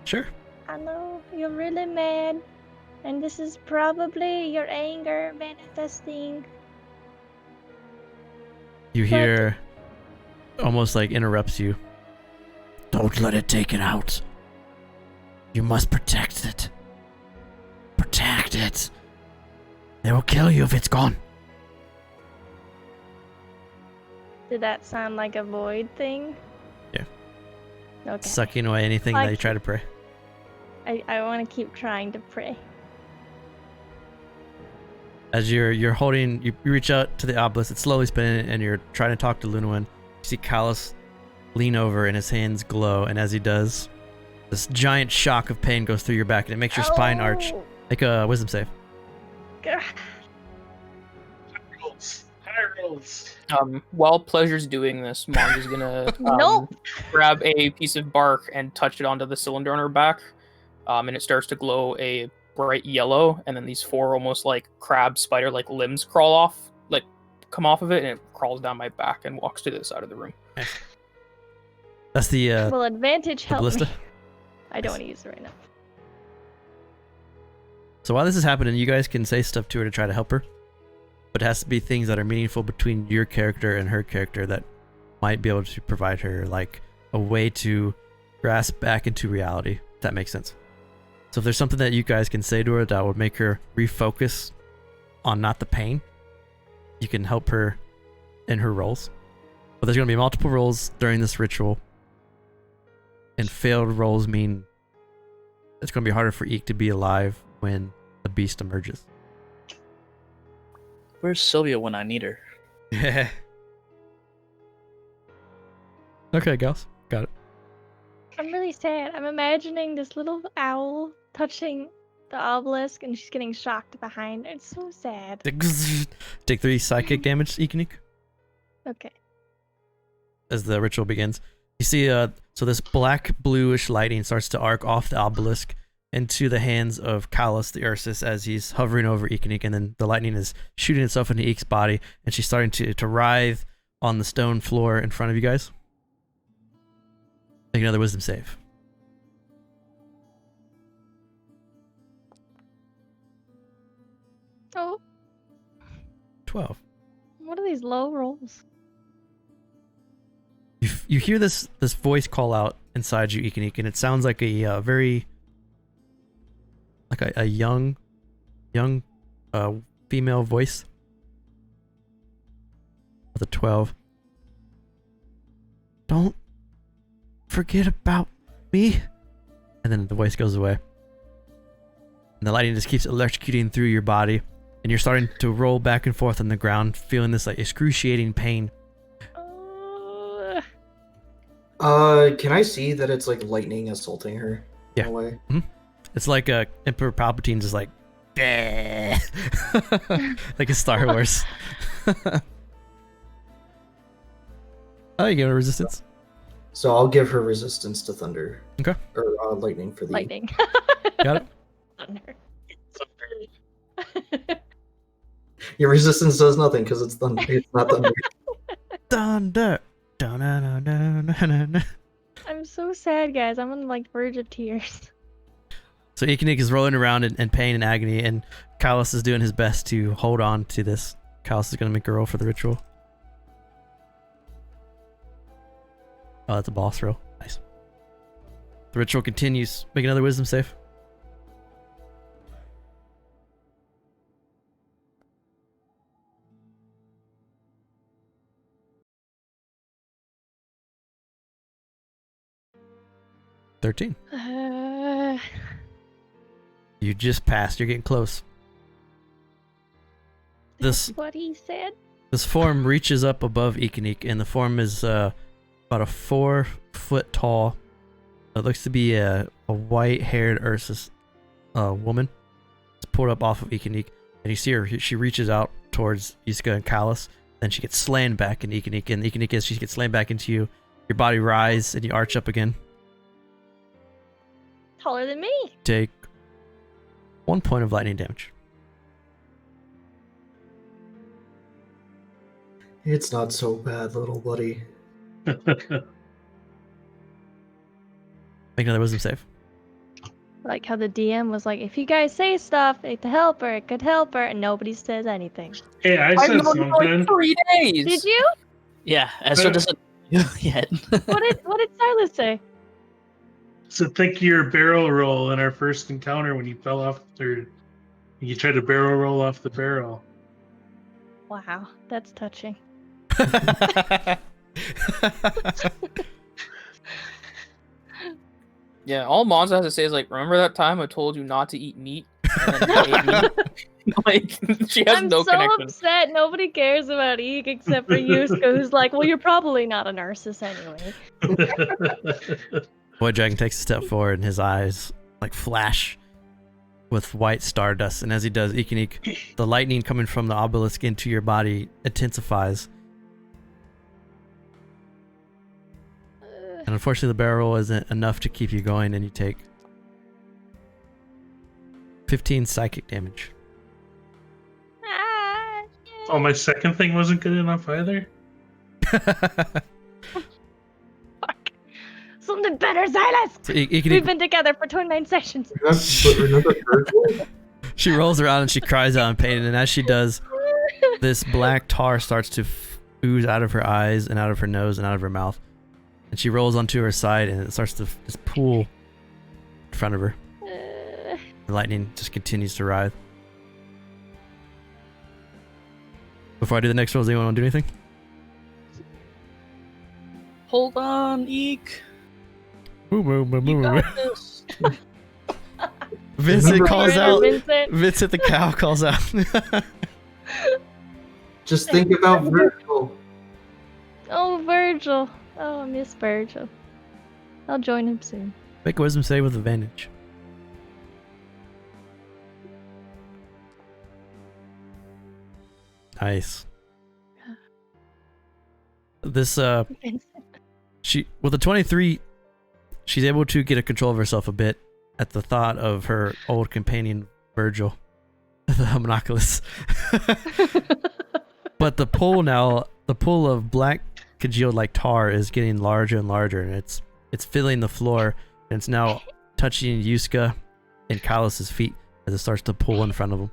Sure. I know you're really mad, and this is probably your anger manifesting. You hear almost like interrupts you. Don't let it take it out. You must protect it. Protect it. They will kill you if it's gone. Did that sound like a void thing? Yeah. Okay. Sucking away anything that you try to pray. I want to keep trying to pray. As you're holding, you reach out to the obelisk, it's slowly spinning, and you're trying to talk to Lunuin. You see Callus lean over and his hands glow, and as he does, this giant shock of pain goes through your back, and it makes your spine arch. Oh! Make a wisdom save. God. High rolls. While Pleasure's doing this, Mong is gonna Nope. grab a piece of bark and touch it onto the cylinder on her back, and it starts to glow a bright yellow, and then these 4 almost like crab spider-like limbs come off of it, and it crawls down my back and walks to the side of the room. That's the Will advantage help ballista. me? I don't want to use it right now. So while this is happening, you guys can say stuff to her to try to help her, but it has to be things that are meaningful between your character and her character that might be able to provide her like a way to grasp back into reality, if that makes sense. So if there's something that you guys can say to her that would make her refocus on not the pain, you can help her in her roles. But there's going to be multiple roles during this ritual, and failed roles mean it's going to be harder for Eek to be alive when the beast emerges. Where's Sylvia when I need her? Yeah. Okay, gals. Got it. I'm really sad. I'm imagining this little owl touching the obelisk and she's getting shocked behind. It's so sad. Take 3 psychic damage, Iqiniq, Okay. as the ritual begins. You see, so this black bluish lighting starts to arc off the obelisk into the hands of Callus the Ursus as he's hovering over Iqiniq, and then the lightning is shooting itself into Eek's body, and she's starting to writhe on the stone floor in front of you guys. Make another wisdom save. Oh, 12. what are these low rolls? You hear this voice call out inside you, Iqiniq, and it sounds like a very like a young female voice with a 12. Don't forget about me. And then the voice goes away. And the lightning just keeps electrocuting through your body, and you're starting to roll back and forth on the ground, feeling this like excruciating pain. Can I see that it's like lightning assaulting her? Yeah. In a way? It's like Emperor Palpatine just like, "Bleh." like a Star Wars. Oh, you give her resistance. So I'll give her resistance to thunder. Okay. Or lightning for the. Lightning. Got it. Thunder. Your resistance does nothing because it's thunder. It's not thunder. thunder. Dun-dun-dun-dun-dun-dun. I'm so sad, guys. I'm on like verge of tears. So Iqiniq is rolling around in pain and agony, and Callus is doing his best to hold on to this. Callus is going to make a roll for the ritual. Oh, that's a boss roll. Nice. The ritual continues. Make another wisdom save. $13. You just passed. You're getting close. That's This what he said. this form reaches up above Iqiniq, and the form is about a 4 foot tall. It looks to be a white-haired Ursus woman. It's pulled up off of Iqiniq, and you see her. She reaches out towards Iska and Callus. Then she gets slammed back into Iqiniq, and Iqiniq, as she gets slammed back into you, your body rises and you arch up again. Taller than me. Take 1 point of lightning damage. It's not so bad, little buddy. Make another wisdom save. Like how the DM was like, if you guys say stuff, it could help her, and nobody says anything. Hey, I I've said known you for like something. 3 days. Did you? Yeah, Ezra doesn't yet. What did Silas say? So think of your barrel roll in our first encounter when you fell off, or you tried to barrel roll off the barrel. Wow, that's touching. Yeah, all Monza has to say is like, remember that time I told you not to eat meat? And then you ate meat? Like, she has I'm no so connection. upset. Nobody cares about Eek except for Yuska, who's like, well, you're probably not a Narcissus anyway. White Dragon takes a step forward, and his eyes like flash with white stardust. And as he does, Iqiniq, the lightning coming from the obelisk into your body intensifies. And unfortunately, the barrel isn't enough to keep you going, and you take 15 psychic damage. Ah, Oh, my second thing wasn't good enough either? fuck. Something better, Silas! So We've Iqiniq, been together for 29 sessions. But remember Virgil? she rolls around and she cries out in pain, and as she does, this black tar starts to ooze out of her eyes and out of her nose and out of her mouth. And she rolls onto her side, and it starts to just pool in front of her. The lightning just continues to writhe. Before I do the next roll, does anyone want to do anything? Hold on, Eek. You You got this. Vincent calls out. Vincent. Vincent the cow calls out. Just think about Virgil. Oh, Virgil. Oh, I miss Virgil. I'll join him soon. Make a wisdom save with advantage. Nice. This Vincent. she with a 23, she's able to get a control of herself a bit at the thought of her old companion Virgil, the homunculus. But the pool of black congealed like tar is getting larger and larger, and it's filling the floor, and it's now touching Yuska and Callus's feet as it starts to pull in front of them.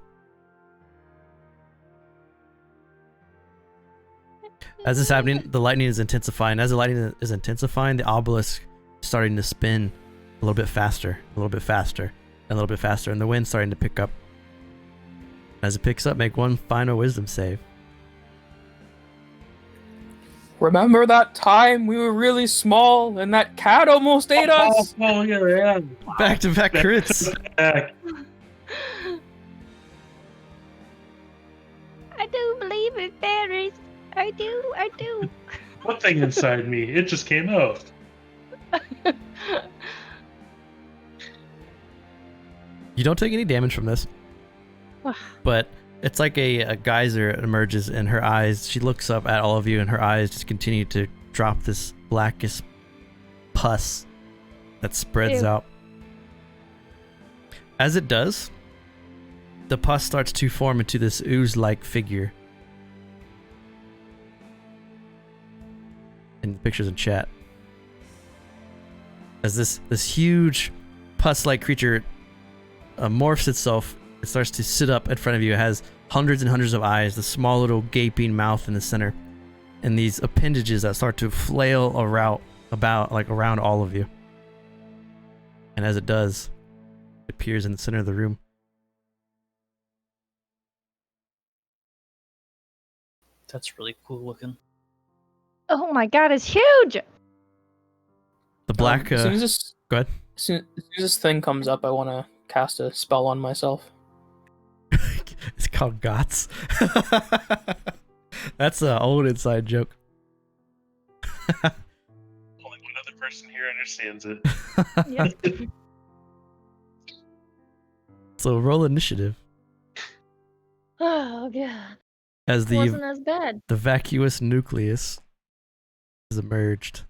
As this is happening, the lightning is intensifying. As the lightning is intensifying, the obelisk is starting to spin a little bit faster, a little bit faster, and a little bit faster, and the wind's starting to pick up. As it picks up, make one final wisdom save. Remember that time we were really small and that cat almost ate us? Oh, yeah. Back-to-back crits. I do believe in fairies. I do. One thing inside me, it just came out. You don't take any damage from this, but it's like a geyser emerges in her eyes. She looks up at all of you, and her eyes just continue to drop this blackest pus that spreads Ew. out. As it does, the pus starts to form into this ooze-like figure. looking at pictures in chat. As this huge pus-like creature morphs itself, it starts to sit up in front of you. It has hundreds and hundreds of eyes, the small little gaping mouth in the center, and these appendages that start to flail around all of you. And as it does, it appears in the center of the room. That's really cool looking. Oh my god, it's huge! The black. As soon as this, go ahead. As soon as this thing comes up, I want to cast a spell on myself. It's called GOTS. That's an old inside joke. Only one other person here understands it. Yep. So roll initiative. Oh god. As It wasn't as bad. the vacuous nucleus is emerged.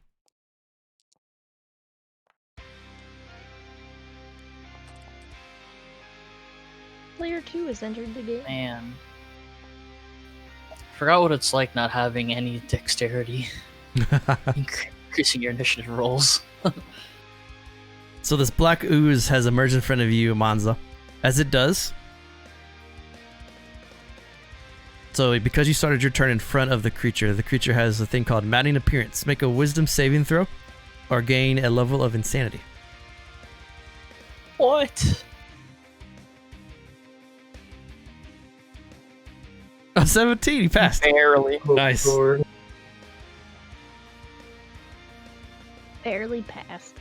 Player 2 has entered the game. Man. Forgot what it's like not having any dexterity. Increasing your initiative rolls. So this black ooze has emerged in front of you, Monza. As it does, so because you started your turn in front of the creature has a thing called Maddening Appearance. Make a wisdom saving throw or gain a level of insanity. What? Oh, 17, you passed. Barely. Nice. Barely passed.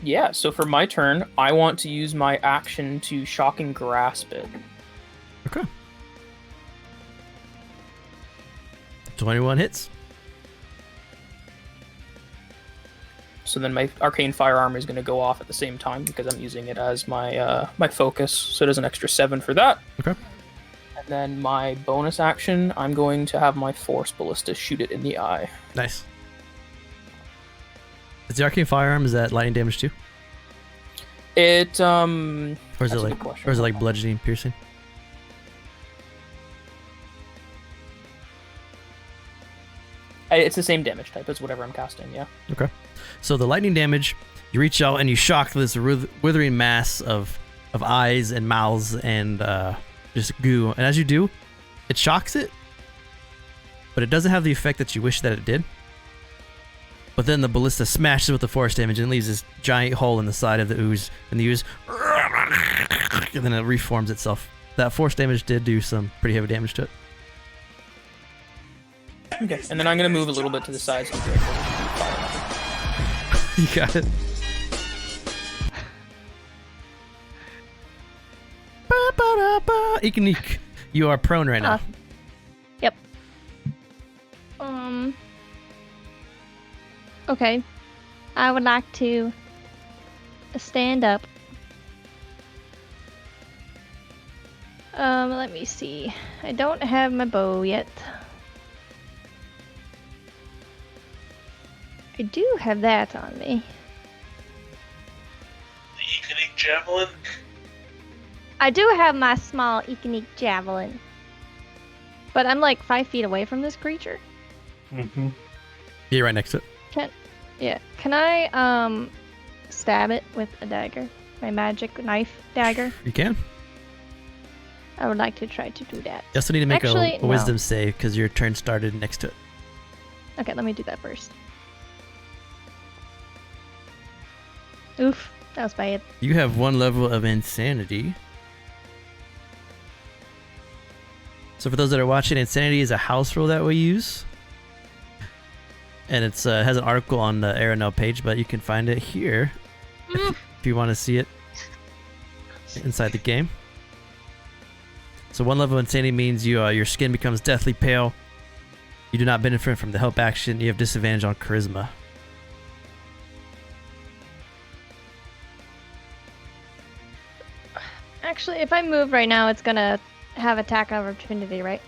Yeah, so for my turn, I want to use my action to shock and grasp it. Okay. 21 hits. So then my arcane firearm is going to go off at the same time because I'm using it as my my focus. So there's an extra 7 for that. Okay. And then my bonus action, I'm going to have my force ballista shoot it in the eye. Nice. Is the arcane firearm, is that lightning damage too? It Or is that's it a like good question. or is it like bludgeoning, piercing? It's the same damage type as whatever I'm casting, yeah. Okay. So the lightning damage, you reach out and you shock this withering mass of eyes and mouths and just goo. And as you do, it shocks it, but it doesn't have the effect that you wish that it did. But then the ballista smashes with the force damage and leaves this giant hole in the side of the ooze. And the ooze, and then it reforms itself. That force damage did do some pretty heavy damage to it. Okay. And then I'm going to move a little bit to the side so I'm able to fire. You got it. Iqiniq, you are prone right now. Yep. Okay. I would like to stand up. Let me see. I don't have my bow yet. I do have that on me. The Iqiniq javelin. I do have my small Iqiniq javelin. But I'm like 5 feet away from this creature. Mm-hmm. You're right next to it. Can I stab it with a dagger? My magic knife dagger? You can. I would like to try to do that. You also need to make Actually, a wisdom save because your turn started next to it. Okay, let me do that first. Oof, that was bad. You have 1 level of insanity. So for those that are watching, insanity is a house rule that we use. And it's has an article on the Erenel page, but you can find it here if you want to see it inside the game. So 1 level of insanity means your skin becomes deathly pale. You do not benefit from the help action. You have disadvantage on charisma. Actually, if I move right now, it's gonna have attack of opportunity, right?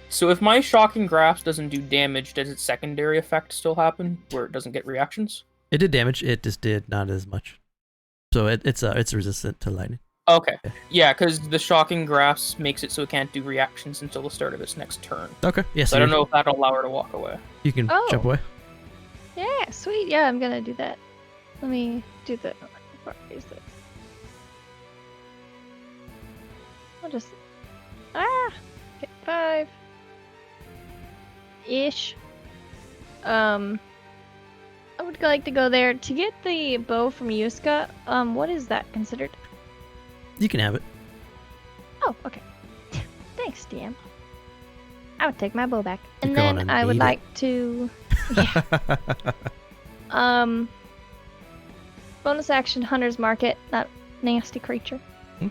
So if my shocking grasp doesn't do damage, does its secondary effect still happen, where it doesn't get reactions? It did damage. It just did not as much. So it's resistant to lightning. Okay. Yeah, because the shocking grasp makes it so it can't do reactions until the start of its next turn. Okay. Yes. So I don't know if that'll allow her to walk away. You can Oh. jump away. Yeah, sweet. Yeah, I'm gonna do that. Let me do the. I'll just. Okay, 5. Ish. I would like to go there to get the bow from Yuska. What is that considered? You can have it. Oh, okay. Thanks, DM. I would take my bow back, and You're then gonna I would need it. like to. Yeah. Bonus action, Hunter's Market, that nasty creature. Hmm.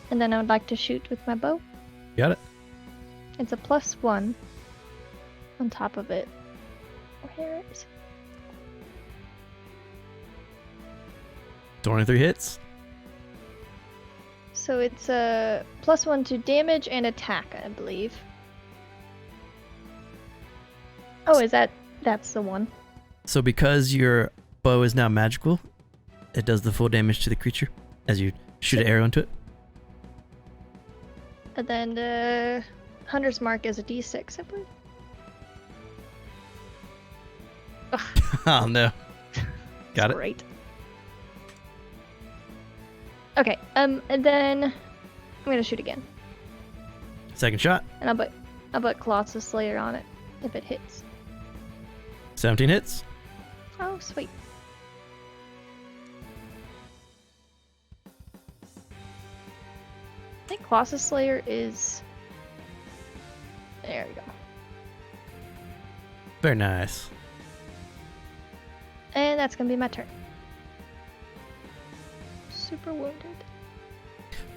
And then I would like to shoot with my bow. Got it. It's a +1 on top of it. Where is it? 23 hits. So it's a +1 to damage and attack, I believe. Oh, that's the one. So because your bow is now magical, it does the full damage to the creature as you shoot an arrow into it. And then the Hunter's Mark is a D6, I believe. Oh no. Got it. Great. Okay, and then I'm gonna shoot again. Second shot. And I'll put Colossus Slayer on it if it hits. 17 hits. Oh, sweet. I think Colossus Slayer is. There we go. Very nice. And that's gonna be my turn. Super wounded.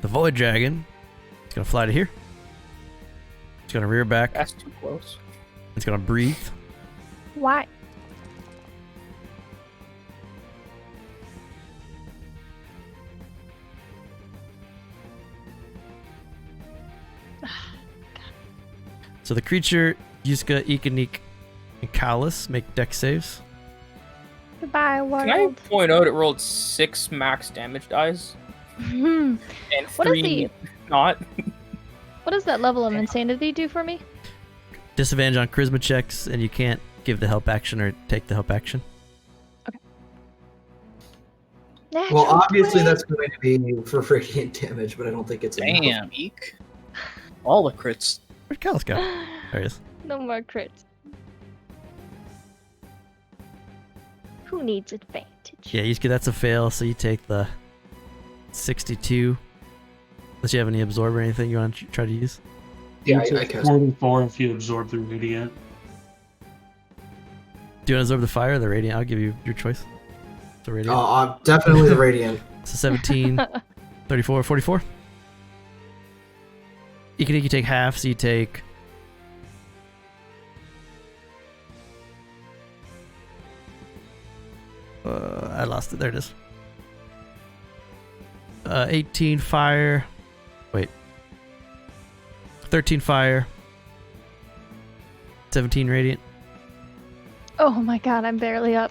The Void Dragon is gonna fly to here. It's gonna rear back. That's too close. It's gonna breathe. Why? So the creature, Yuska, Iqiniq, and Callus make dex saves. Goodbye, Can I world. point out it rolled 6 max damage dice Hmm. and What is 3 not? What does that level of insanity do for me? Disadvantage on charisma checks, and you can't give the help action or take the help action. Well, Natural obviously 20. that's going to be for radiant damage, but I don't think it's enough. Damn, Eek. All the crits. Where'd Callus go? There he is. No more crits. Who needs advantage? Yeah, Yuska, that's a fail, so you take the 62. Unless you have any absorb or anything you want to try to use. Yeah, It's I guess. 44 if you absorb the radiant. Do you want to absorb the fire or the radiant? I'll give you your choice. The radiant. Definitely the radiant. So 17, 34, 44. Iqiniq, you take half, so you take... I lost it. There it is. 18 fire. Wait. 13 fire. 17 radiant. Oh my god, I'm barely up.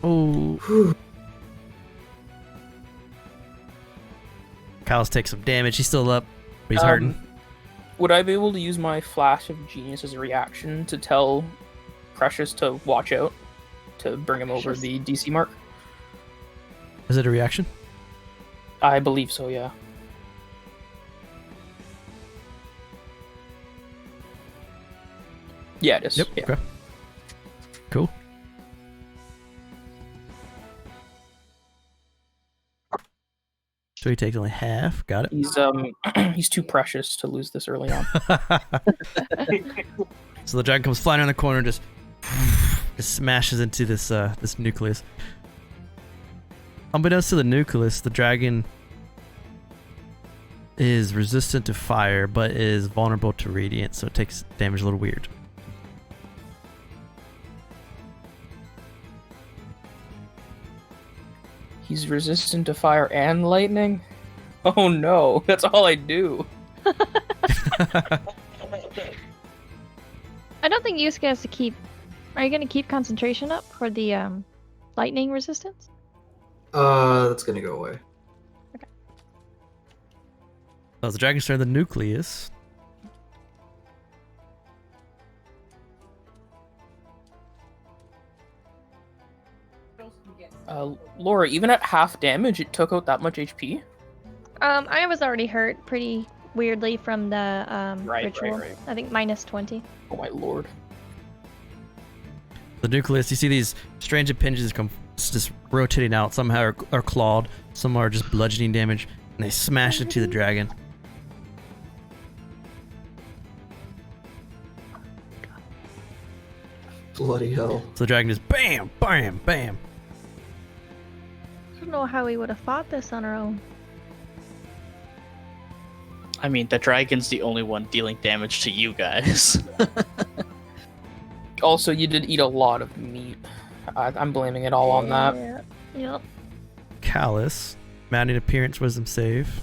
Oh. Whew. Callus takes some damage. He's still up, but he's hurting. Would I be able to use my Flash of Genius as a reaction to tell Precious to watch out to bring him over Precious. the DC mark? Is it a reaction? I believe so, yeah. Yeah, it is. Yep. Yeah. Okay. Cool. So he takes only half. Got it. He's he's too precious to lose this early on. So the dragon comes flying around the corner and just smashes into this this nucleus. Unbeknownst to the nucleus, the dragon is resistant to fire, but is vulnerable to radiant, so it takes damage a little weird. He's resistant to fire and lightning? Oh no, that's all I do. I don't think Yusuke has to keep. Are you gonna keep concentration up for the lightning resistance? That's gonna go away. Oh, the dragon's turn the nucleus. Laura, even at half damage, it took out that much HP? I was already hurt pretty weirdly from the Right. ritual. I think minus 20. Oh my lord. The nucleus, you see these strange impinges come just rotating out. Some are clawed, some are just bludgeoning damage, and they smash into the dragon. Bloody hell. So the dragon just bam, bam, bam. I don't know how we would have fought this on our own. I mean, the dragon's the only one dealing damage to you guys. Also, you did eat a lot of meat. I'm blaming it all on that. Yeah. Yep. Callus, mounting appearance, wisdom save.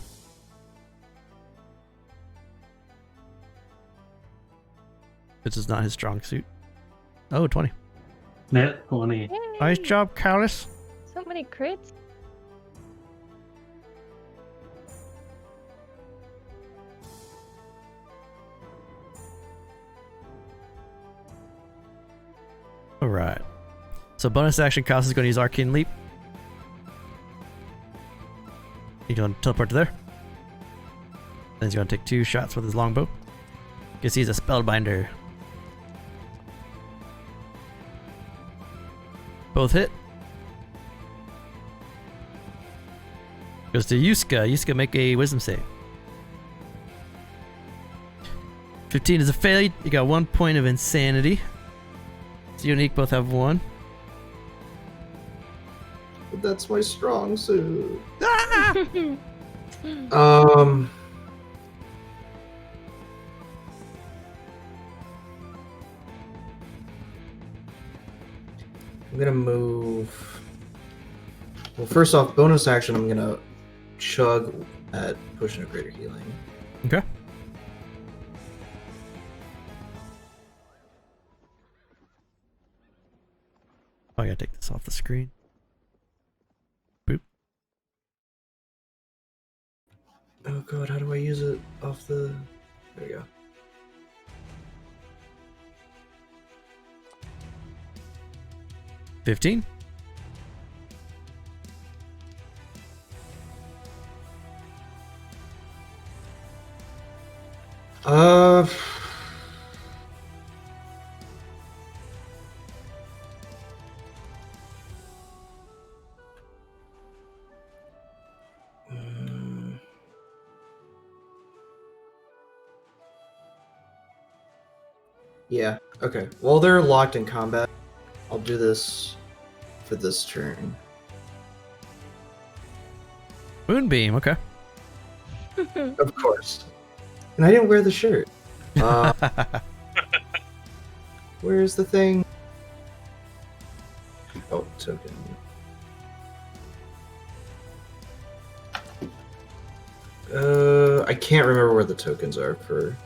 This is not his strong suit. Oh, 20. Net 20. Yay. Nice job, Callus. So many crits. Alright. So bonus action, Callus is going to use Arcane Leap. He's going to teleport to there. Then he's going to take 2 shots with his longbow. Guess he's a spellbinder. Both hit. Goes to Yuska. Yuska, make a wisdom save. 15 is a failure. You got 1 point of insanity. So Iqiniq both have 1. But that's my strong suit. I'm gonna move. Well, first off, bonus action, I'm gonna chug at pushing a greater healing. Okay. Oh, I gotta take this off the screen. Boop. Oh god, how do I use it off the... There we go. $15. Yeah, okay. Well, they're locked in combat. I'll do this for this turn. Moonbeam, okay. Of course. And I didn't wear the shirt. Where's the thing? Oh, token. I can't remember where the tokens are for...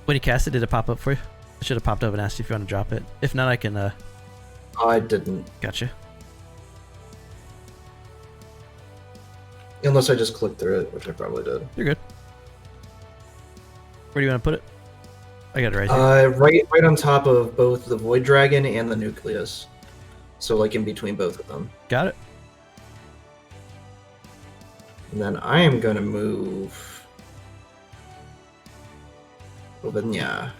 When you cast it, did it pop up for you? I should have popped up and asked you if you want to drop it. If not, I can, I didn't. Gotcha. Unless I just clicked through it, which I probably did. You're good. Where do you want to put it? I got it right here. Right on top of both the Void Dragon and the Nucleus. So, like, in between both of them. Got it. And then I am gonna move... Ovenya.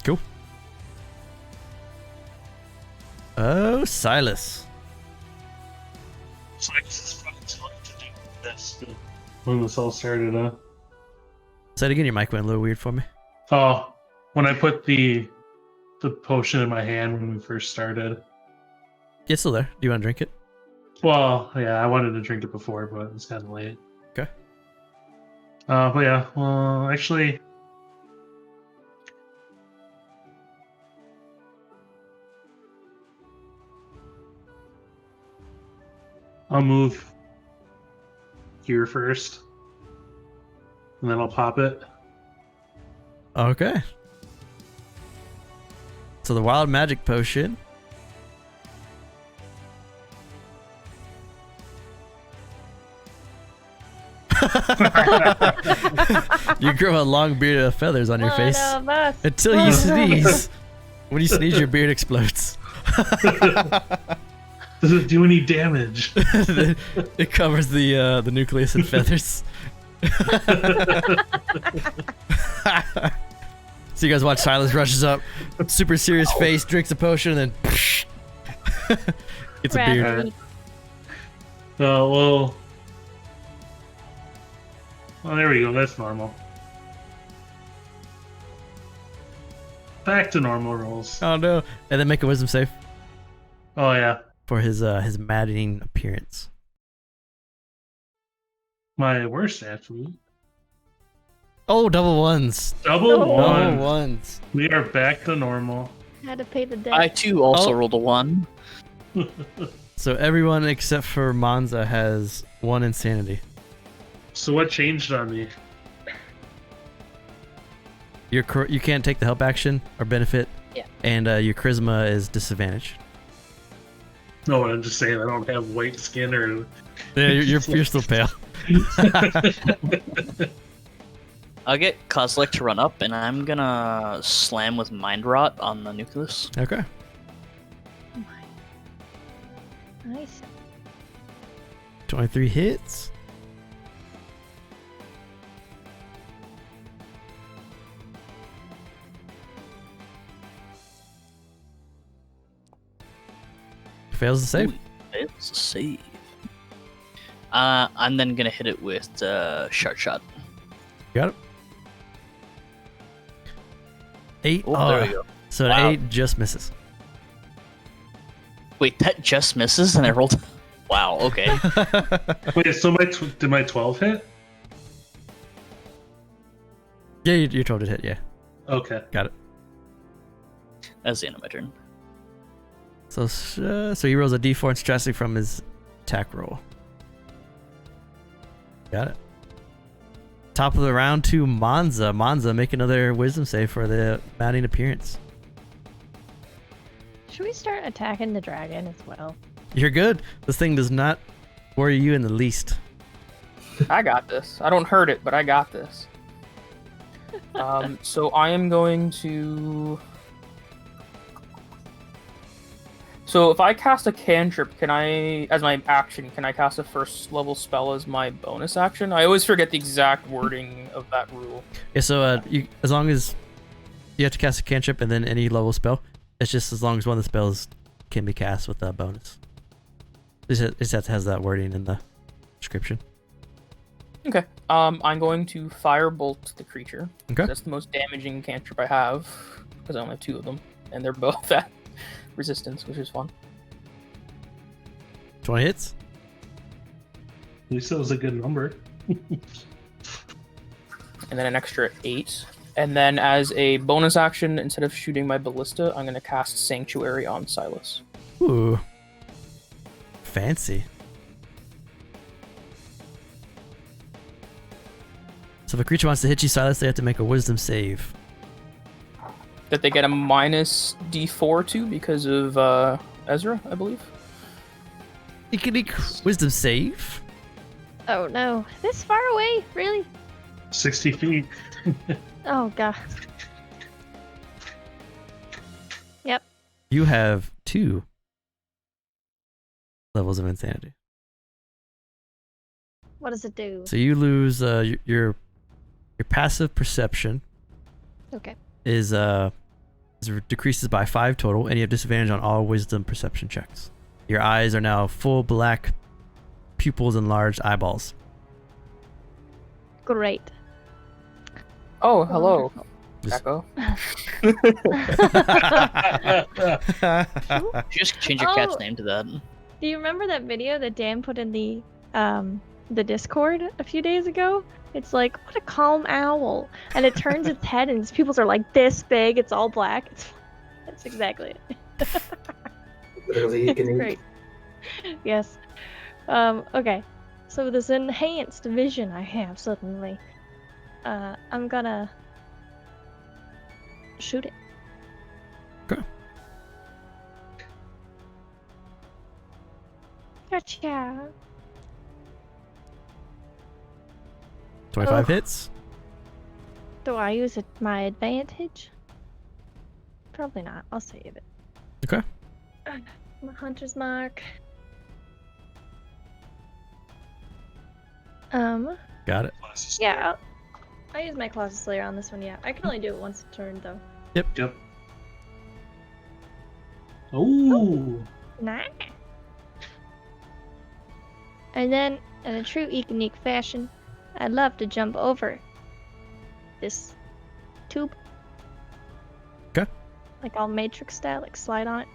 Cool. Oh, Silas. So I just fucking selected to do this when this all started, Say it again, your mic went a little weird for me. Oh, when I put the potion in my hand when we first started. Yeah, it's still there. Do you want to drink it? Well, yeah, I wanted to drink it before, but it's kind of late. Okay. But yeah, well, actually... I'll move here first. And then I'll pop it. Okay. So the wild magic potion You grow a long beard of feathers on your One face of us. until you sneeze. When you sneeze, your beard explodes. Does it do any damage? It covers the nucleus in feathers. So you guys watch Silas rushes up, super serious face, drinks a potion, and then it's a beard. Raspy. Well, there we go. That's normal. Back to normal rolls. Oh no! And then make a wisdom save Oh yeah, for his maddening appearance. my worst attribute. Oh, double ones. Double Oh. one. Double ones. We are back to normal. Had to pay the debt. I too also Oh. rolled a 1. So everyone except for Monza has 1 insanity. So what changed on me? You can't take the help action or benefit. Yeah. And your charisma is disadvantaged. No, I'm just saying I don't have white skin or. Yeah, you're still pale. I'll get Kozilek to run up, and I'm gonna slam with Mind Rot on the nucleus. Okay. Nice. 23 hits. Fails the save. Ooh, it's a save. I'm then gonna hit it with Shard Shot. Got it. 8. Oh, there we go. So Wow. an 8 just misses. Wait, that just misses, and I rolled. Wow. Okay. Wait, so did my 12 hit? Yeah, you told it hit. Yeah, Okay. got it. That's the end of my turn. So he rolls a d4 and subtracts it from his attack roll. Got it. Top of the round to Monza. Monza, make another wisdom save for the maddening appearance. Should we start attacking the dragon as well? You're good. This thing does not worry you in the least. I got this. I don't hurt it, but I got this. So I am going to. So if I cast a cantrip, can I, as my action, can I cast a first level spell as my bonus action? I always forget the exact wording of that rule. Yeah, so as long as you have to cast a cantrip and then any level spell, it's just as long as one of the spells can be cast with a bonus. It just has that wording in the description. Okay. I'm going to firebolt the creature. Okay. That's the most damaging cantrip I have, because I only have 2 of them, and they're both at resistance, which is fun. 20 hits. At least that was a good number. And then an extra 8. And then as a bonus action, instead of shooting my ballista, I'm going to cast Sanctuary on Silas. Ooh. Fancy. So if a creature wants to hit you, Silas, they have to make a wisdom save. That they get a minus D4 to because of Ezra, I believe. Iqiniq wisdom save. Oh no. This far away? Really? 60 feet. Oh god. Yep. You have 2 levels of insanity. What does it do? So you lose your passive perception Okay. is decreases by 5 total, and you have disadvantage on all wisdom perception checks. Your eyes are now full black pupils and large eyeballs. Great. Oh, hello, Just- Echo. You just change your cat's Oh. name to that. Do you remember that video that Dan put in the Discord a few days ago? It's like, what a calm owl. And it turns its head and its pupils are like this big. It's all black. That's exactly it. Literally, you can Great. Yes. Okay. So this enhanced vision I have suddenly. I'm gonna shoot it. Okay. Gotcha. 25 Oh. hits. Do I use my advantage? Probably not. I'll save it. Okay. My hunter's mark. Got it. Yeah. I use my Closet Slayer on this one. Yeah, I can only do it once a turn though. Yep. Oh. Nah. And then, in a true Iqiniq fashion, I'd love to jump over this tube. Okay. Like all Matrix style, like slide on it.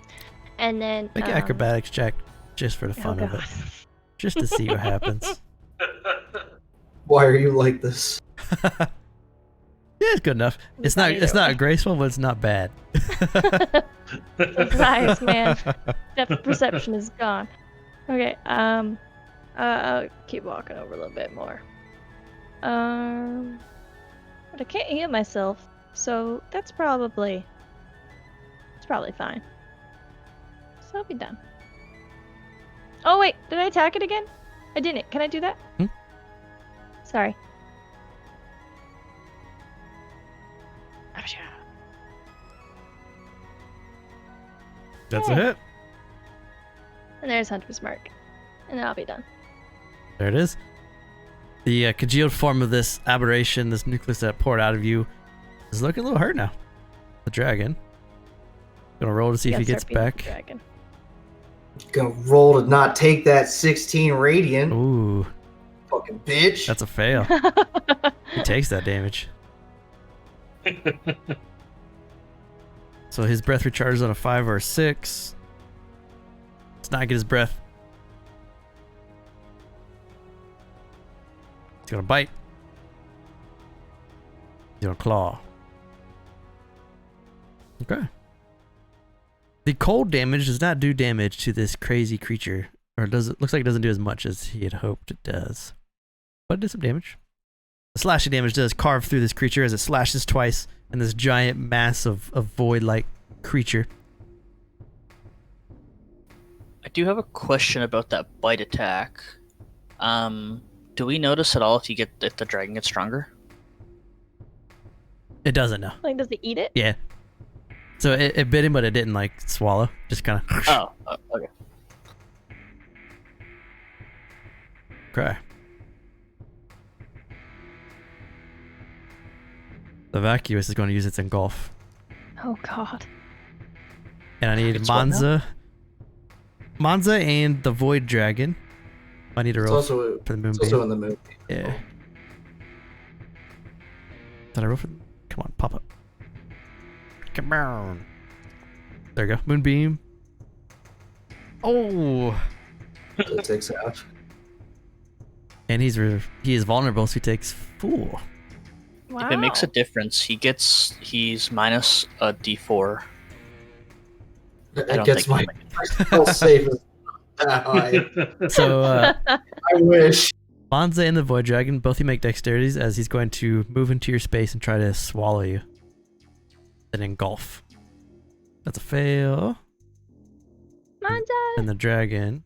And then Make an acrobatics check just for the fun of it. Just to see what happens. Why are you like this? Yeah, it's good enough. It's not graceful, but it's not bad. Those eyes, man. Depth of perception is gone. Okay, I'll keep walking over a little bit more. But I can't heal myself, so it's probably fine. So I'll be done. Oh wait, did I attack it again? I didn't. Can I do that? Sorry. That's a hit. And there's Hunter's Mark. And then I'll be done. There it is. The congealed form of this aberration, this nucleus that poured out of you, is looking a little hurt now. The dragon. Gonna roll to see if he gets back. Gonna roll to not take that 16 radiant. Ooh, Fucking bitch. that's a fail. He takes that damage. So his breath recharges on a 5 or a 6. Let's not get his breath. He's gonna bite. He's gonna claw. Okay. The cold damage does not do damage to this crazy creature. Or looks like it doesn't do as much as he had hoped it does. But it did some damage. The slashing damage does carve through this creature as it slashes twice in this giant mass of void-like creature. I do have a question about that bite attack. Do we notice at all if the dragon gets stronger? It doesn't know. Like, does it eat it? Yeah. So it bit him, but it didn't like swallow. Just kind of. Oh, okay. Okay. The vacuous is going to use its engulf. Oh god. And I need It's what now? Monza and the void dragon. I need to It's roll also, for the moonbeam. it's also in the moon. Yeah. Did I roll for? Come on, pop up. Come on. There we go. Moonbeam. Oh. It takes half. And he is vulnerable, so he takes 4. Wow. If it makes a difference, he's minus a d4. I It don't gets think my he'll personal save is that high. So I wish. Monza and the void dragon, both you make dexterities as he's going to move into your space and try to swallow you. Then engulf. That's a fail. Monza! And the dragon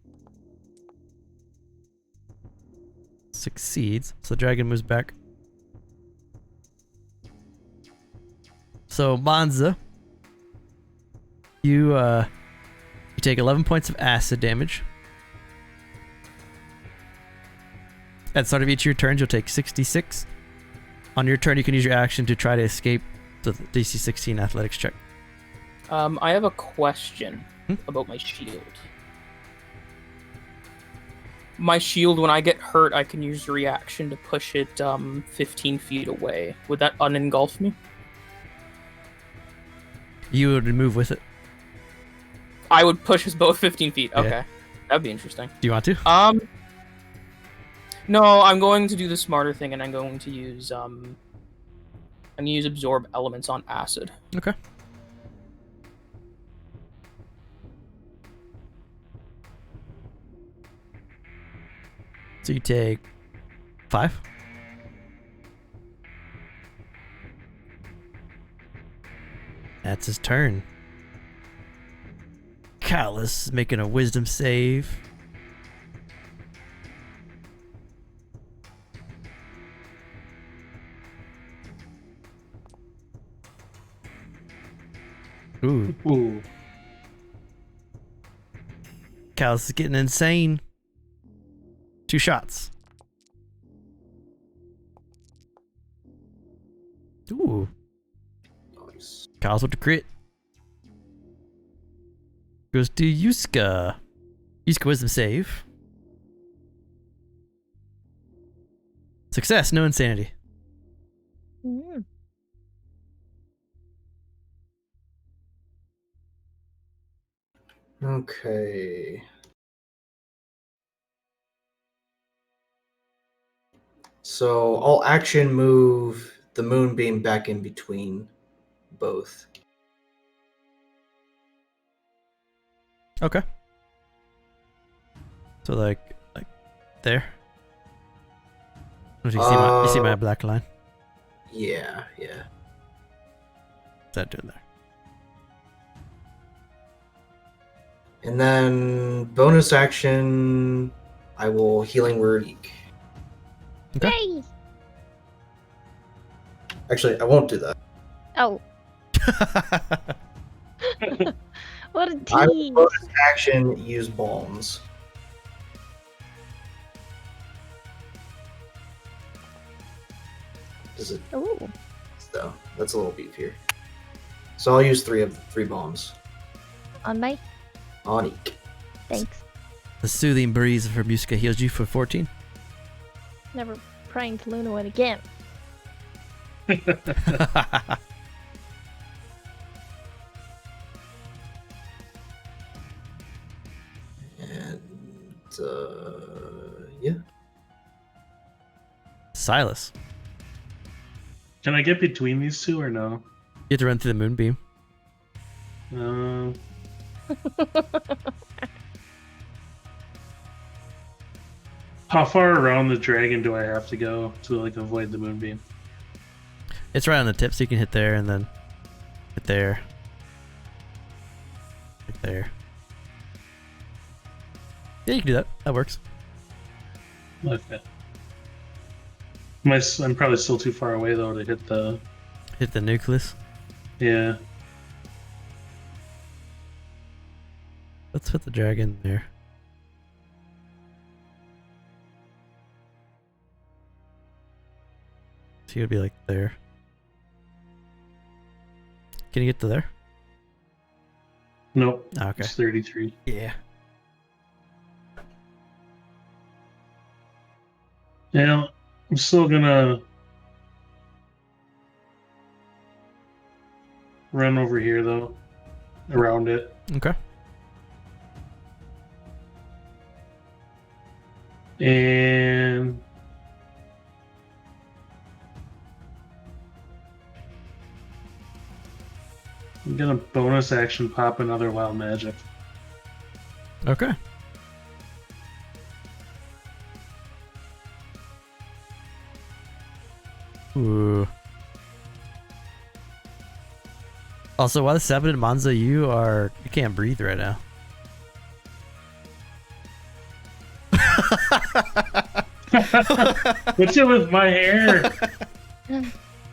succeeds. So the dragon moves back. So Monza, you take 11 points of acid damage. At the start of each of your turns, you'll take 66. On your turn, you can use your action to try to escape the DC 16 athletics check. I have a question about my shield. My shield, when I get hurt, I can use the reaction to push it 15 feet away. Would that unengulf me? You would move with it. I would push us both 15 feet. Yeah. Okay. That'd be interesting. Do you want to? No, I'm going to do the smarter thing, and I'm going to use absorb elements on acid. Okay. So you take 5. That's his turn. Callus is making a wisdom save. Ooh. Ooh. Callus is getting insane. 2 shots. Ooh. Nice. Callus with the crit. Goes to Yuska. Yuska wisdom save. Success, no insanity. Mm. Okay. So I'll action move the moonbeam back in between both. Okay. So like there. If you see my black line. Yeah. What's that doing there? And then bonus action, I will healing word Eek. Okay. Yay! Actually, I won't do that. Oh, what a I will tease! bonus action use bombs. Does it? Ooh, So that's a little beefier. So I'll use three bombs on my on Eek. thanks. The soothing breeze from Yuska heals you for 14. Never praying to Luna it again. And yeah. Silas. Can I get between these two or no? You have to run through the moonbeam. How far around the dragon do I have to go to like avoid the moonbeam? It's right on the tip, so you can hit there and then hit there. Hit there. Yeah, you can do that. That works. Okay. I'm probably still too far away though to hit the. Hit the nucleus. Yeah. Let's put the dragon there. So you'd be like there. Can you get to there? Nope. Oh, okay. It's 33. Yeah. Yeah, I'm still gonna run over here though, around it. Okay. And I'm gonna bonus action pop another wild magic. Okay. Ooh. Also, while the Sabbath and Monza, you can't breathe right now. What's it with my hair?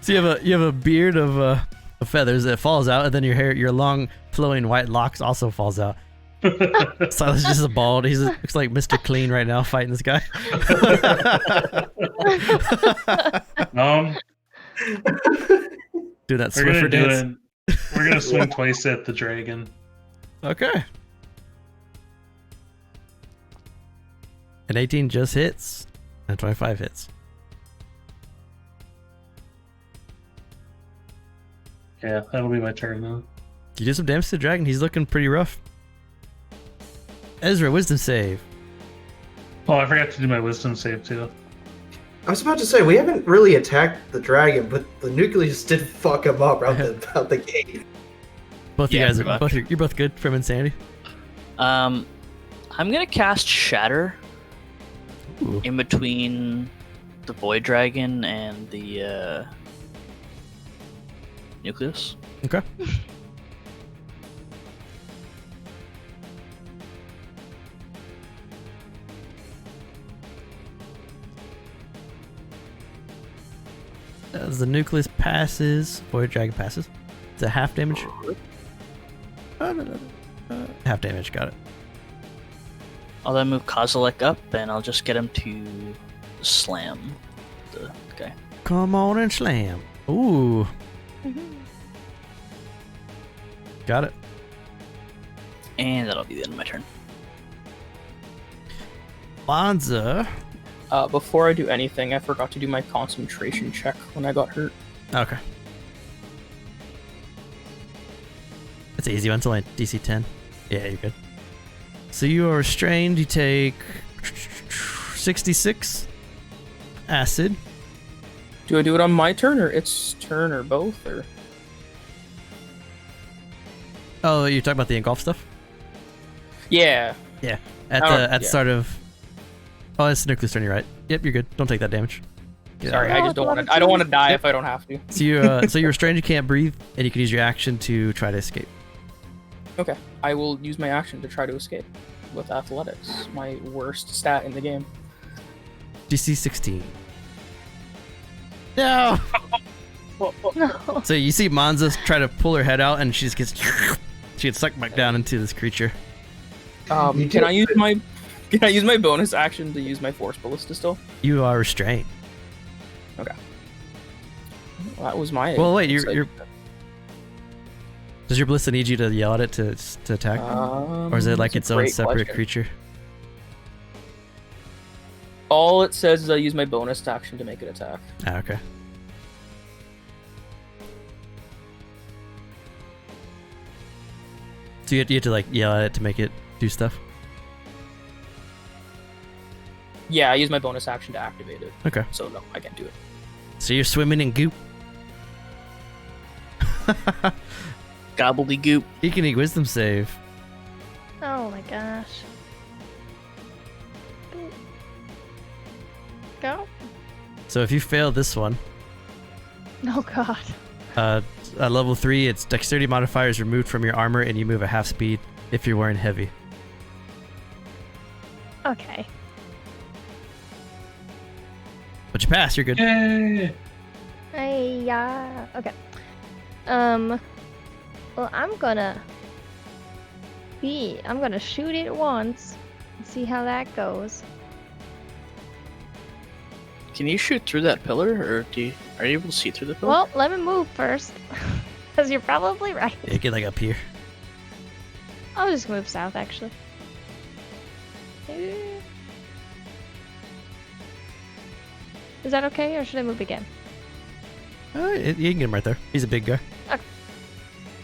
So you have a beard of feathers that falls out, and then your long flowing white locks also falls out. Silas is just a bald. He looks like Mr. Clean right now fighting this guy. Do that Swiffer dance. We're gonna swing twice at the dragon. Okay. An 18 just hits, and 25 hits. Yeah, that'll be my turn now. You do some damage to the dragon. He's looking pretty rough. Ezra, wisdom save. Oh, I forgot to do my wisdom save too. I was about to say we haven't really attacked the dragon, but the nucleus did fuck him up out the gate. Both you guys you're both good from insanity. I'm gonna cast Shatter. Ooh. In between the Void Dragon and the nucleus. Okay. As the nucleus passes, Void Dragon passes. It's a half damage. Half damage, got it. I'll then move Kozilek up, and I'll just get him to slam the guy. Come on and slam. Ooh. Got it. And that'll be the end of my turn. Bonza. Before I do anything, I forgot to do my concentration check when I got hurt. Okay. It's an easy one. It's only DC 10. Yeah, you're good. So you are restrained. You take 66 acid. Do I do it on my turn, or its turn, or both, or? Oh, you're talking about the engulf stuff? Yeah. Yeah. At the start of. Oh, it's Nucleus turn. You're right. Yep, you're good. Don't take that damage. Get Sorry, out. I just don't want to. I don't want to die if I don't have to. So you're restrained. You can't breathe, and you can use your action to try to escape. Okay, I will use my action to try to escape with athletics, my worst stat in the game. DC 16. No. No. So you see Monza try to pull her head out, and she just gets sucked back down into this creature. Can I use my bonus action to use my force ballista still? You are restrained. Okay. Well, that was my. Well, wait. You're. Does your ballista need you to yell at it to attack, or is it like its own separate creature? All it says is I use my bonus action to make it attack. Ah, okay. So you have to like yell at it to make it do stuff? Yeah, I use my bonus action to activate it. Okay. So no, I can't do it. So you're swimming in goop. Gobbledygook. Iqiniq wisdom save. Oh my gosh. Go. So if you fail this one, Oh god. at level 3, its dexterity modifier is removed from your armor, and you move at half speed if you're wearing heavy. Okay. But you pass, you're good. Yay! Hey, yeah. Okay. Well, I'm gonna shoot it once and see how that goes. Can you shoot through that pillar, or are you able to see through the pillar? Well, let me move first, because you're probably right. Yeah, get like up here. I'll just move south, actually. Is that okay, or should I move again? You can get him right there. He's a big guy.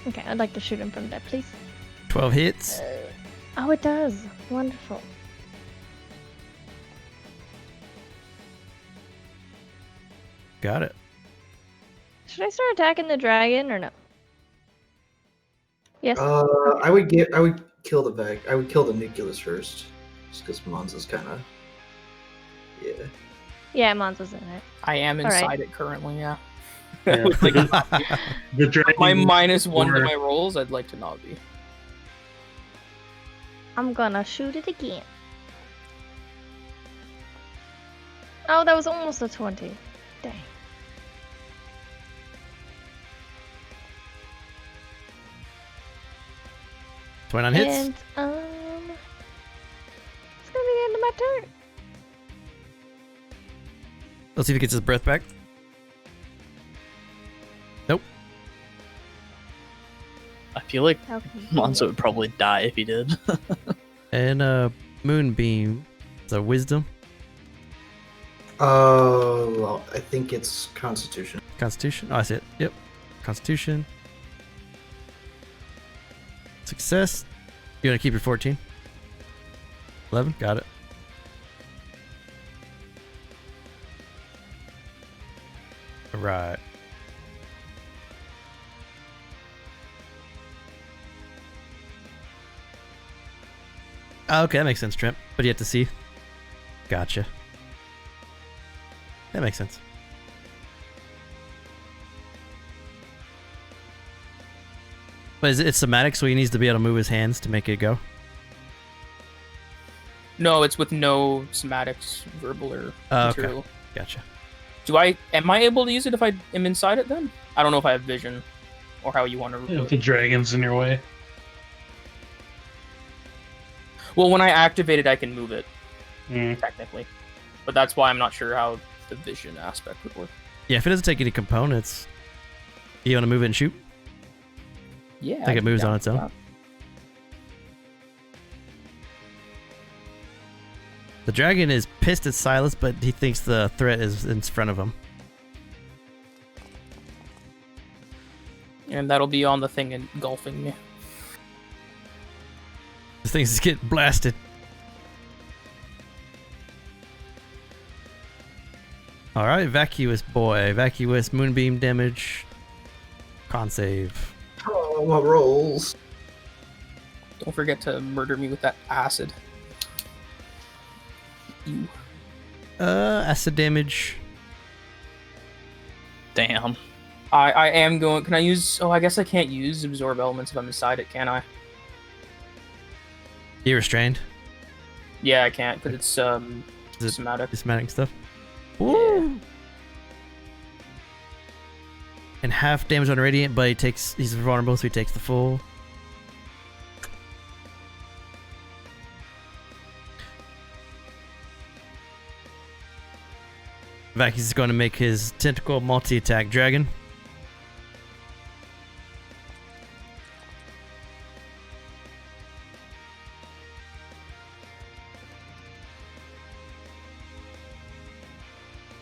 Okay, I'd like to shoot him from there, please. 12 hits. Oh, it does. Wonderful. Got it. Should I start attacking the dragon or no? Yes. I would kill the Vec. I would kill the nucleus first, just because Monza's kind of. Yeah. Yeah, Monza's in it. I am All right. inside it currently. Yeah. Yeah. With The dragon my -1 to or- my rolls, I'd like to not be. I'm gonna shoot it again. Oh, that was almost a 20. Dang. Twin on hits. And, it's gonna be the end of my turn. Let's see if he gets his breath back. Nope. I feel like Okay. Monza would probably die if he did. And Moonbeam. Is that wisdom? Well, I think it's Constitution. Constitution? Oh, I see it. Yep. Constitution. Success. You're gonna keep your 14? 11? Got it. Alright. Okay, that makes sense, Trent. But you have to see. Gotcha. That makes sense. But it's somatic, so he needs to be able to move his hands to make it go. No, it's with no somatics, verbal or Oh, okay. material. Gotcha. Am I able to use it if I am inside it then? I don't know if I have vision or how you want to If the dragon's in your way. Well, when I activate it, I can move it Mm. technically, but that's why I'm not sure how the vision aspect would work. Yeah, if it doesn't take any components, you want to move it and shoot? Yeah, I think it I'd be moves down on its for own. that. The dragon is pissed at Silas, but he thinks the threat is in front of him. And that'll be on the thing engulfing me. This thing's getting blasted. Alright, vacuous boy. Vacuous moonbeam damage. Con save. Oh, what rolls? Don't forget to murder me with that acid. You. Acid damage. Damn. I am going. Can I use? Oh, I guess I can't use absorb elements if I'm inside it, can I? You're restrained. Yeah, I can't because it's Is it somatic. Prismatic stuff. Woo! And half damage on Radiant, but he's vulnerable, so he takes the full. Vacuous is going to make his tentacle multi-attack dragon.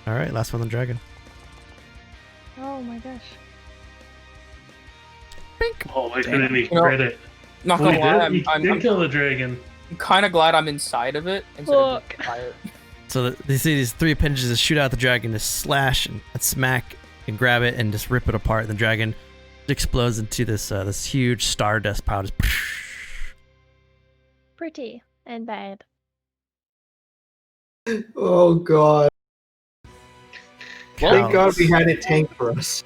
Alright, last one on dragon. Oh my gosh. Oh, I couldn't even You know, credit. Not Well, gonna lie, he did kill the dragon. I'm kind of glad I'm inside of it instead of Look. being by it. So you see these three appendages that shoot out the dragon to slash and smack and grab it and just rip it apart. And the dragon explodes into this this huge stardust pile. Just Pretty and bad. Oh god. Well, Thank god we had it tank for us.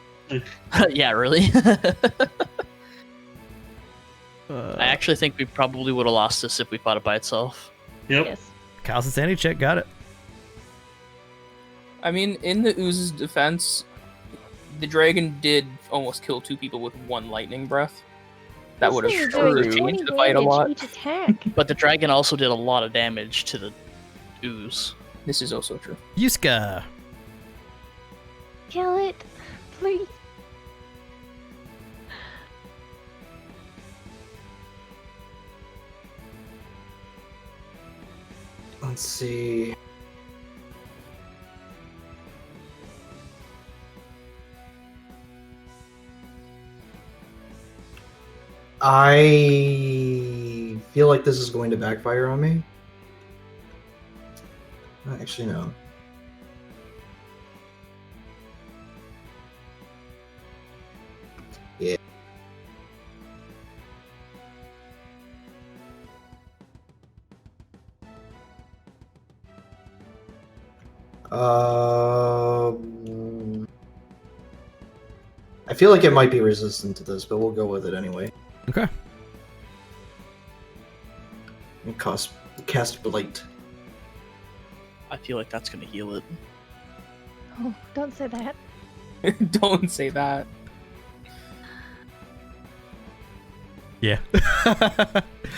Yeah, really? Uh, I actually think we probably would have lost this if we fought it by itself. Yep. Yes. Cal's insanity check, got it. I mean, in the ooze's defense, the dragon did almost kill 2 people with 1 lightning breath. That This would thing have is doing sure 20 changed the fight a damage lot. each attack. But the dragon also did a lot of damage to the ooze. This is also true. Yuska. Kill it, please. Let's see. I feel like this is going to backfire on me. Actually, no. Yeah. I feel like it might be resistant to this, but we'll go with it anyway. Okay. And cast Blight. I feel like that's gonna heal it. Oh, don't say that. Don't say that. Yeah.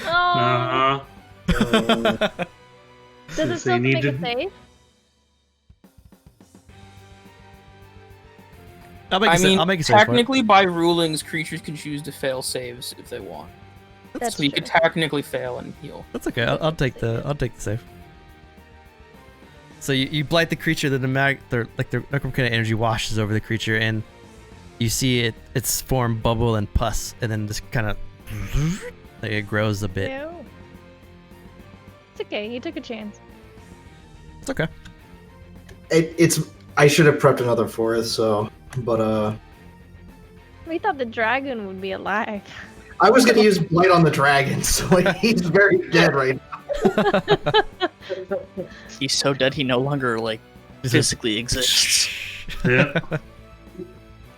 Oh, Uh, does it so still you need make to- it safe? I'll make I a mean, I'll make a save for it. technically, by rulings, creatures can choose to fail saves if they want. That's So you true. could technically fail and heal. That's okay. I'll take the save. So you blight the creature, the necromantic energy washes over the creature, and you see its form bubble and pus, and then just kind of like it grows a bit. Ew. It's okay. You took a chance. It's okay. It's. I should have prepped another fourth, so. But We thought the dragon would be alive. I was gonna use Blight on the dragon, so he's very dead right now. He's so dead he no longer like Just physically exists. yeah.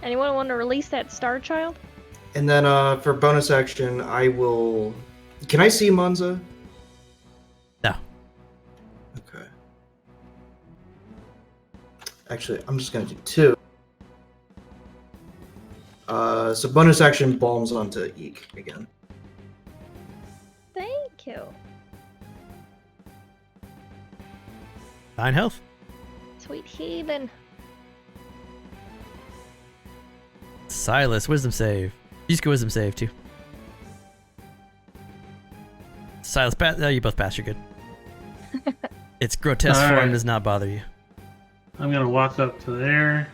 Anyone want to release that star child? And then for bonus action, I will. Can I see Monza? No. Okay. Actually, I'm just gonna do 2. So bonus action balms onto Eek again. Thank you. 9 health. Sweet heathen. Silas, wisdom save. You can wisdom save too. Silas, you both pass. You're good. Its grotesque All form right. does not bother you. I'm gonna walk up to there.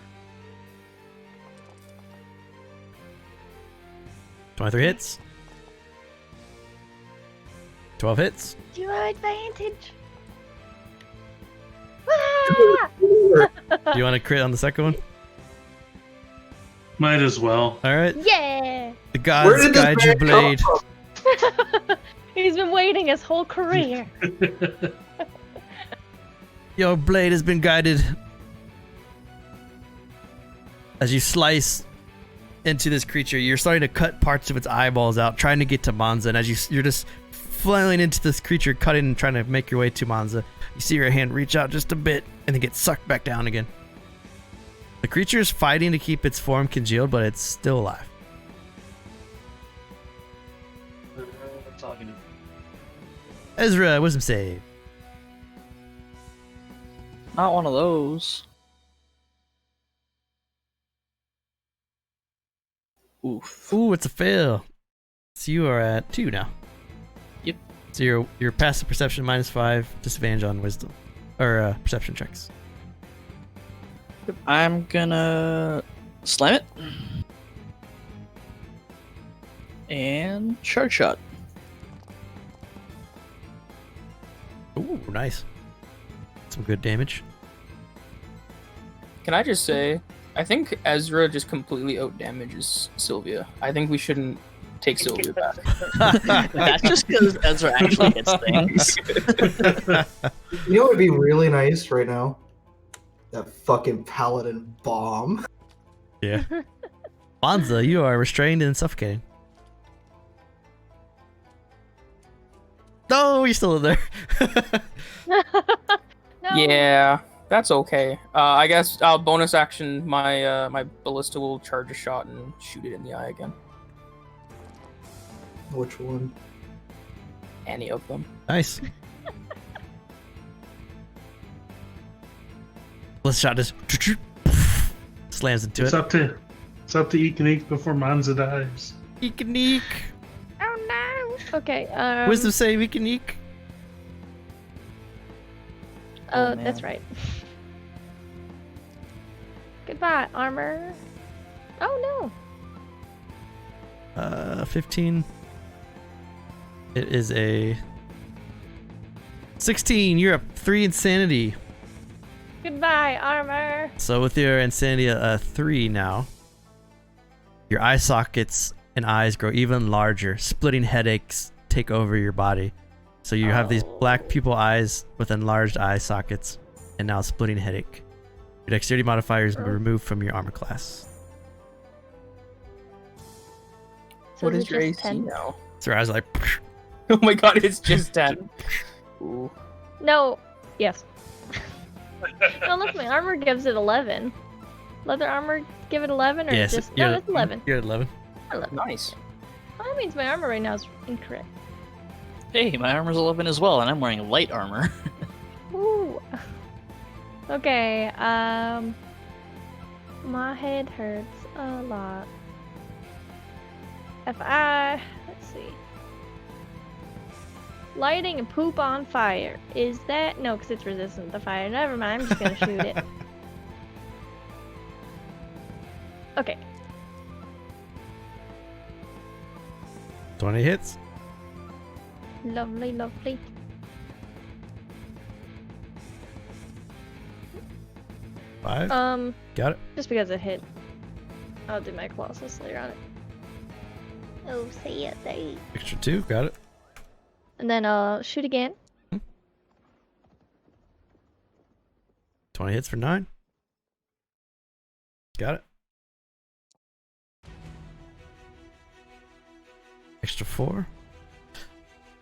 23 hits. 12 hits. Your advantage. Ah! Do you want to crit on the second one? Might as well. All right. Yeah. The Where gods did this guide your man come blade. from? He's been waiting his whole career. Your blade has been guided. As you slice into this creature, you're starting to cut parts of its eyeballs out, trying to get to Monza. And as you're just flailing into this creature, cutting and trying to make your way to Monza, you see your hand reach out just a bit and then get sucked back down again. The creature is fighting to keep its form congealed, but it's still alive. Ezra, wisdom save. Not one of those. Oof. Ooh, it's a fail. So you are at 2 now. Yep. So your passive perception -5, disadvantage on wisdom or perception checks. I'm gonna slam it. And charge shot. Ooh, nice. Some good damage. Can I just say, I think Ezra just completely outdamages Sylvia. I think we shouldn't take Sylvia back. That's just because Ezra actually hits things. You know what would be really nice right now? That fucking paladin bomb. Yeah. Monza, you are restrained and suffocating. No, you're still in there. No. Yeah, that's okay. I guess I'll bonus action my my ballista will charge a shot and shoot it in the eye again. Which one? Any of them. Nice. Let's shot this. Slams into It's it. up to Iqiniq before Monza dies. Iqiniq. Oh no. Okay. Wisdom save, Iqiniq. Oh, Oh, that's man. right. Goodbye, armor. Oh no. 15. It is a 16. You're up 3 insanity. Goodbye, armor. So with your insanity 3 now, your eye sockets and eyes grow even larger. Splitting headaches take over your body. So you have these black pupil eyes with enlarged eye sockets and now splitting headache. Your dexterity modifier is removed from your armor class. So What is is it your just AC 10? now? So your eyes are like, Oh my god, it's just 10. Ooh. No. Yes. No, look, my armor gives it 11. Leather armor give it 11 or yes, just no? It's 11. You're at 11. 11. Nice. Well, that means my armor right now is incorrect. Hey, my armor's 11 as well, and I'm wearing light armor. Ooh. Okay. My head hurts a lot. If I let's see. Lighting a poop on fire. Is that no? Because it's resistant to fire. Never mind. I'm just gonna shoot it. Okay. 20 hits. Lovely, lovely. Five. Got it. Just because it hit. I'll do my Colossus later on it. Oh, say it, say it. Extra 2. Got it. And then I'll shoot again. 20 hits for 9. Got it. Extra 4.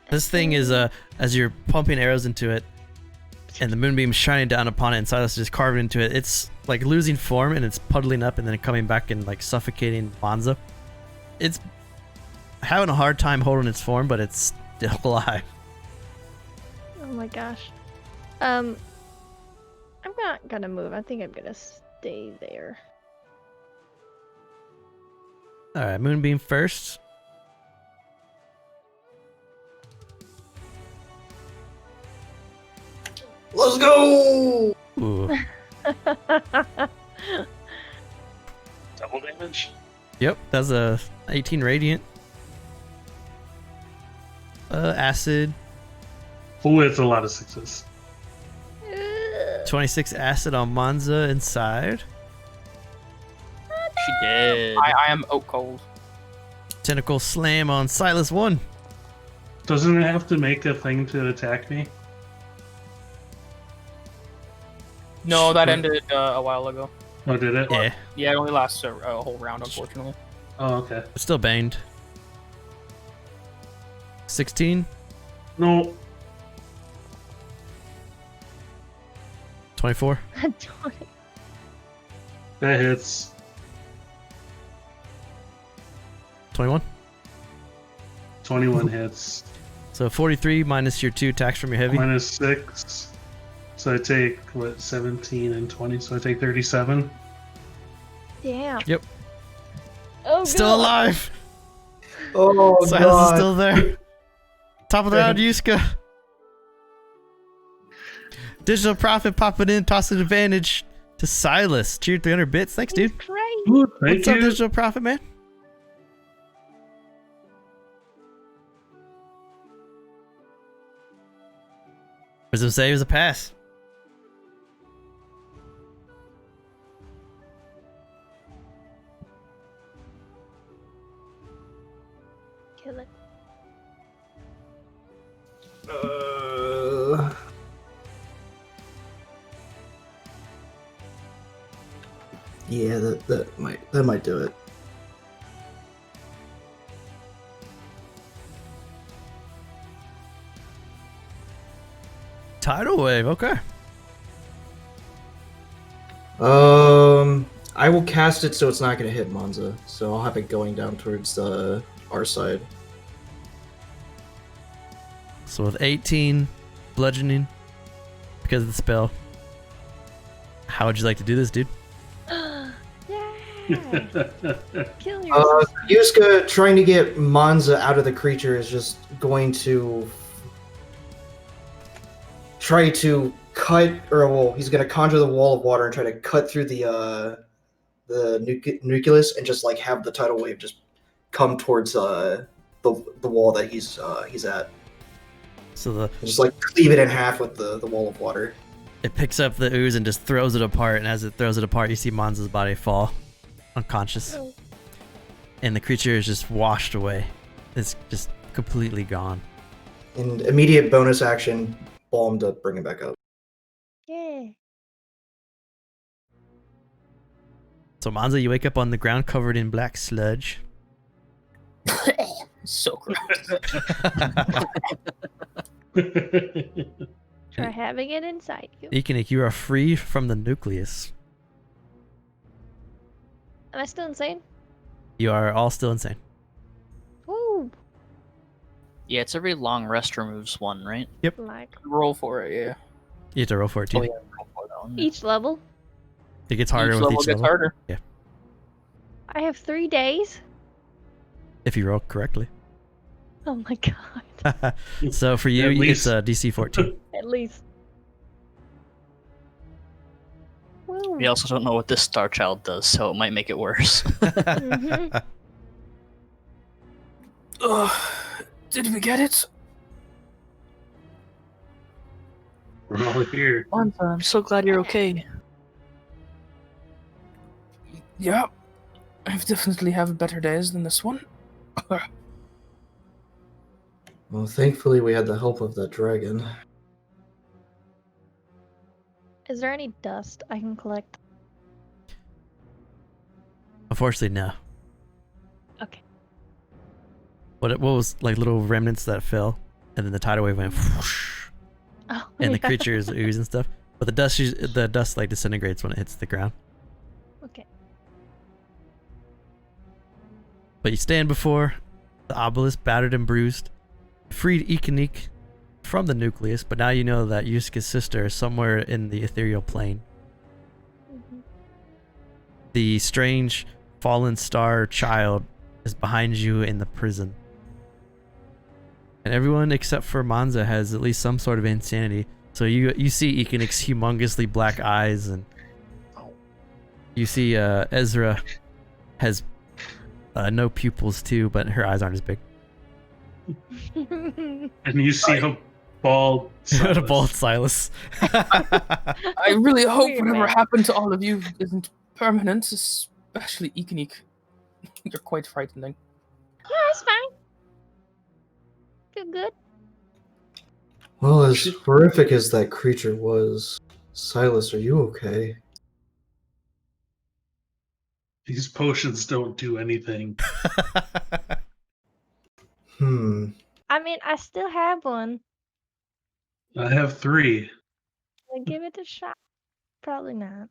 This thing is as you're pumping arrows into it and the moonbeam shining down upon it and Silas just carving into it, it's like losing form and it's puddling up and then coming back and like suffocating Monza. It's having a hard time holding its form, but it's still alive. Oh my gosh. not gonna move. I think I'm gonna stay there. All right, Moonbeam first. Let's go! Ooh. Double damage. Yep, that's a 18 radiant. Acid. Oh, it's a lot of sixes. 26 acid on Monza inside. She did. I am out cold. Tentacle slam on Silas 1. Doesn't it have to make a thing to attack me? No, that ended a while ago. Oh, did it? Yeah, Yeah, it only lasts a whole round, unfortunately. Oh, okay. it's still banged. 16, No. 24, That hits. 21. 21 hits. So 43 minus your 2 attacks from your heavy. Minus 6. So I take, 17 and 20, so I take 37. Damn. Yep. Oh, Still God. alive. Oh, Silas God. is still there. Top of the round, Yuska. Digital Profit popping in, tossing advantage to Silas. Cheer 300 bits. Thanks, dude. He's great. Ooh, thank What's up, you. Digital Profit, man? Wisdom save is a pass. Kill it. Yeah, that might do it. Tidal wave, okay. I will cast it so it's not going to hit Monza, so I'll have it going down towards our side. So with 18 bludgeoning because of the spell, how would you like to do this, dude? Yeah. Kill yourself. Yuska trying to get Monza out of the creature is just going to try to cut, or well, he's going to conjure the wall of water and try to cut through the nucleus and just like have the tidal wave just come towards the wall that he's at. So Just like cleave it in half with the wall of water. it picks up the ooze and just throws it apart, and as it throws it apart, you see Monza's body fall unconscious. Oh. And the creature is just washed away. It's just completely gone. And immediate bonus action, balm to bring it back up. Yeah. So Monza, you wake up on the ground covered in black sludge. So gross. Try having it inside you. Iqiniq, you are free from the nucleus. Am I still insane? You are all still insane. Woo. Yeah, it's every long rest removes one, right? Like Roll for it, yeah. You have to roll for it too. Oh, yeah. roll for that one. each level. It gets harder Each with level each gets level. harder. I have 3 days. If you roll correctly. Oh my god. So for you, At it's least. DC 14. At least. Woo. We also don't know what this Star Child does, so it might make it worse. Mhm. Did we get it? We're all here. Monza, I'm so glad you're okay. Yeah. I've definitely have better days than this one. Well, thankfully we had the help of that dragon. Is there any dust I can collect? Unfortunately, no. Okay. What was like little remnants that fell, and then the tidal wave went whoosh, Oh, and the yeah. creatures ooze and stuff. But the dust like disintegrates when it hits the ground. Okay. But you stand before the obelisk, battered and bruised, freed Iqiniq from the nucleus, but now you know that Yusuke's sister is somewhere in the ethereal plane. Mhm. The strange fallen star child is behind you in the prison. And everyone except for Manza has at least some sort of insanity. So you see Iqiniq's humongously black eyes, and you see Ezra has no pupils too, but her eyes aren't as big. And you see a bald What a bald Silas. I really hope Weird, whatever man. happened to all of you isn't permanent, especially Iqiniq. You're quite frightening. Yeah, it's fine. Feel good. Well, as horrific as that creature was, Silas, are you okay? These potions don't do anything. I mean, I still have one. I have 3. I'll give it a shot. Probably not.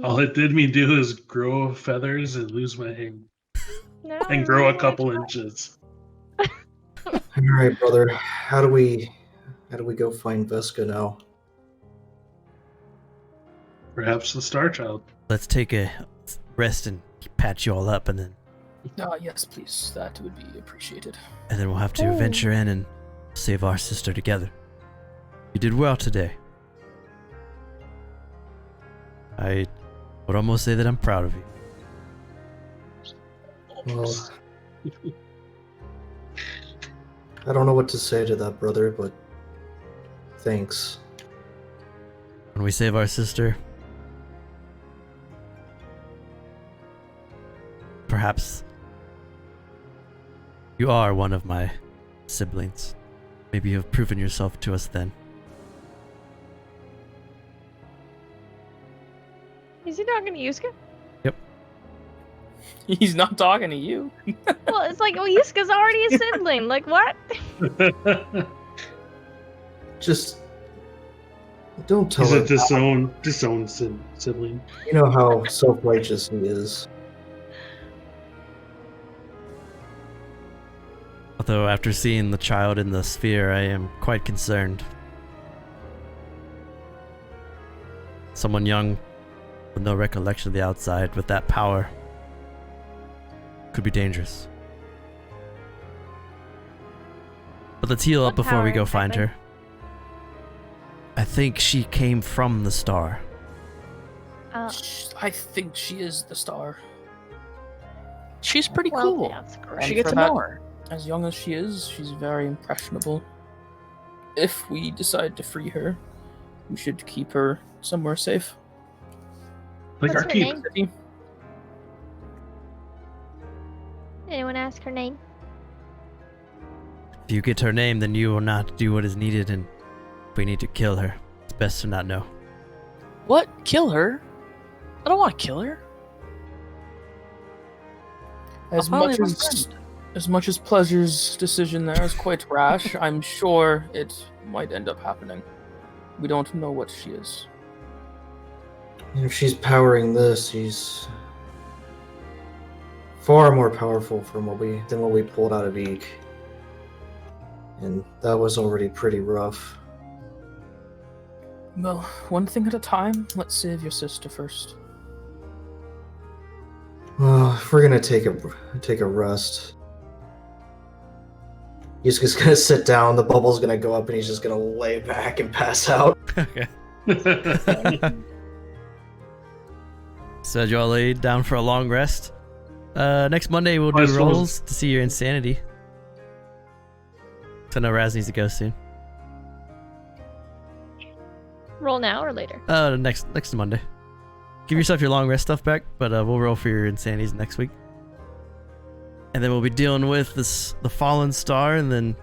All it did me do is grow feathers and lose my hair. No, And grow a no, couple it's inches. All right, brother. How do we go find Veska now? Perhaps the Star Child. Let's take a rest and patch you all up, and then Yes, please. That would be appreciated. we'll have to Oh. venture in and save our sister together. You did well today. I would almost say that I'm proud of you. Well, I don't know what to say to that, brother, but thanks. When we save our sister, perhaps you are one of my siblings. Maybe you have proven yourself to us then. Is he talking to Yusuke? He's not talking to you. Well, it's like, well, Yusuke's already a sibling. Like, what? Just don't tell He's her. a disowned sibling. You know how self-righteous he is. Although after seeing the child in the sphere, I am quite concerned. Someone young with no recollection of the outside with that power could be dangerous. But let's heal What up before we power go find exactly? her. I think she came from the star. I think she is the star. She's pretty Well, cool. that's We correct. should And get for to that- know her. As young as she is, she's very impressionable. If we decide to free her, we should keep her somewhere safe. Like What's our her keep. name? City. Anyone ask her name? If you get her name, then you will not do what is needed, and if we need to kill her, it's best to not know. What? Kill her? I don't want to kill her. As I'll much probably as much as Pleasure's decision there is quite rash, I'm sure it might end up happening. We don't know what she is. And if she's powering this, she's far more powerful than what we pulled out of Eek. And that was already pretty rough. Well, one thing at a time. Let's save your sister first. Well, if we're gonna take a rest, Yusuke's gonna sit down. The bubble's gonna go up, and he's just gonna lay back and pass out. Okay. So you all laid down for a long rest. Next Monday we'll I do suppose- rolls to see your insanity. So I know Raz needs to go soon. Roll now or later? Next Monday. Give yourself your long rest stuff back, but we'll roll for your insanities next week. And then we'll be dealing with the fallen star, and then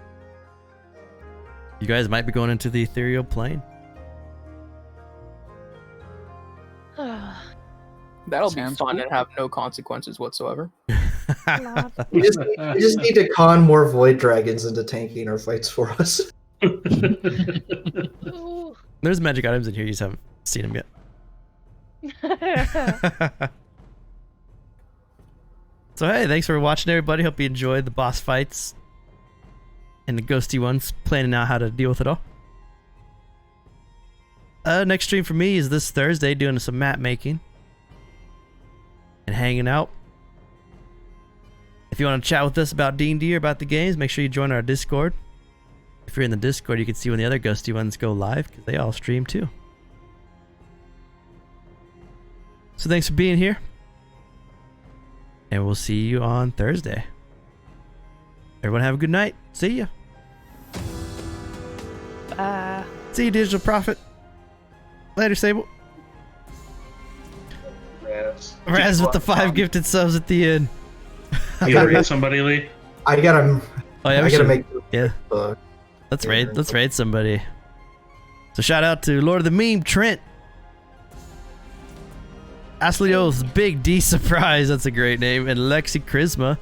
you guys might be going into the ethereal plane. That'll be Sounds fun cool. and have no consequences whatsoever. Not. We just need to con more void dragons into tanking our fights for us. Ooh. There's magic items in here, you just haven't seen them yet. So hey, thanks for watching everybody. Hope you enjoyed the boss fights. and the ghosty ones planning out how to deal with it all. Next stream for me is this Thursday, doing some map making and hanging out. If you want to chat with us about D&D or about the games, make sure you join our Discord. If you're in the Discord, you can see when the other ghosty ones go live, because they all stream too. So thanks for being here, and we'll see you on Thursday. Everyone have a good night. See ya. Bye. See you, Digital Prophet. Later, Sable. Raz with the 5 gifted subs at the end. You gotta raid somebody, Lee. I gotta. Oh yeah, I gotta make. yeah. Let's raid somebody. So shout out to Lord of the Meme, Trent. Asleo's Big D Surprise, that's a great name, and Lexi Charisma.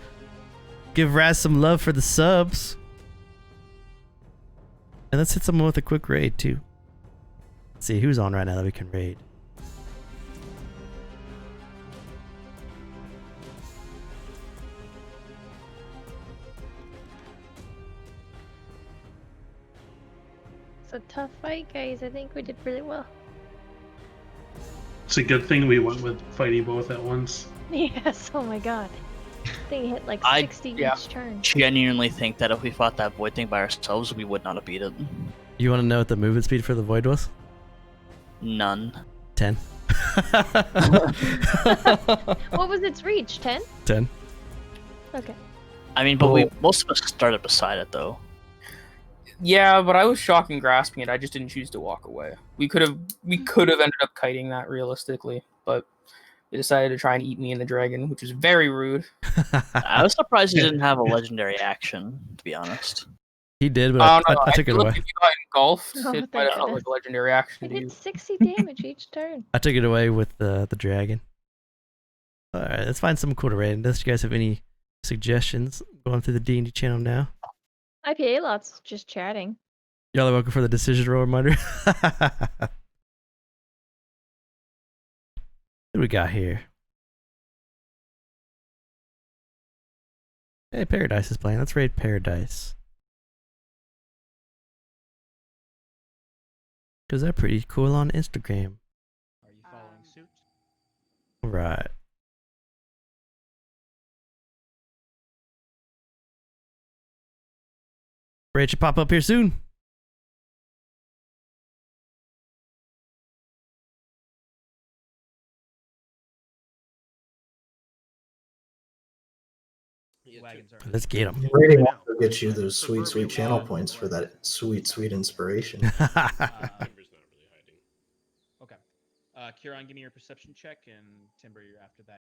Give Raz some love for the subs. And let's hit someone with a quick raid too. Let's see who's on right now that we can raid. It's a tough fight, guys. I think we did really well. It's a good thing we went with fighting both at once. Yes, oh my god. I think it hit like 60 each turn. Genuinely think that if we fought that void thing by ourselves, we would not have beat it. You want to know what the movement speed for the void was? None. 10. What was its reach? 10? 10. Okay. I mean, but most of us started beside it though. Yeah, but I was shocking grasping it. I just didn't choose to walk away. We could have ended up kiting that realistically, but they decided to try and eat me and the dragon, which was very rude. I was surprised he didn't have a legendary action, to be honest. He did, but I took it away. If you got engulfed, Oh, it might have felt like a legendary action It to hit you. 60 damage each turn. I took it away with the dragon. Alright, let's find something cool to raid. Unless you guys have any suggestions, going through the D&D channel now. IPA lots just chatting. Y'all are welcome for the decision roll reminder. What do we got here? Hey, Paradise is playing. Let's raid Paradise. Because they're pretty cool on Instagram. Are you following suit? Right. Raid should pop up here soon. Let's get them. Rating will get you those sweet, sweet channel points for that sweet, sweet inspiration. Timber's not really hiding. Okay. Kieran, give me your perception check, and Timber, you're after that.